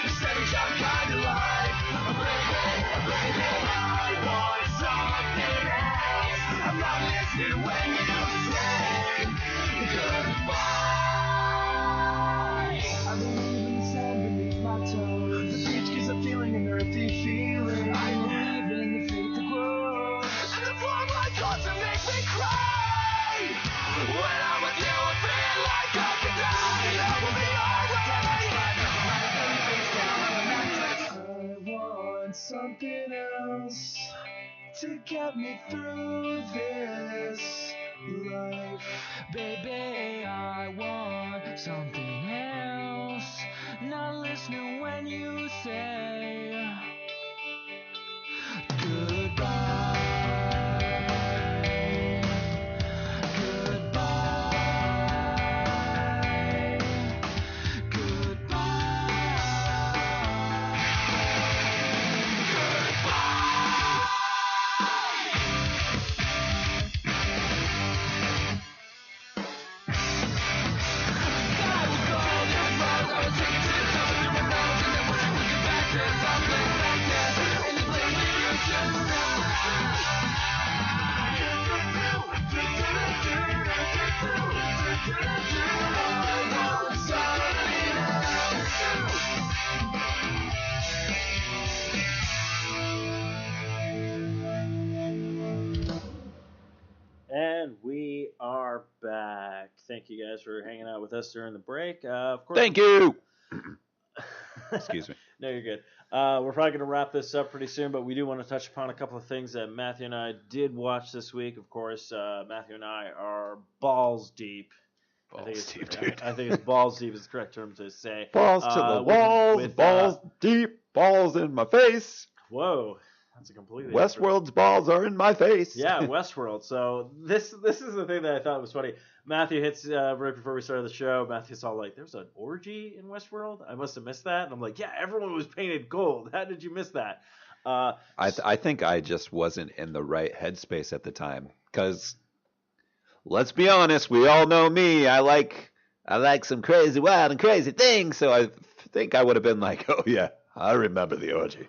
Instead of some kind of life, baby, I want something else. I'm not listening when you say goodbye. I believe in the sand beneath my toes. The beach gives a feeling, an earthy feeling. I believe in the faith that grows. And the warm light thoughts that make me cry. When I'm with you, I feel like I could die. I will be alright. I want something else to get me through this life. Baby, I want something else. Not listening when you say goodbye. And we are back. Thank you guys for hanging out with us during the break. Of course, Thank you. Excuse me. No, you're good. We're probably going to wrap this up pretty soon, but we do want to touch upon a couple of things that Matthew and I did watch this week. Of course, Matthew and I are balls deep. Balls deep, dude. I think it's balls deep is the correct term to say. Balls to the walls, balls deep, balls in my face. Whoa, that's a completely Westworld's balls are in my face. Yeah, Westworld. So this is the thing that I thought was funny. Matthew hits right before we started the show. Matthew's all like, "There's an orgy in Westworld. I must have missed that." And I'm like, "Yeah, everyone was painted gold. How did you miss that?" I think I just wasn't in the right headspace at the time. Because let's be honest, we all know me. I like some crazy, wild, and crazy things. So I think I would have been like, "Oh yeah, I remember the orgy."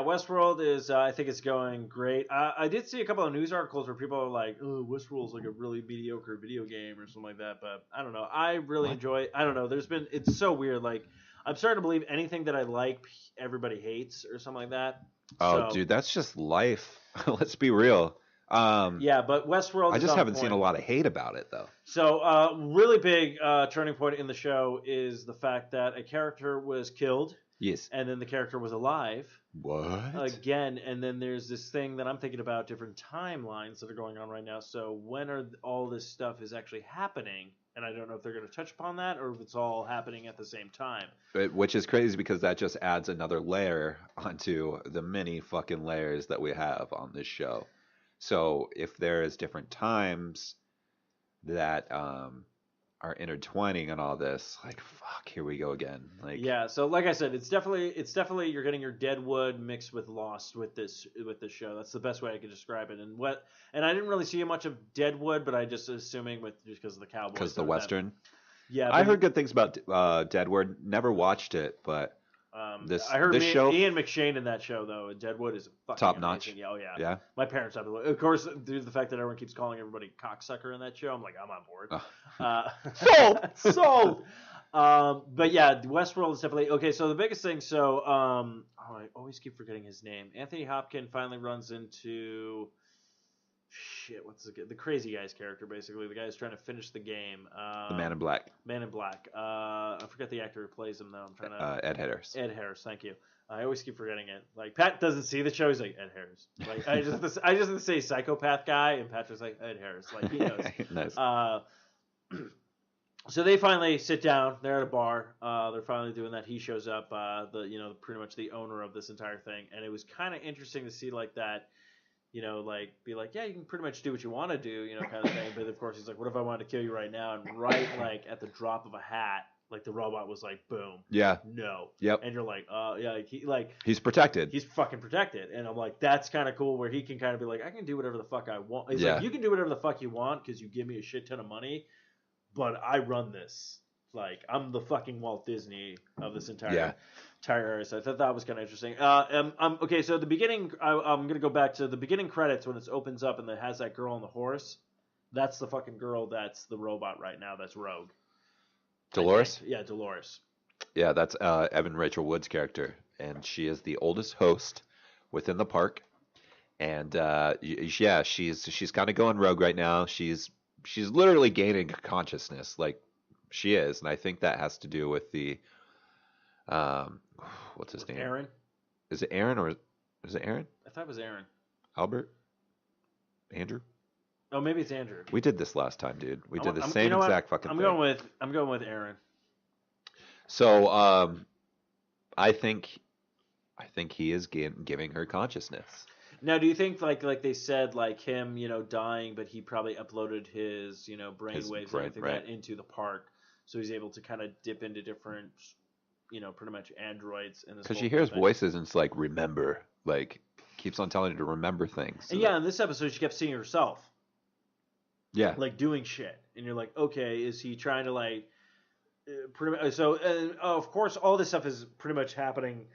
Westworld is, I think it's going great. I did see a couple of news articles where people are like, "Oh, Westworld's like a really mediocre video game or something like that." But I don't know. I really enjoy it. I don't know. It's so weird. Like, I'm starting to believe anything that I like, everybody hates or something like that. Oh, dude, that's just life. Let's be real. But Westworld. I just haven't seen a lot of hate about it though. So, really big turning point in the show is the fact that a character was killed. Yes. And then the character was alive. What? Again, and then there's this thing that I'm thinking about, different timelines that are going on right now. So when are all this stuff is actually happening? And I don't know if they're going to touch upon that or if it's all happening at the same time. Which is crazy because that just adds another layer onto the many fucking layers that we have on this show. So if there is different times that are intertwining and all this, like, fuck, here we go again. Like, yeah, so like I said, it's definitely you're getting your Deadwood mixed with Lost with this show. That's the best way I could describe it. And I didn't really see much of Deadwood, but I just assuming just because of the Cowboys. Because the Western. Yeah, I heard good things about Deadwood. Never watched it, but I heard show, Ian McShane in that show though. Deadwood is fucking top amazing. notch. Yeah. My parents have it. Of course, due to the fact that everyone keeps calling everybody cocksucker in that show, I'm like, I'm on board. Sold. But yeah, Westworld is definitely okay. So the biggest thing. So I always keep forgetting his name. Anthony Hopkins finally runs into the crazy guy's character, basically. The guy who's trying to finish the game. the Man in Black. Man in Black. I forget the actor who plays him, though. I'm trying to... Ed Harris. Ed Harris, thank you. I always keep forgetting it. Like, Pat doesn't see the show. He's like, Ed Harris. Like, I just have to say psychopath guy, and Patrick's like, Ed Harris. Like, he knows. Nice. So they finally sit down. They're at a bar. They're finally doing that. He shows up, pretty much the owner of this entire thing. And it was kind of interesting to see, like, that. you know, like be like, yeah, you can pretty much do what you want to do, you know, kind of thing. But of course, he's like, what if I wanted to kill you right now? And right, like at the drop of a hat, like the robot was like, boom, Yeah. no, Yep. and you're like, yeah, He's protected. he's fucking protected, and I'm like, that's kind of cool, where he can kind of be like, I can do whatever the fuck I want. He's Yeah. like, you can do whatever the fuck you want because you give me a shit ton of money, but I run this. Like, I'm the fucking Walt Disney of this entire area. So I thought that was kind of interesting. Okay, so the beginning, I'm going to go back to the beginning credits when it opens up and it has that girl on the horse. That's the fucking girl that's the robot right now. That's Rogue. Dolores? Yeah, Dolores. Yeah, that's Evan Rachel Wood's character. And she is the oldest host within the park. And yeah, she's kind of going rogue right now. She's literally gaining consciousness. Like, she is, and I think that has to do with the what's his name? Aaron. Is it Aaron or is it Aaron? I thought it was Aaron. Albert? Andrew? Oh, maybe it's Andrew. We did this last time, dude. We did the I'm- same you know what? exact fucking I'm thing. going with Aaron. So I think he is giving her consciousness. Now, do you think like they said, like him, you know, dying, but he probably uploaded his, you know, brainwaves and everything that into the park, so he's able to kind of dip into different, you know, pretty much androids in this. Because she whole hears thing. voices and it's like, remember, like keeps on telling her to remember things. And yeah, in this episode, she kept seeing herself, Yeah. like doing shit, and you're like, okay, is he trying to like, pretty much? So, of course, all this stuff is pretty much happening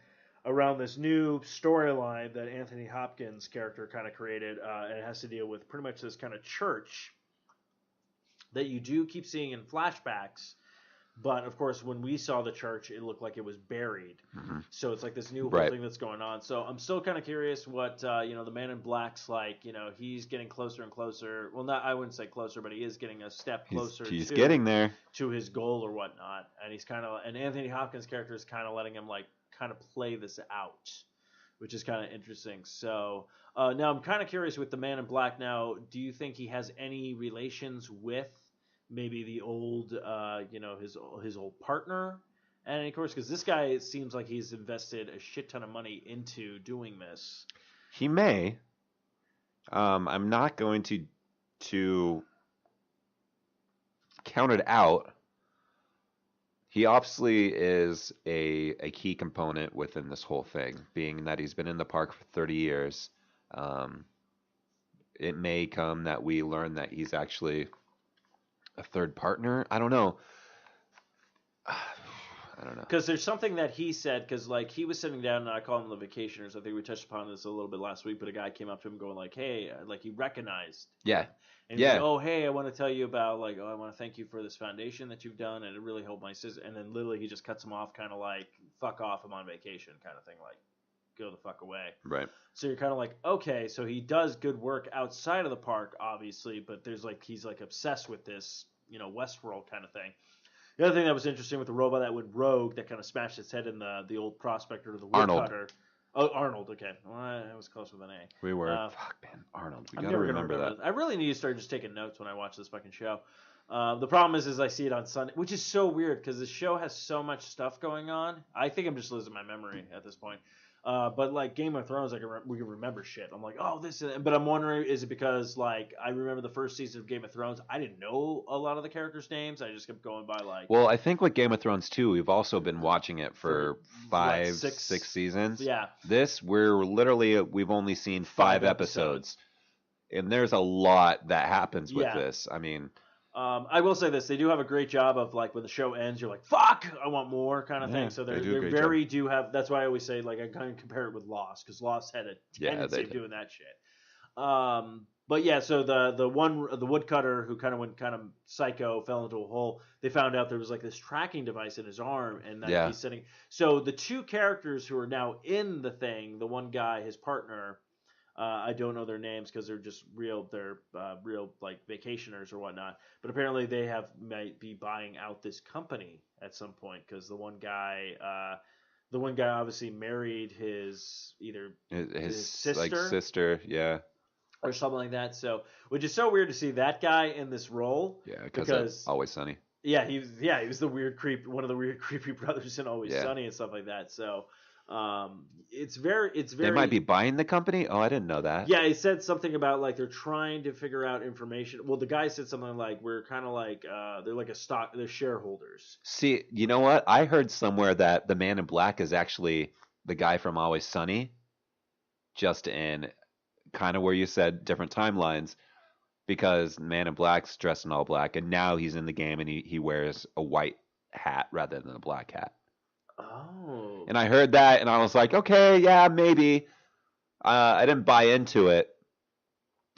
around this new storyline that Anthony Hopkins' character kind of created, and it has to deal with pretty much this kind of church that you do keep seeing in flashbacks. But of course, when we saw the church, it looked like it was buried. Mhm. So it's like this new whole Right. thing that's going on. So I'm still kind of curious what you know, the Man in Black's like. You know, he's getting closer and closer. Well, I wouldn't say closer, but he is getting a step closer. He's getting there. to his goal or whatnot. And he's kind of, and Anthony Hopkins' character is kind of letting him like kind of play this out, which is kind of interesting. So now I'm kind of curious with the Man in Black. Now, do you think he has any relations with maybe the old, you know, his old partner? And of course, because this guy, it seems like he's invested a shit ton of money into doing this. He may. I'm not going to count it out. He obviously is a key component within this whole thing, being that he's been in the park for 30 years. It may come that we learn that he's actually a third partner. I don't know. Because there's something that he said, because like he was sitting down, and I call him the vacationers. I think we touched upon this a little bit last week, but a guy came up to him going like, hey, like he recognized. Yeah. And he's Yeah. like, oh, hey, I want to tell you about, like, I want to thank you for this foundation that you've done, and it really helped my sister. And then literally he just cuts him off, kind of like, fuck off, I'm on vacation, kind of thing, like, go the fuck away. Right. So you're kind of like, okay, so he does good work outside of the park, obviously, but there's like, he's like obsessed with this, you know, Westworld kind of thing. The other thing that was interesting with the robot that went rogue, that kind of smashed its head in the old prospector, the woodcutter. Oh, Arnold, okay. Well, I was close with an A. We were. Fuck, man. Arnold. We I'm got to never gonna remember that. I really need to start just taking notes when I watch this fucking show. The problem is I see it on Sunday, which is so weird because the show has so much stuff going on. I think I'm just losing my memory at this point. But like Game of Thrones, we can remember shit. I'm like, oh, this is. But I'm wondering, is it because like I remember the first season of Game of Thrones? I didn't know a lot of the characters' names. I just kept going by like. Well, I think with Game of Thrones too, we've also been watching it for what, six seasons. Yeah. This we've only seen 5 episodes, and there's a lot that happens with this. I mean. I will say this: they do have a great job of like when the show ends, you're like, "Fuck, I want more," kind of thing. So they very do have. That's why I always say like I kind of compare it with Lost because Lost had a tendency of doing that shit. But yeah, so the woodcutter who kind of went kind of psycho, fell into a hole. They found out there was like this tracking device in his arm, and that he's sitting. So the two characters who are now in the thing, the one guy, his partner. I don't know their names because they're just real like vacationers or whatnot. But apparently they might be buying out this company at some point because the one guy obviously married his sister, like sister, yeah, or something like that. So, which is so weird to see that guy in this role. Yeah, because Always Sunny. Yeah, he was the weird creep, one of the weird creepy brothers in Always Sunny and stuff like that. So. It's very. They might be buying the company. Oh, I didn't know that. Yeah, he said something about like they're trying to figure out information. Well, the guy said something like we're kind of like they're like they're shareholders. See, you know what? I heard somewhere that the Man in Black is actually the guy from Always Sunny, just in kind of where you said different timelines, because Man in Black's dressed in all black, and now he's in the game and he wears a white hat rather than a black hat. Oh. And I heard that, and I was like, okay, yeah, maybe. I didn't buy into it,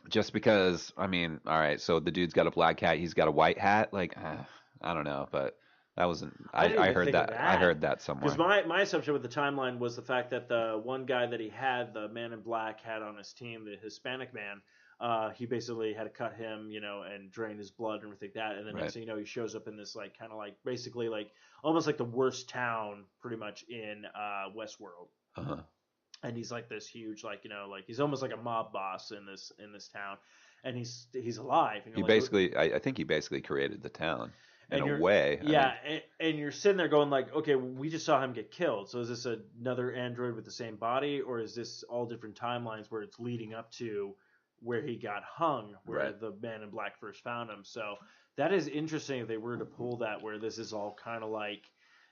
just because, I mean, all right, so the dude's got a black hat, he's got a white hat. Like, I don't know, but that wasn't. I heard that. I heard that somewhere. Because my assumption with the timeline was the fact that the one guy that he had, the Man in Black, had on his team, the Hispanic man. He basically had to cut him, and drain his blood and everything like that. And then next thing you know, he shows up in this like kind of like basically like almost like the worst town pretty much in Westworld. Uh-huh. And he's like this huge like like he's almost like a mob boss in this town, and he's alive. He basically, I think he basically created the town in a way. Yeah, and you're sitting there going like, okay, we just saw him get killed. So is this another android with the same body, or is this all different timelines where it's leading up to where he got hung, where the Man in Black first found him? So that is interesting if they were to pull that, where this is all kind of like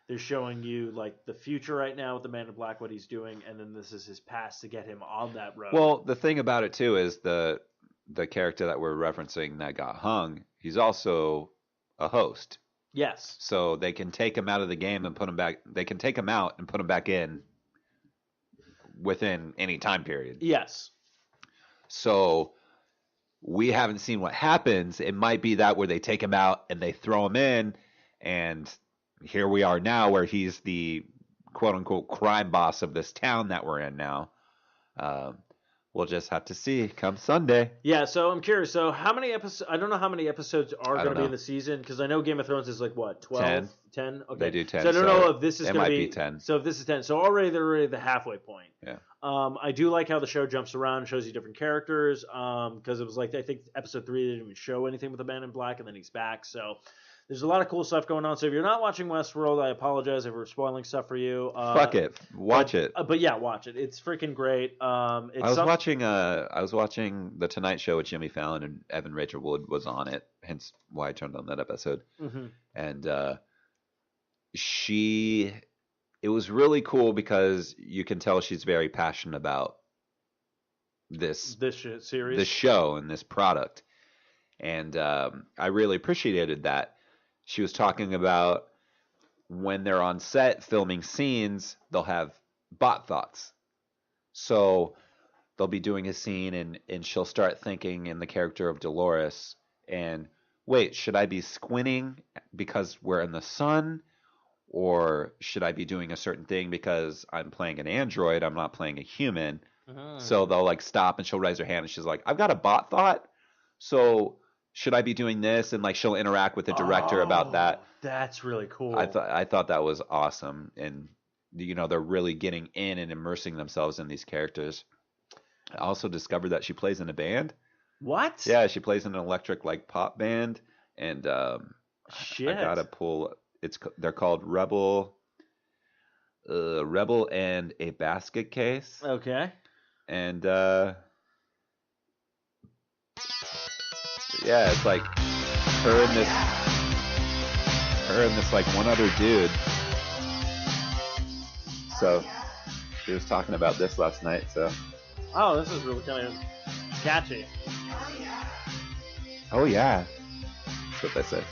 they're showing you like the future right now with the Man in Black, what he's doing, and then this is his past to get him on that road. Well, the thing about it too is the character that we're referencing that got hung, he's also a host. Yes. So they can take him out of the game and put him back. They can take him out and put him back in within any time period. Yes. So we haven't seen what happens. It might be that where they take him out and they throw him in, and here we are now where he's the quote-unquote crime boss of this town that we're in now. We'll just have to see come Sunday. Yeah, so I'm curious. So how many episodes? I don't know how many episodes are going to be in the season, because I know Game of Thrones is like what, 12? 10? Okay. They do 10. So I don't know if this is going to be 10. So if this is 10, so they're already at the halfway point. Yeah. I do like how the show jumps around, shows you different characters. Because it was like I think episode 3 they didn't even show anything with the Man in Black, and then he's back. So there's a lot of cool stuff going on. So if you're not watching Westworld, I apologize if we're spoiling stuff for you. Fuck it, watch it. But yeah, watch it. It's freaking great. I was watching The Tonight Show with Jimmy Fallon, and Evan Rachel Wood was on it. Hence why I turned on that episode. Mm-hmm. And it was really cool because you can tell she's very passionate about this series, this show, and this product. And I really appreciated that. She was talking about when they're on set filming scenes, they'll have bot thoughts. So they'll be doing a scene and she'll start thinking in the character of Dolores, and wait, should I be squinting because we're in the sun? Or should I be doing a certain thing because I'm playing an android, I'm not playing a human? Uh-huh. So they'll like stop and she'll raise her hand and she's like, I've got a bot thought. So should I be doing this? And like she'll interact with the director about that. That's really cool. I thought that was awesome. And they're really getting in and immersing themselves in these characters. I also discovered that she plays in a band. What? Yeah, she plays in an electric like pop band. And Shit. I gotta pull. They're called Rebel and a Basket Case. Okay. And yeah, it's like her and this like one other dude. So she was talking about this last night. So. Oh, this is really kind of catchy. Oh yeah, that's what they say.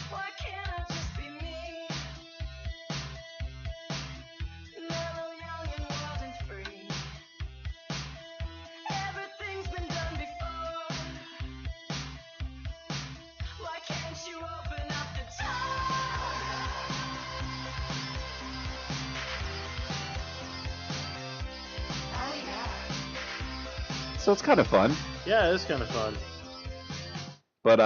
Why can't I just be me? Mellow, young, and wild and free. Everything's been done before. Why can't you open up the door? So it's kind of fun. Yeah, it's kind of fun. But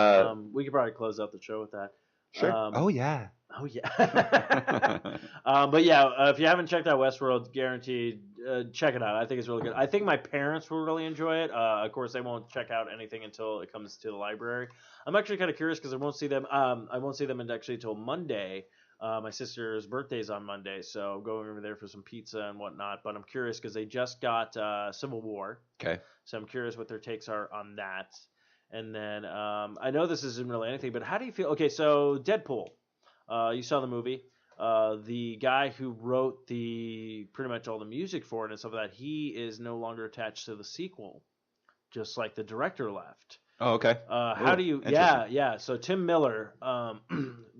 We could probably close out the show with that. sure. Oh yeah. Oh yeah. But yeah, if you haven't checked out Westworld, guaranteed check it out. I think it's really good. I think my parents will really enjoy it. Of course, they won't check out anything until it comes to the library. I'm actually kind of curious because I won't see them. I won't see them actually until Monday. My sister's birthday's on Monday, so I'm going over there for some pizza and whatnot. But I'm curious because they just got Civil War. Okay. So I'm curious what their takes are on that. And then I know this isn't really anything, but how do you feel? Okay, so Deadpool. You saw the movie. The guy who wrote pretty much all the music for it and stuff like that, he is no longer attached to the sequel, just like the director left. Oh, okay. How do you? interesting. Yeah. So Tim Miller,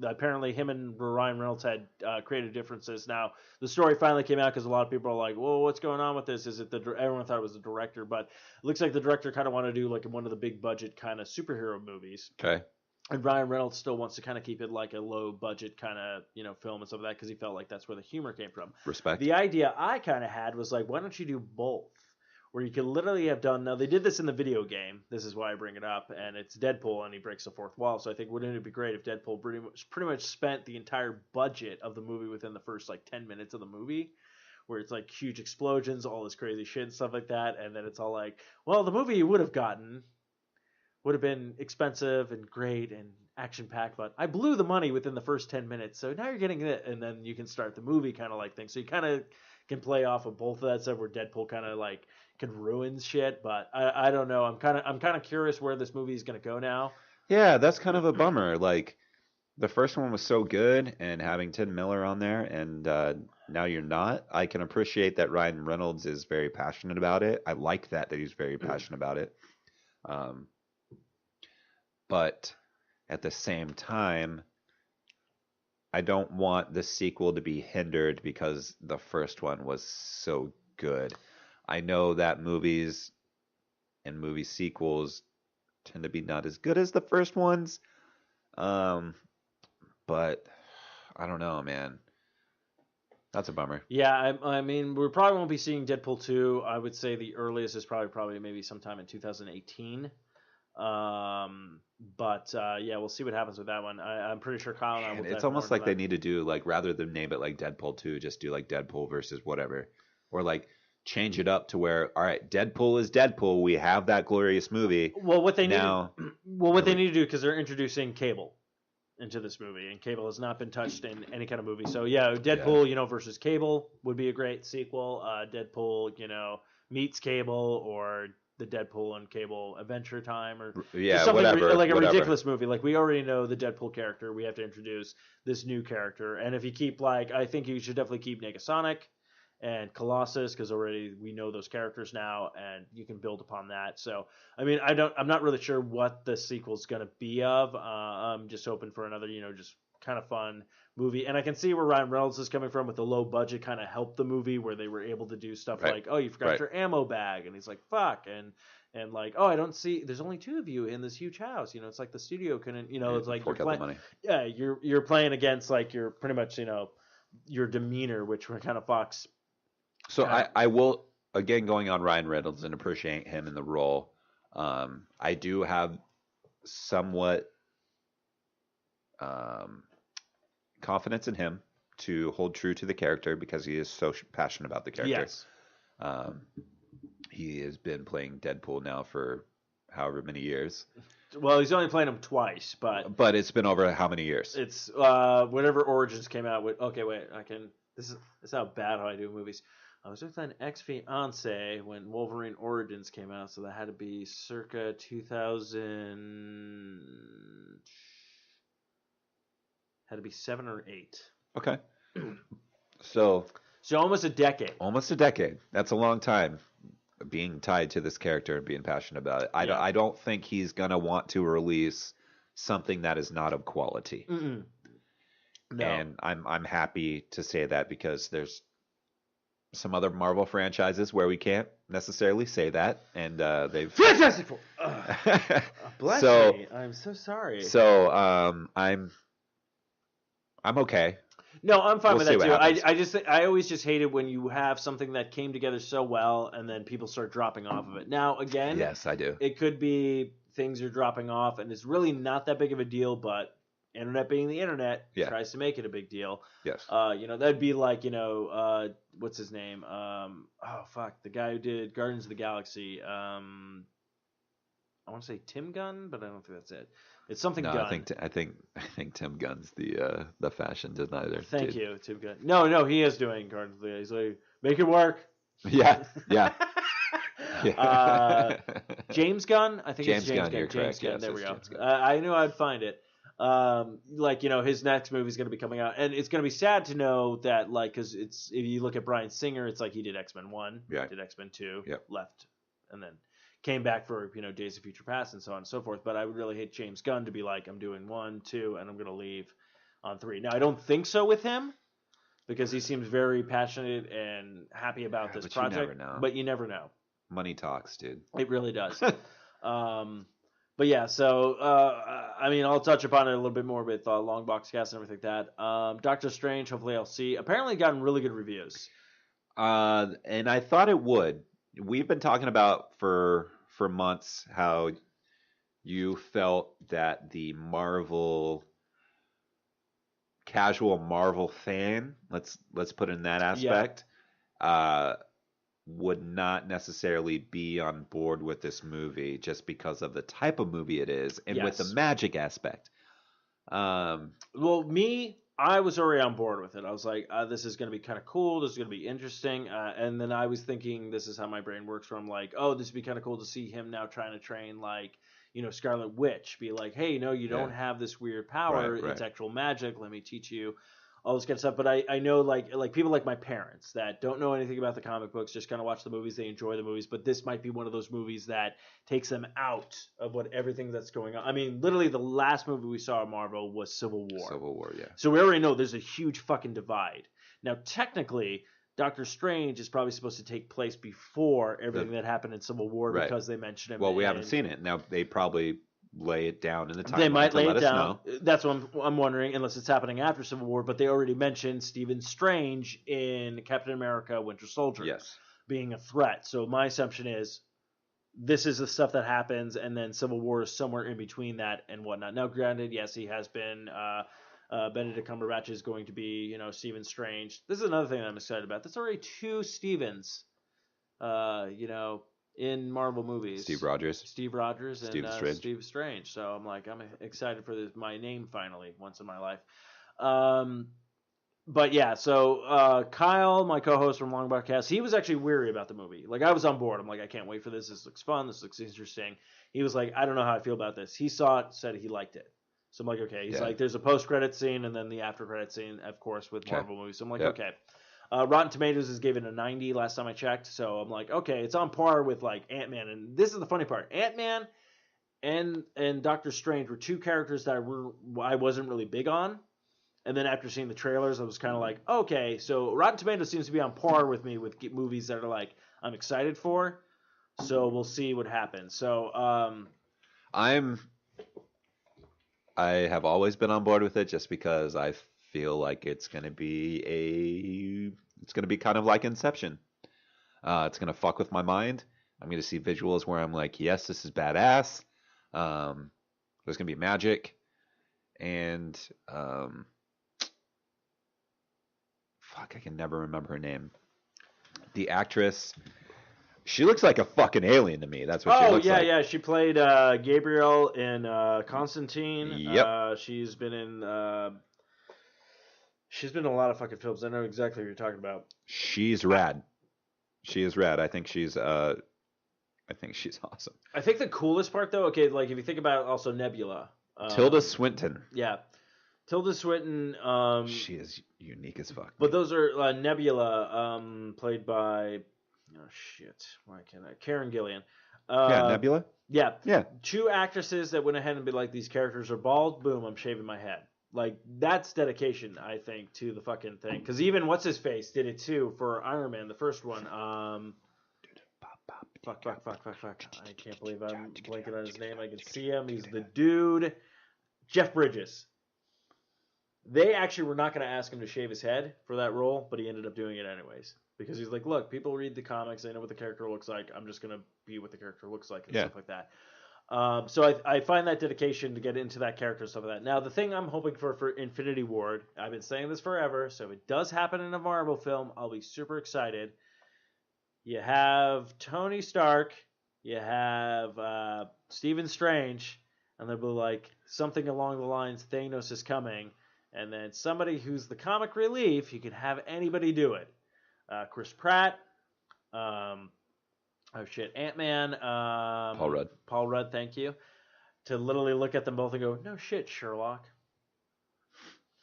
apparently him and Ryan Reynolds had creative differences. Now the story finally came out because a lot of people are like, "Whoa, what's going on with this? Is it everyone thought it was the director, but it looks like the director kind of wanted to do like one of the big budget kind of superhero movies." Okay. And Ryan Reynolds still wants to kind of keep it like a low budget kind of film and stuff like that because he felt like that's where the humor came from. Respect. The idea I kind of had was like, why don't you do both? Where you could literally have done. Now they did this in the video game. This is why I bring it up, and it's Deadpool, and he breaks the fourth wall. So I think wouldn't it be great if Deadpool pretty much spent the entire budget of the movie within the first like 10 minutes of the movie, where it's like huge explosions, all this crazy shit and stuff like that, and then it's all like, well, the movie you would have gotten would have been expensive and great and action-packed, but I blew the money within the first 10 minutes, so now you're getting it, and then you can start the movie kind of like thing. So you kind of can play off of both of that stuff where Deadpool kind of like could ruin shit, but I don't know. I'm kind of curious where this movie is going to go now. Yeah, that's kind of a bummer. Like, the first one was so good, and having Tim Miller on there, and now you're not. I can appreciate that Ryan Reynolds is very passionate about it. I like that he's very passionate about it. But at the same time, I don't want the sequel to be hindered because the first one was so good. I know that movies and movie sequels tend to be not as good as the first ones. But I don't know, man. That's a bummer. Yeah, I mean, we probably won't be seeing Deadpool 2. I would say the earliest is probably maybe sometime in 2018. Yeah, we'll see what happens with that one. I'm pretty sure Kyle and I will. It's almost like they need to do, like, rather than name it like Deadpool 2, just do like Deadpool versus whatever, or like change it up to where, all right, Deadpool is Deadpool. We have that glorious movie. Well, what they now, need, what they need to do, because they're introducing Cable into this movie, and Cable has not been touched in any kind of movie. So yeah, Deadpool, versus Cable would be a great sequel. Deadpool, meets Cable, or the Deadpool and Cable Adventure Time, or just something whatever, like a ridiculous movie. Like, we already know the Deadpool character. We have to introduce this new character. And if you keep, I think you should definitely keep Negasonic and Colossus, because already we know those characters now, and you can build upon that. So, I mean, I'm not really sure what the sequel's going to be of. I'm just hoping for another, just kind of fun movie. And I can see where Ryan Reynolds is coming from with the low budget kind of helped the movie, where they were able to do stuff like, oh, you forgot your ammo bag. And he's like, fuck. And like, oh, I don't see, there's only two of you in this huge house. It's like the studio couldn't, it's like, you're playing against, like, you're pretty much, your demeanor, which were kind of Fox. So I will, again, going on Ryan Reynolds and appreciate him in the role. I do have somewhat confidence in him to hold true to the character because he is so passionate about the character. Yes. He has been playing Deadpool now for however many years. Well, he's only playing him twice, but it's been over how many years? It's whenever Origins came out with. Okay, wait, This is how bad I do movies. I was with an ex-fiance when Wolverine Origins came out, so that had to be circa 2000. Had to be 7 or 8. Okay. So almost a decade. Almost a decade. That's a long time being tied to this character and being passionate about it. I don't think he's going to want to release something that is not of quality. Mm-mm. No. And I'm happy to say that because there's some other Marvel franchises where we can't necessarily say that, and they've Fantastic Four. Bless me. I'm so sorry. So I'm okay. No, I'm fine with that too. I always just hate it when you have something that came together so well and then people start dropping off of it. Now, again, yes, I do. It could be things are dropping off and it's really not that big of a deal, but internet being the internet, Yeah. tries to make it a big deal. Yes. That'd be like, what's his name? The guy who did Guardians of the Galaxy. I want to say Tim Gunn, but I don't think that's it. It's something No, Gunn. I think Tim Gunn's the fashion designer. Thank you, Tim Gunn. No, he is doing Guardians of the Galaxy. He's like, make it work. Yeah. James Gunn, I think James it's James Gunn, Gunn. you're James correct. Gunn. Yes, There we it's go. James Gunn. I knew I'd find it. His next movie is going to be coming out, and it's going to be sad to know that, because if you look at Bryan Singer, it's like he did X-Men 1, did X-Men 2, left, and then came back for Days of Future Past and so on and so forth. But I would really hate James Gunn to be like, I'm doing 1, 2, and I'm going to leave on 3. Now I don't think so with him, because he seems very passionate and happy about this project. You never know. But you never know. Money talks, dude. It really does. But yeah, so I'll touch upon it a little bit more with Long Box Cast and everything like that. Doctor Strange, hopefully I'll see. Apparently gotten really good reviews. And I thought it would. We've been talking about for months how you felt that the casual Marvel fan, let's put it in that aspect, would not necessarily be on board with this movie just because of the type of movie it is and with the magic aspect. I was already on board with it. I was like, this is going to be kind of cool. This is going to be interesting. And then I was thinking, this is how my brain works, where I'm like, oh, this would be kind of cool to see him now trying to train, Scarlet Witch. Be like, hey, no, you don't have this weird power. Right. It's actual magic. Let me teach you all this kind of stuff. But I know, like people like my parents that don't know anything about the comic books, just kind of watch the movies. They enjoy the movies. But this might be one of those movies that takes them out of everything that's going on. I mean, literally the last movie we saw of Marvel was Civil War. Civil War, yeah. So we already know there's a huge fucking divide. Now, technically, Doctor Strange is probably supposed to take place before everything that happened in Civil War because they mentioned him. Well, we haven't seen it. Now, they probably lay it down in the timeline. They might lay let it us down. know. That's what I'm wondering, unless it's happening after Civil War. But they already mentioned Stephen Strange in Captain America: Winter Soldier being a threat. So my assumption is this is the stuff that happens, and then Civil War is somewhere in between that and whatnot. Now, granted, yes, he has been. Benedict Cumberbatch is going to be, Stephen Strange. This is another thing that I'm excited about. There's already 2 Stevens, in Marvel movies. Steve Rogers and Strange. Steve Strange. So I'm excited for my name finally once in my life. But yeah, so Kyle, my co-host from Long Podcast, he was actually weary about the movie. Like, I was on board. I'm like, I can't wait for this. This looks fun. This looks interesting. He was like, I don't know how I feel about this. He saw it, said he liked it. So I'm like, okay. He's like, there's a post-credit scene and then the after-credit scene, of course, with Marvel movies. So I'm like, okay. Rotten Tomatoes is given a 90 last time I checked. So I'm like, okay, it's on par with, like, Ant-Man. And this is the funny part. Ant-Man and Doctor Strange were 2 characters that I wasn't really big on. And then after seeing the trailers, I was kind of like, okay. So Rotten Tomatoes seems to be on par with me with movies that are, like, I'm excited for. So we'll see what happens. So I have always been on board with it just because I feel like it's going to be kind of like Inception. It's going to fuck with my mind. I'm going to see visuals where I'm like, yes, this is badass. There's going to be magic. And fuck, I can never remember her name. The actress, she looks like a fucking alien to me. That's what she looks like. Yeah. She played Gabriel in Constantine. Yep. She's been in a lot of fucking films. I know exactly what you're talking about. She's rad. She is rad. I think she's awesome. I think the coolest part, though, okay, like if you think about also Nebula. Tilda Swinton. Yeah. Tilda Swinton. She is unique as fuck. But those are Nebula, played by... Oh, shit. Why can't I? Karen Gillian. Nebula? Yeah. Yeah. 2 actresses that went ahead and be like, these characters are bald. Boom, I'm shaving my head. Like, that's dedication, I think, to the fucking thing. Because even What's-His-Face did it, too, for Iron Man, the first one. Fuck. I can't believe I'm blanking on his name. I can see him. He's the dude. Jeff Bridges. They actually were not going to ask him to shave his head for that role, but he ended up doing it anyways. Because he's like, look, people read the comics. They know what the character looks like. I'm just going to be what the character looks like and stuff like that. So I find that dedication to get into that character and stuff like that. Now, the thing I'm hoping for Infinity Ward, I've been saying this forever, so if it does happen in a Marvel film, I'll be super excited. You have Tony Stark, you have Stephen Strange, and they'll be like something along the lines, Thanos is coming, and then somebody who's the comic relief, you can have anybody do it. Chris Pratt, Ant-Man. Paul Rudd, thank you. To literally look at them both and go, no shit, Sherlock.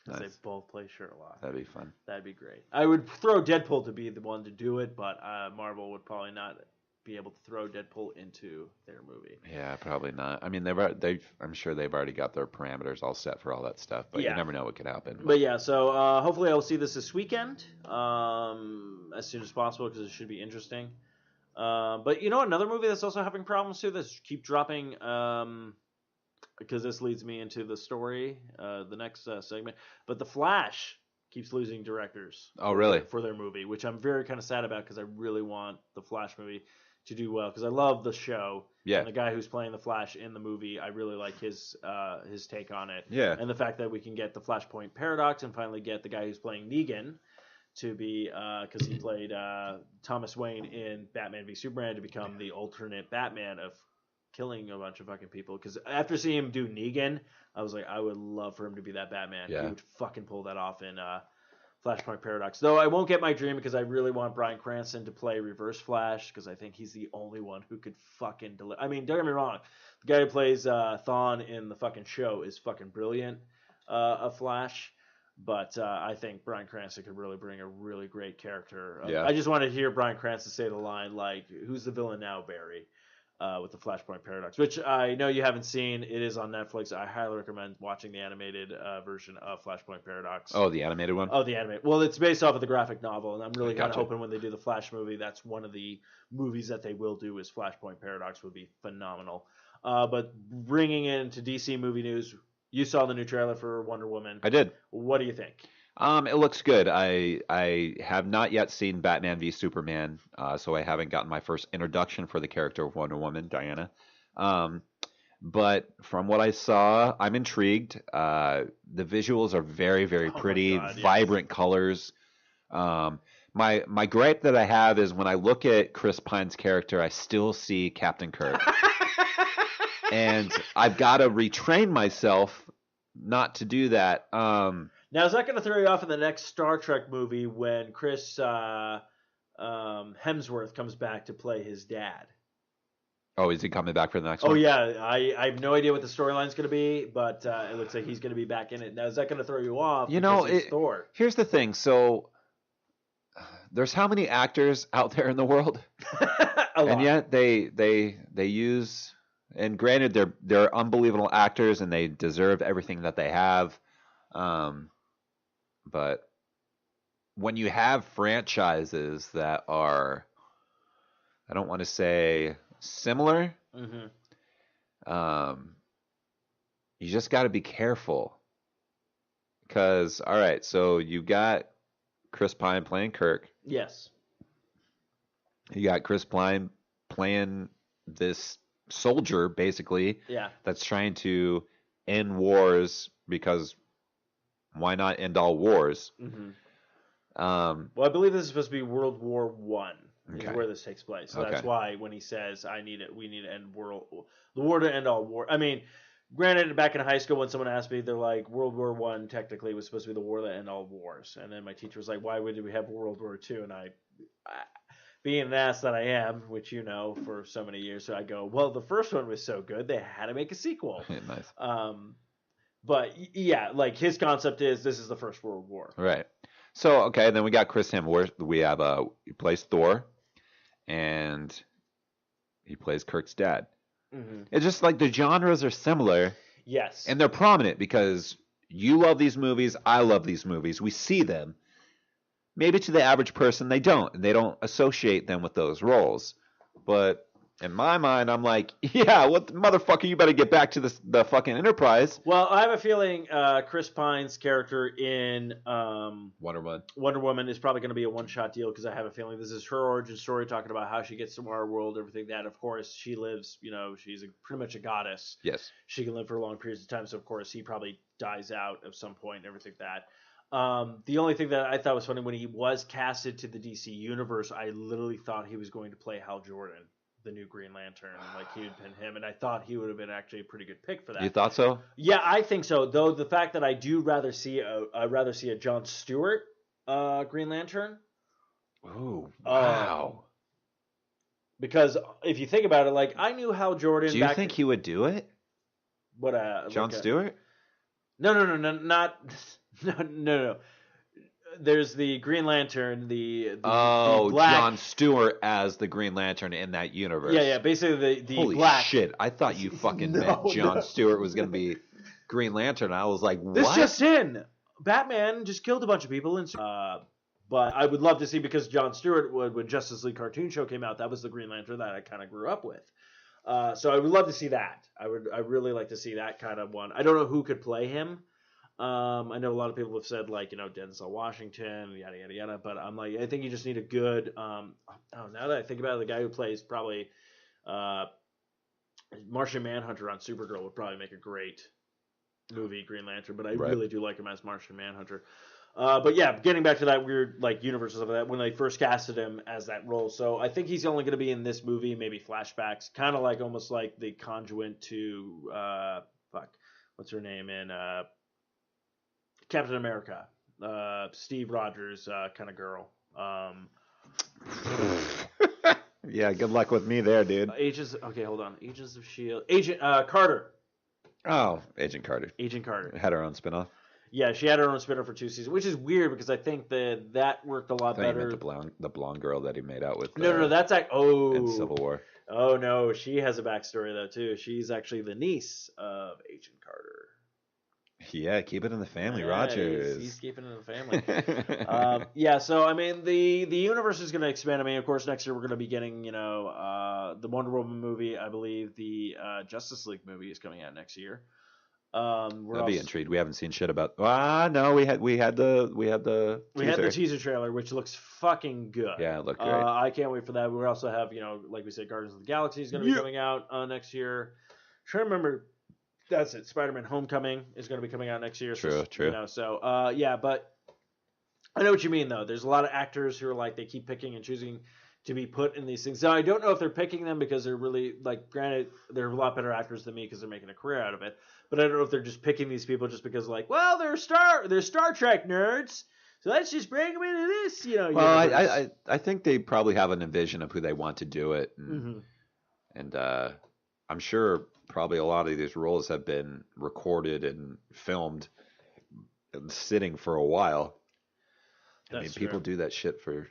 Because they both play Sherlock. That'd be fun. That'd be great. I would throw Deadpool to be the one to do it, but Marvel would probably not be able to throw Deadpool into their movie. Yeah, probably not. I mean, I'm sure they've already got their parameters all set for all that stuff, but you never know what could happen. But yeah, so hopefully I'll see this weekend as soon as possible because it should be interesting. But you know, another movie that's also having problems too. That's keep dropping. Because this leads me into the story, the next segment. But The Flash keeps losing directors. Oh, really? For their movie, which I'm very kind of sad about because I really want the Flash movie to do well because I love the show. Yeah. And the guy who's playing the Flash in the movie, I really like his take on it. Yeah. And the fact that we can get the Flashpoint Paradox and finally get the guy who's playing Negan to be, because he played Thomas Wayne in Batman v Superman to become the alternate Batman of killing a bunch of fucking people. Because after seeing him do Negan, I was like, I would love for him to be that Batman. Yeah. He would fucking pull that off in Flashpoint Paradox. Though I won't get my dream because I really want Bryan Cranston to play Reverse Flash because I think he's the only one who could fucking deliver. I mean, don't get me wrong. The guy who plays Thawne in the fucking show is fucking brilliant of Flash. But I think Bryan Cranston could really bring a really great character. Yeah. I just want to hear Bryan Cranston say the line like, who's the villain now, Barry? With the Flashpoint Paradox, which I know you haven't seen. It is on Netflix. I highly recommend watching the animated version of Flashpoint Paradox. Oh, the animated one? Oh, the animated. Well, it's based off of the graphic novel, and I'm really kind of Gotcha. hoping when they do the Flash movie, that's one of the movies that they will do is Flashpoint Paradox would be phenomenal. But bringing it into DC movie news, you saw the new trailer for Wonder Woman. I did. What do you think? It looks good. I have not yet seen Batman v Superman, so I haven't gotten my first introduction for the character of Wonder Woman, Diana. But from what I saw, I'm intrigued. The visuals are very, very pretty, God, yes. vibrant colors. My gripe that I have is when I look at Chris Pine's character, I still see Captain Kirk. And I've got to retrain myself not to do that. Now, is that going to throw you off in the next Star Trek movie when Chris Hemsworth comes back to play his dad? Oh, is he coming back for the next one? Oh, yeah. I have no idea what the storyline's going to be, but it looks like he's going to be back in it. Now, is that going to throw you off? You know, because he's Thor? Here's the thing. So there's how many actors out there in the world? A lot. And yet they use, and granted, they're unbelievable actors and they deserve everything that they have. But when you have franchises that are, I don't want to say similar, Mm-hmm. You just got to be careful. Because, all right, so you got Chris Pine playing Kirk. Yes. You got Chris Pine playing this soldier, basically, Yeah. that's trying to end wars because why not end all wars? Mm-hmm. Um, Well, I believe this is supposed to be World War One. Is Okay. where this takes place. So Okay. that's why when he says, we need to end the war to end all war. I mean, granted, back in high school when someone asked me, they're like, World War One technically was supposed to be the war that end all wars. And then my teacher was like, why would we have World War Two? And I being an ass that I am, which you know for so many years, so I go, well, the first one was so good, they had to make a sequel. nice. But yeah, like his concept is this is the first World War. Right. So, okay, then we got Chris Hemsworth. We have, he plays Thor, and he plays Kirk's dad. Mm-hmm. It's just like the genres are similar, Yes. and they're prominent because you love these movies, I love these movies. We see them. Maybe to the average person, they don't, and they don't associate them with those roles. But In my mind, I'm like, yeah, what the motherfucker? You better get back to the fucking Enterprise. Well, I have a feeling Chris Pine's character in Wonder Woman is probably going to be a one-shot deal because I have a feeling this is her origin story, talking about how she gets to our world, everything that. Of course, she lives. She's pretty much a goddess. Yes. She can live for long periods of time. So of course, he probably dies out at some point and everything that. The only thing that I thought was funny when he was casted to the DC universe, I literally thought he was going to play Hal Jordan, the new Green Lantern, like he would pin him, and I thought he would have been actually a pretty good pick for that. You thought so? Yeah, I think so. Though the fact that I do rather see a Jon Stewart Green Lantern. Oh wow! Because if you think about it, like I knew Hal Jordan. Do you think he would do it? What Jon Stewart? No, no. There's the Green Lantern, the black... Jon Stewart as the Green Lantern in that universe. Yeah, basically the Holy black... shit, I thought you fucking meant Jon Stewart was going to be Green Lantern. I was like, what? This just in! Batman just killed a bunch of people, and but I would love to see, because Jon Stewart, when Justice League cartoon show came out, that was the Green Lantern that I kind of grew up with. So I would love to see that. I really like to see that kind of one. I don't know who could play him. I know a lot of people have said, like, Denzel Washington, yada, yada, yada, but I'm like, I think you just need a good, now that I think about it, the guy who plays probably Martian Manhunter on Supergirl would probably make a great movie, Green Lantern, but I really do like him as Martian Manhunter. But yeah, getting back to that weird, like, universe and stuff like that, when they first casted him as that role, so I think he's only going to be in this movie, maybe flashbacks, kind of like, almost like the conjoint to, what's her name in, Captain America, Steve Rogers kind of girl. Yeah, good luck with me there, dude. Agents of S.H.I.E.L.D. Agent Carter. Oh, Agent Carter. Had her own spinoff. Yeah, she had her own spinoff for 2 seasons, which is weird because I think that worked a lot better. You meant the blonde girl that he made out with. No, that's in Civil War. Oh no, she has a backstory though too. She's actually the niece of Agent Carter. Yeah, keep it in the family, Rogers. He's keeping it in the family. Yeah, so I mean, the universe is going to expand. I mean, of course, next year we're going to be getting, the Wonder Woman movie. I believe the Justice League movie is coming out next year. I'd be intrigued. We haven't seen shit about. No, we had the teaser trailer, which looks fucking good. Yeah, it looked great. I can't wait for that. We also have, like we said, Guardians of the Galaxy is going to be coming out next year. Trying to remember. That's it. Spider-Man: Homecoming is going to be coming out next year. True. So yeah, but I know what you mean though. There's a lot of actors who are like they keep picking and choosing to be put in these things. Now I don't know if they're picking them because they're really like. Granted, they're a lot better actors than me because they're making a career out of it. But I don't know if they're just picking these people just because like, well, they're Star Trek nerds. So let's just bring them into this, Well, I think they probably have an vision of who they want to do it, and I'm sure probably a lot of these roles have been recorded and filmed and sitting for a while. People do that shit for.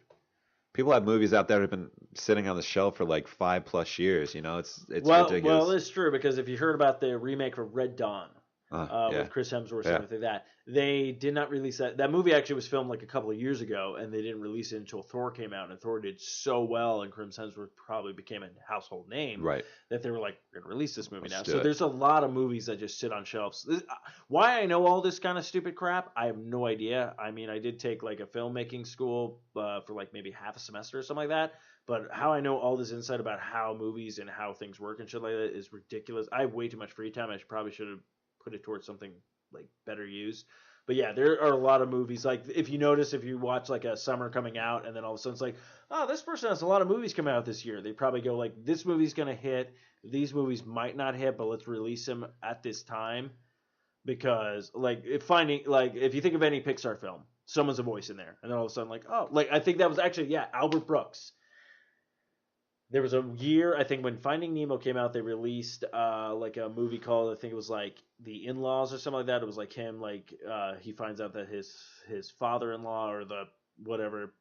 People have movies out there that have been sitting on the shelf for like 5+ years. It's ridiculous. Well, it's true because if you heard about the remake of Red Dawn with Chris Hemsworth and everything like that, they did not release that. That movie actually was filmed like a couple of years ago, and they didn't release it until Thor came out, and Thor did so well, and Chris Hemsworth probably became a household name, right? That they were like, we're going to release this movie now. So there's a lot of movies that just sit on shelves. Why I know all this kind of stupid crap, I have no idea. I mean, I did take like a filmmaking school for like maybe half a semester or something like that, but how I know all this insight about how movies and how things work and shit like that is ridiculous. I have way too much free time. I probably should have put it towards something like better used. But yeah, there are a lot of movies. Like if you watch like a summer coming out and then all of a sudden it's like, oh, this person has a lot of movies coming out this year. They probably go like, this movie's going to hit. These movies might not hit, but let's release them at this time. Because like if you think of any Pixar film, someone's a voice in there. And then all of a sudden like, oh, like I think that was actually, Albert Brooks. There was a year, I think, when Finding Nemo came out, they released like a movie called, I think it was like The In-Laws or something like that. It was like him, like he finds out that his father-in-law or the whatever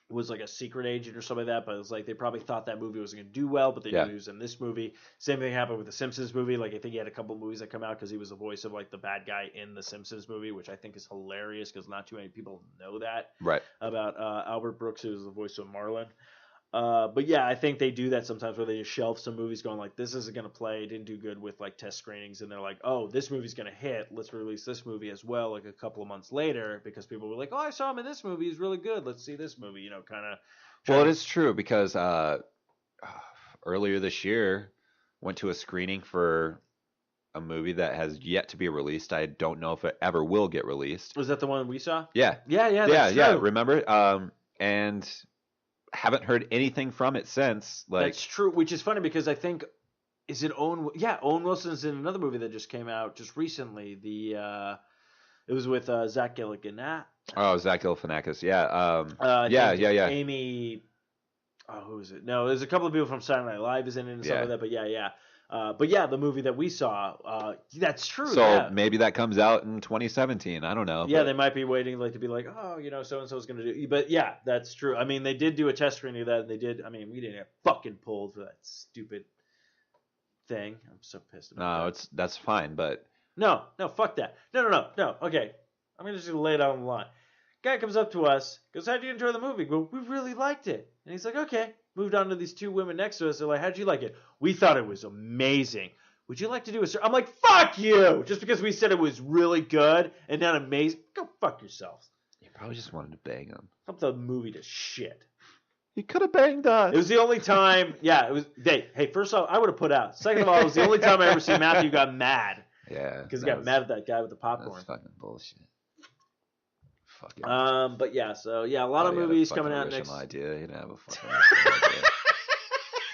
was like a secret agent or something like that. But it was like they probably thought that movie was going to do well, but they knew he was in this movie. Same thing happened with the Simpsons movie. Like I think he had a couple of movies that come out because he was the voice of like the bad guy in the Simpsons movie, which I think is hilarious because not too many people know that right about Albert Brooks, who was the voice of Marlin. But yeah, I think they do that sometimes where they just shelve some movies going like, this isn't going to play. It didn't do good with like test screenings. And they're like, oh, this movie's going to hit. Let's release this movie as well like a couple of months later because people were like, oh, I saw him in this movie. He's really good. Let's see this movie, you know, kind of. Well, it is true because earlier this year, went to a screening for a movie that has yet to be released. I don't know if it ever will get released. Was that the one we saw? Yeah. Yeah. Yeah, That's true. remember? And haven't heard anything from it since. Like, That's true, which is funny because I think is it Owen? Yeah, Owen Wilson's in another movie that just came out just recently. It was with Zach Galifianakis. oh, Zach Galifianakis. Yeah. I Yeah. think Amy. Oh, who is it? No, there's a couple of people from Saturday Night Live is in it and stuff Yeah. like that. But yeah. But yeah, the movie that we saw, that's true. So yeah. maybe that comes out in 2017. I don't know. Yeah, but- they might be waiting like to be like, oh, you know, so and so's gonna do. But yeah, that's true. I mean, they did do a test screening of that, and they did. I mean, we didn't get fucking pulled for that stupid thing. I'm so pissed about No, that. that's fine, but No, fuck that. No. Okay, I'm just gonna lay it out on the line. Guy comes up to us, goes, "How'd you enjoy the movie?" Well, we really liked it, and he's like, "Okay." Moved on to these two women next to us. They're like, "How'd you like it?" We thought it was amazing. Would you like to do a? I'm like, "Fuck you!" Just because we said it was really good and not amazing, go fuck yourselves. you probably just wanted to bang him. Up the movie to shit. He could have banged us. It was the only time. Yeah, it was. Hey, first off, I would have put out. Second of all, it was the only time I ever see Matthew got mad Yeah. because he that got was- mad at that guy with the popcorn. That's fucking bullshit. Fuck it. But yeah, so yeah, a lot of He had a movies fucking coming out original next. idea. He didn't have a fucking original idea.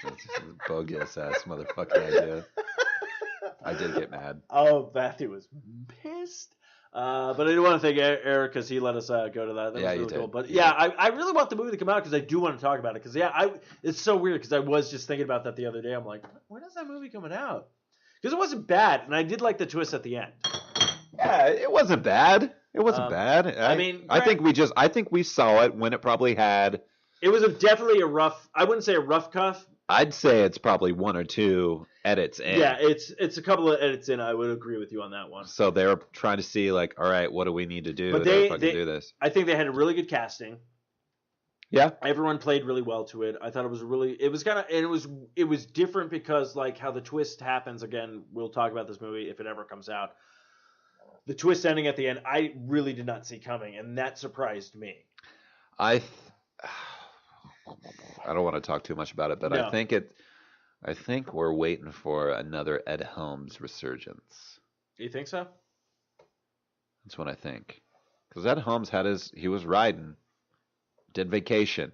That's just a bogus ass motherfucking idea. I did get mad. Oh, Matthew was pissed. But I do want to thank Eric because he let us go to that. That Yeah, was you really cool. did. But You yeah, did. I really want the movie to come out because I do want to talk about it. Because yeah, it's so weird because I was just thinking about that the other day. I'm like, when is that movie coming out? Because it wasn't bad, and I did like the twist at the end. Yeah, it wasn't bad. It wasn't bad. I mean, I think we saw it when it probably had. It was definitely a rough. I wouldn't say a rough cuff. I'd say it's probably one or two edits in. Yeah, it's a couple of edits in. I would agree with you on that one. So they were trying to see like, all right, what do we need to do But to fucking do this? I think they had a really good casting. Yeah. Everyone played really well to it. I thought it was it was different because like how the twist happens. Again, we'll talk about this movie if it ever comes out. The twist ending at the end, I really did not see coming, and that surprised me. I don't want to talk too much about it, but No. I think we're waiting for another Ed Helms resurgence. You think so? That's what I think. Because Ed Helms he was riding, did Vacation,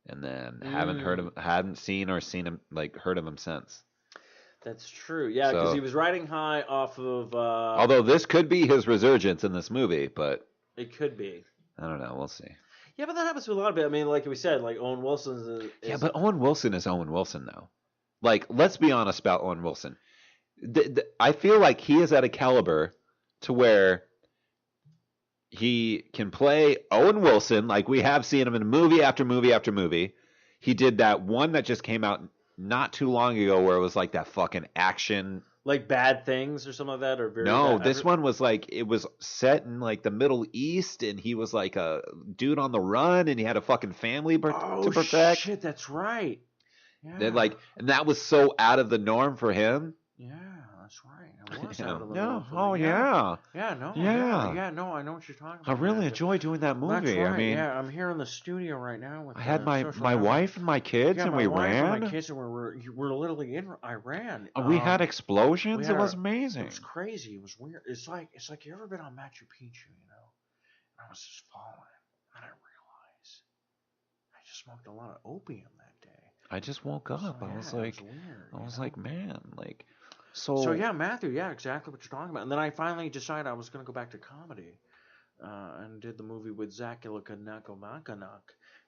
and then hadn't seen him, like heard of him since. That's true. Yeah, because So- he was riding high off of. Although this could be his resurgence in this movie, but It could be. I don't know. We'll see. Yeah, but that happens to a lot of it. I mean, like we said, like Owen Wilson's. Yeah, but Owen Wilson is Owen Wilson, though. Like, let's be honest about Owen Wilson. I feel like he is at a caliber to where he can play Owen Wilson, like we have seen him in movie after movie after movie. He did that one that just came out not too long ago where it was like that fucking action. Like Bad Things or something like that, or very. No, bad. this one was like, it was set in like the Middle East, and he was like a dude on the run, and he had a fucking family to protect. Shit, that's right. Yeah. Then like, and that was so out of the norm for him. Yeah, that's right. It was Yeah. out of the Yeah. norm for Oh me. yeah. Yeah, no. Yeah. Yeah, no, I know what you're talking I about. really man. enjoy doing that movie. That's right. I mean, yeah, I'm here in the studio right now with. I had my Social my Network. wife and my kids, Yeah, and my we wife and ran. my kids, and we're literally in Iran. We had explosions. we It had was our- amazing. It was crazy. It was weird. It's like you ever been on Machu Picchu, you know? And I was just falling, and I realized I just smoked a lot of opium that day. I just woke up. So, I was yeah, it like, weird, I you was know? like, man, like, so. So yeah, Matthew, yeah, exactly what you're talking about. And then I finally decided I was gonna go back to comedy, and did the movie with Zach Galifianakis.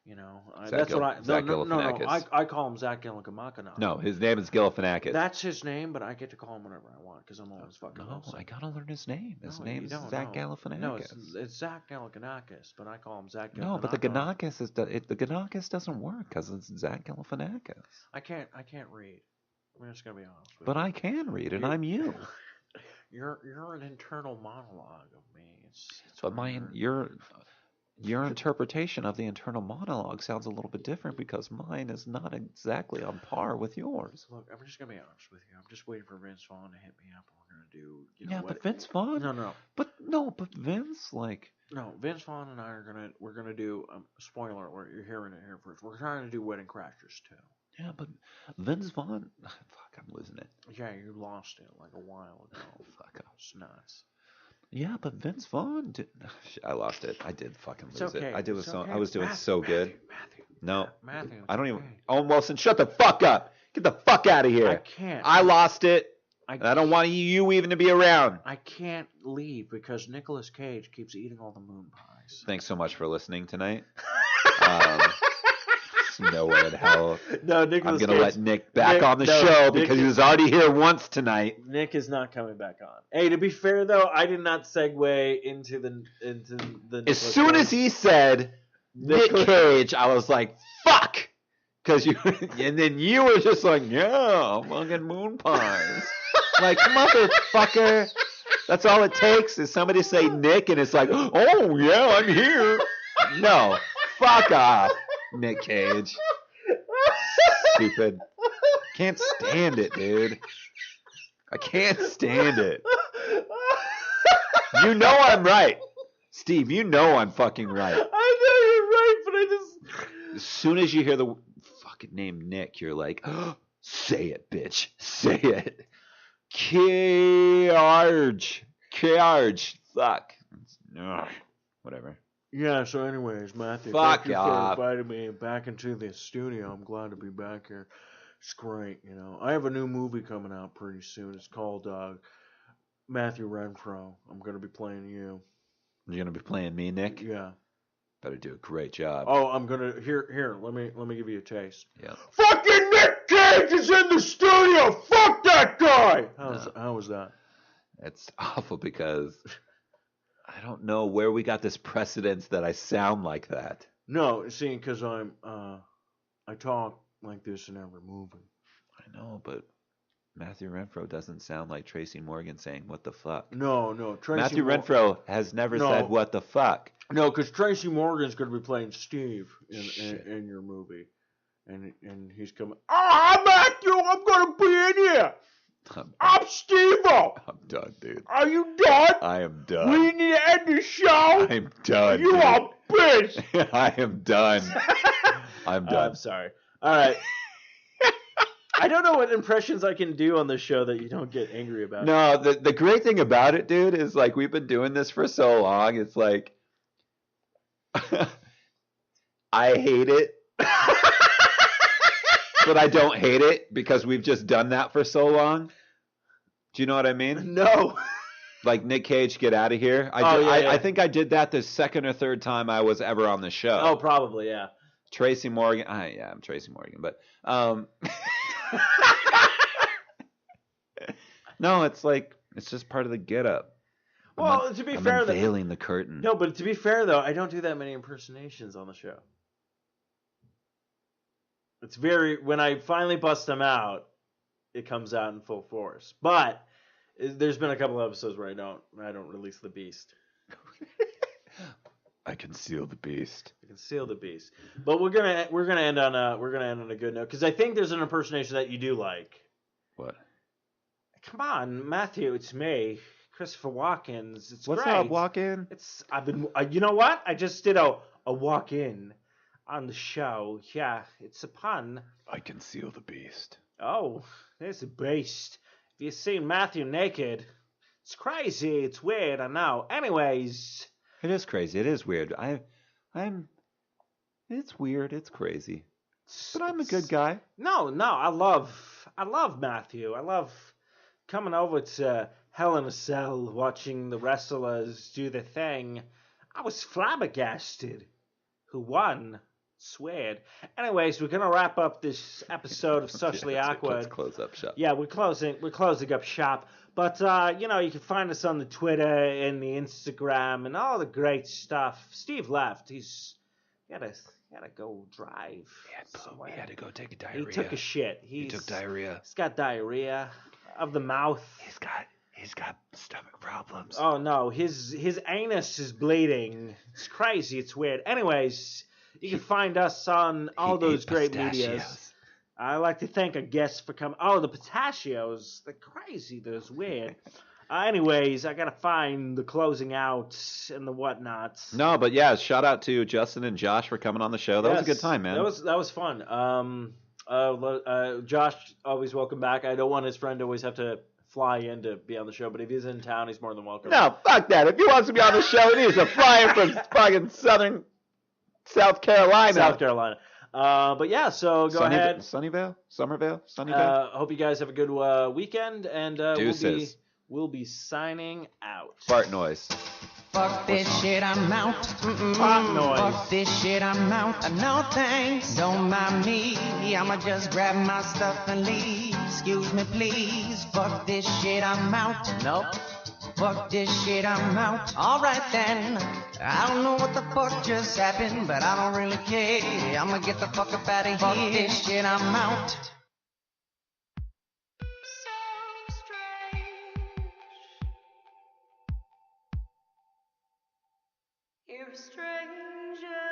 You know, that's what I. Zach No. Galifianakis. I call him Zach Galifianakis. No, his name is Galifianakis. That's his name, but I get to call him whatever I want because I'm always fucking. No, Wilson. I gotta learn his name. His No, name you is don't, Zach no. Galifianakis. No, it's Zach Galifianakis, but I call him Zach Galifianakis. No, but the Ganakis is the Ganakis doesn't work because it's Zach Galifianakis. I can't read. I'm just gonna be honest with But I can read, and I'm you. You're an internal monologue of me. It's But hard. your interpretation of the internal monologue sounds a little bit different because mine is not exactly on par with yours. Look, I'm just gonna be honest with you. I'm just waiting for Vince Vaughn to hit me up. We're gonna do, you know Yeah, what? but Vince Vaughn. No. But Vince, like, No, Vince Vaughn and I we're gonna do spoiler alert, you're hearing it here first. We're trying to do Wedding Crashers too. yeah, but Vince Vaughn. Fuck, I'm losing it. Yeah, you lost it like a while ago. Fuck off. It's nuts. Yeah, but Vince Vaughn did. I lost it. I did fucking lose It's okay. it. I did It's so. okay. I was doing Matthew, so good. Matthew. No, Matthew. I don't it's even. okay. Owen Wilson, shut the fuck up. Get the fuck out of here. I can't. I lost it. I And I don't want you even to be around. I can't leave because Nicolas Cage keeps eating all the moon pies. Thanks so much for listening tonight. There's no way in hell No, I'm Nicolas gonna Cage. let Nick back Nick- on the no, show Nick because he is- was already here once tonight. Nick is not coming back on. Hey, to be fair though, I did not segue into the As Nicolas soon as Cage. he said Nick Cage, I was like, "Fuck," because you. And then you were just like, "Yeah, fucking moon pies." Like, motherfucker. That's all it takes is somebody say Nick, and it's like, "Oh yeah, I'm here." No, fuck off, Nick Cage. Stupid. Can't stand it, dude. I can't stand it. You know I'm right. Steve, you know I'm fucking right. I know you're right, but I just As soon as you hear the fucking name Nick, you're like, say it, bitch. Say it. Carge. Fuck. Ugh. Whatever. Yeah, so anyways, Matthew, Fuck thank you off. for inviting me back into the studio. I'm glad to be back here. It's great, you know. I have a new movie coming out pretty soon. It's called Matthew Renfro. I'm going to be playing you. You're gonna be playing me, Nick? Yeah. Better do a great job. Oh, I'm going to here, let me give you a taste. Yeah. Fucking Nick Cage is in the studio. Fuck that guy. How was that? It's awful because I don't know where we got this precedence that I sound like that. No, see, because I talk like this in every movie. I know, but Matthew Renfro doesn't sound like Tracy Morgan saying "What the fuck." No, Tracy Matthew Renfro has never No. said "What the fuck." No, because Tracy Morgan's going to be playing Steve in your movie, and he's coming. I'm Matthew. I'm going to be in here. I'm Steve-O. I'm done, dude. Are you done? I am done. We need to end the show. I'm done. You dude. are bitch. I am done. I'm done. I'm sorry. All right. I don't know what impressions I can do on this show that you don't get angry about. No, the great thing about it, dude, is like we've been doing this for so long. It's like I hate it, but I don't hate it because we've just done that for so long. Do you know what I mean? No. Like Nick Cage, get out of here. I think I did that the second or third time I was ever on the show. Oh, probably, yeah. Tracy Morgan. Yeah, I'm Tracy Morgan, but no, it's like it's just part of the get up. Well, to be I'm fair, unveiling the curtain. no, but to be fair though, I don't do that many impersonations on the show. It's when I finally bust them out, it comes out in full force. But there's been a couple episodes where I don't release the beast. I conceal the beast. I conceal the beast. But we're gonna end on a good note because I think there's an impersonation that you do like. What? Come on, Matthew, it's me, Christopher Walken's. It's What's great. up, walk in? You know what? I just did a walk in on the show. Yeah, it's a pun. I conceal the beast. Oh, there's a beast. Have you seen Matthew naked? It's crazy. It's weird. I know. Anyways, It is crazy. It is weird. It's weird. It's crazy. But I'm a good guy. No. I love Matthew. I love coming over to Hell in a Cell, watching the wrestlers do their thing. I was flabbergasted. Who won? Sweared. Anyways, we're gonna wrap up this episode of Socially Awkward. Let's close up shop. Yeah, we're closing up shop. But you can find us on the Twitter and the Instagram and all the great stuff. Steve left. He had to go drive. He had to go take a diarrhea. He took a shit. He took diarrhea. He's got diarrhea of the mouth. He's got stomach problems. Oh no, his anus is bleeding. It's crazy. It's weird. Anyways, you can find us on all He those ate great pistachios. medias. I like to thank our guests for coming. Oh, the pistachios. They're crazy. They're weird. Anyways, I gotta find the closing out and the whatnots. No, but yeah, shout out to Justin and Josh for coming on the show. That was a good time, man. That was fun. Josh, always welcome back. I don't want his friend to always have to fly in to be on the show, but if he's in town, he's more than welcome. No, fuck that. If he wants to be on the show, he needs to fly in from fucking South Carolina. But yeah, so go ahead. Sunnyvale? Sunnyvale? Hope you guys have a good weekend, and Deuces. we'll be signing out. Fart noise. Fuck this shit, I'm out. Fart noise. Fuck this shit, I'm out. No thanks, don't mind me. I'ma just grab my stuff and leave. Excuse me, please. Fuck this shit, I'm out. Nope. Fuck this shit, I'm out. Alright then. I don't know what the fuck just happened, but I don't really care. I'ma get the fuck up out of here. Fuck this shit, I'm out. You're a stranger.